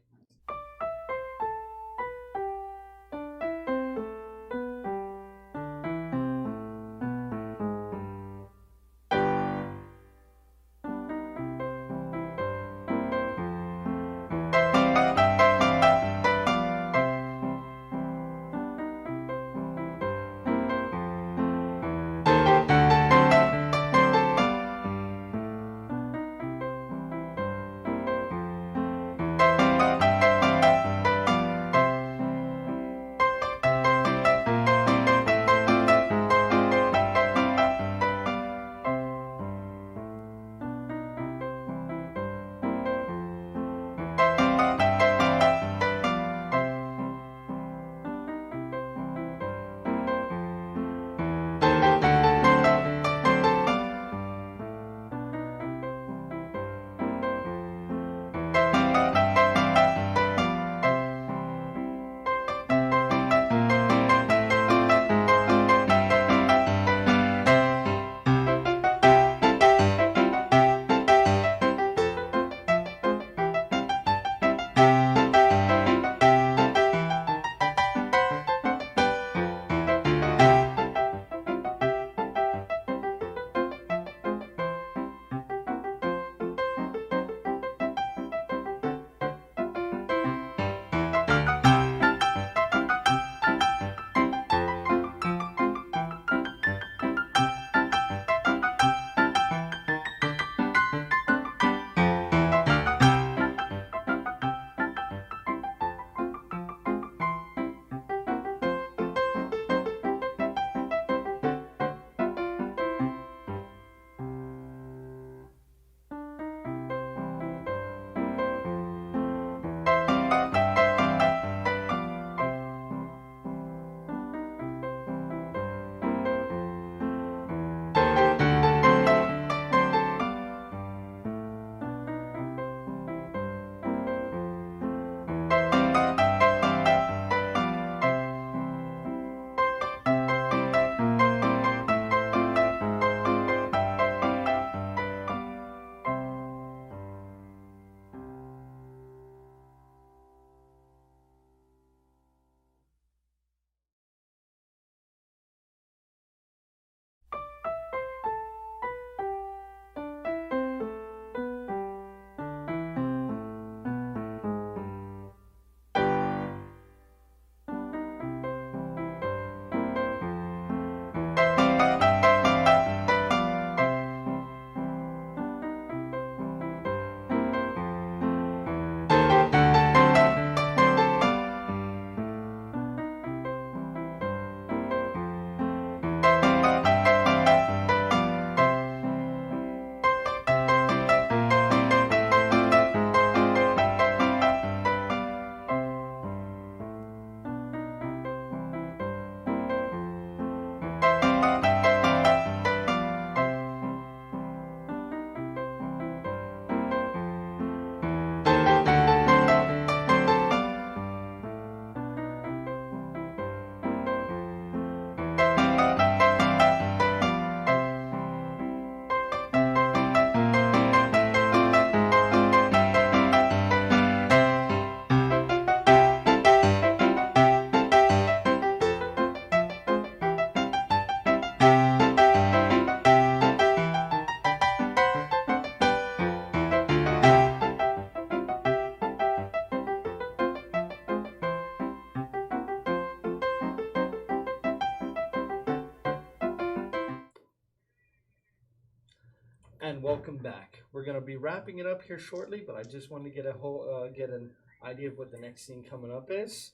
and welcome back. We're gonna be wrapping it up here shortly, but I just wanted to get get an idea of what the next scene coming up is,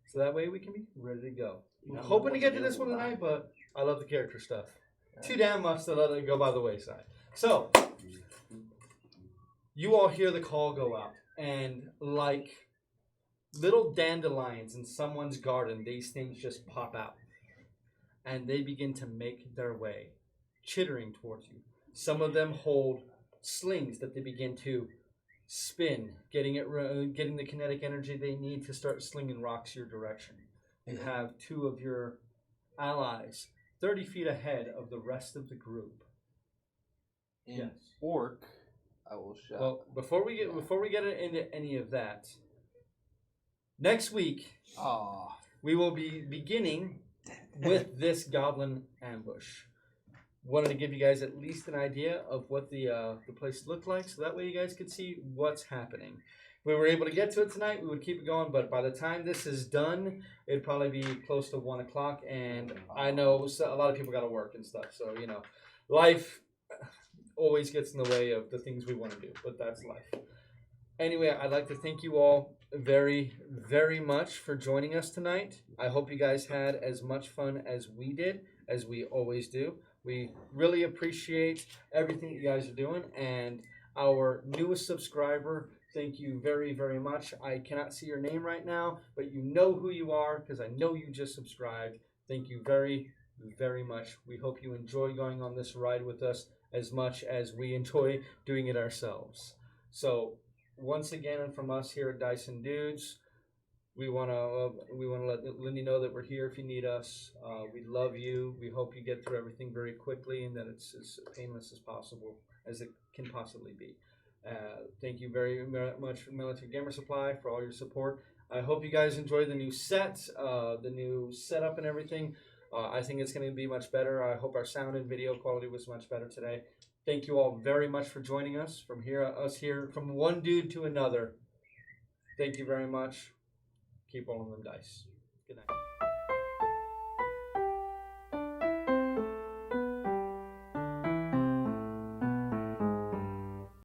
so that way we can be ready to go. I'm hoping to get to this one tonight, but I love the character stuff too damn much to let it go by the wayside. So you all hear the call go out, and like little dandelions in someone's garden, these things just pop out, and they begin to make their way, chittering towards you. Some of them hold slings that they begin to spin, getting the kinetic energy they need to start slinging rocks your direction. You have two of your allies 30 feet ahead of the rest of the group. In orc, I will shout. Well, before we get into any of that, next week we will be beginning with this goblin ambush. Wanted to give you guys at least an idea of what the place looked like, so that way you guys could see what's happening. If we were able to get to it tonight, we would keep it going, but by the time this is done, it'd probably be close to 1 o'clock, and I know a lot of people got to work and stuff, so, you know, life always gets in the way of the things we want to do, but that's life. Anyway, I'd like to thank you all very, very much for joining us tonight. I hope you guys had as much fun as we did, as we always do. We really appreciate everything you guys are doing, and our newest subscriber, thank you very, very much. I cannot see your name right now, but you know who you are because I know you just subscribed. Thank you very, very much. We hope you enjoy going on this ride with us as much as we enjoy doing it ourselves. So, once again, from us here at Dyson Dudes, we want to let Lindy know that we're here if you need us. We love you. We hope you get through everything very quickly and that it's as painless as possible as it can possibly be. Thank you very much for Military Gamer Supply for all your support. I hope you guys enjoy the new set, the new setup and everything. I think it's going to be much better. I hope our sound and video quality was much better today. Thank you all very much for joining us from from one dude to another. Thank you very much. Keep rolling them dice. Good night.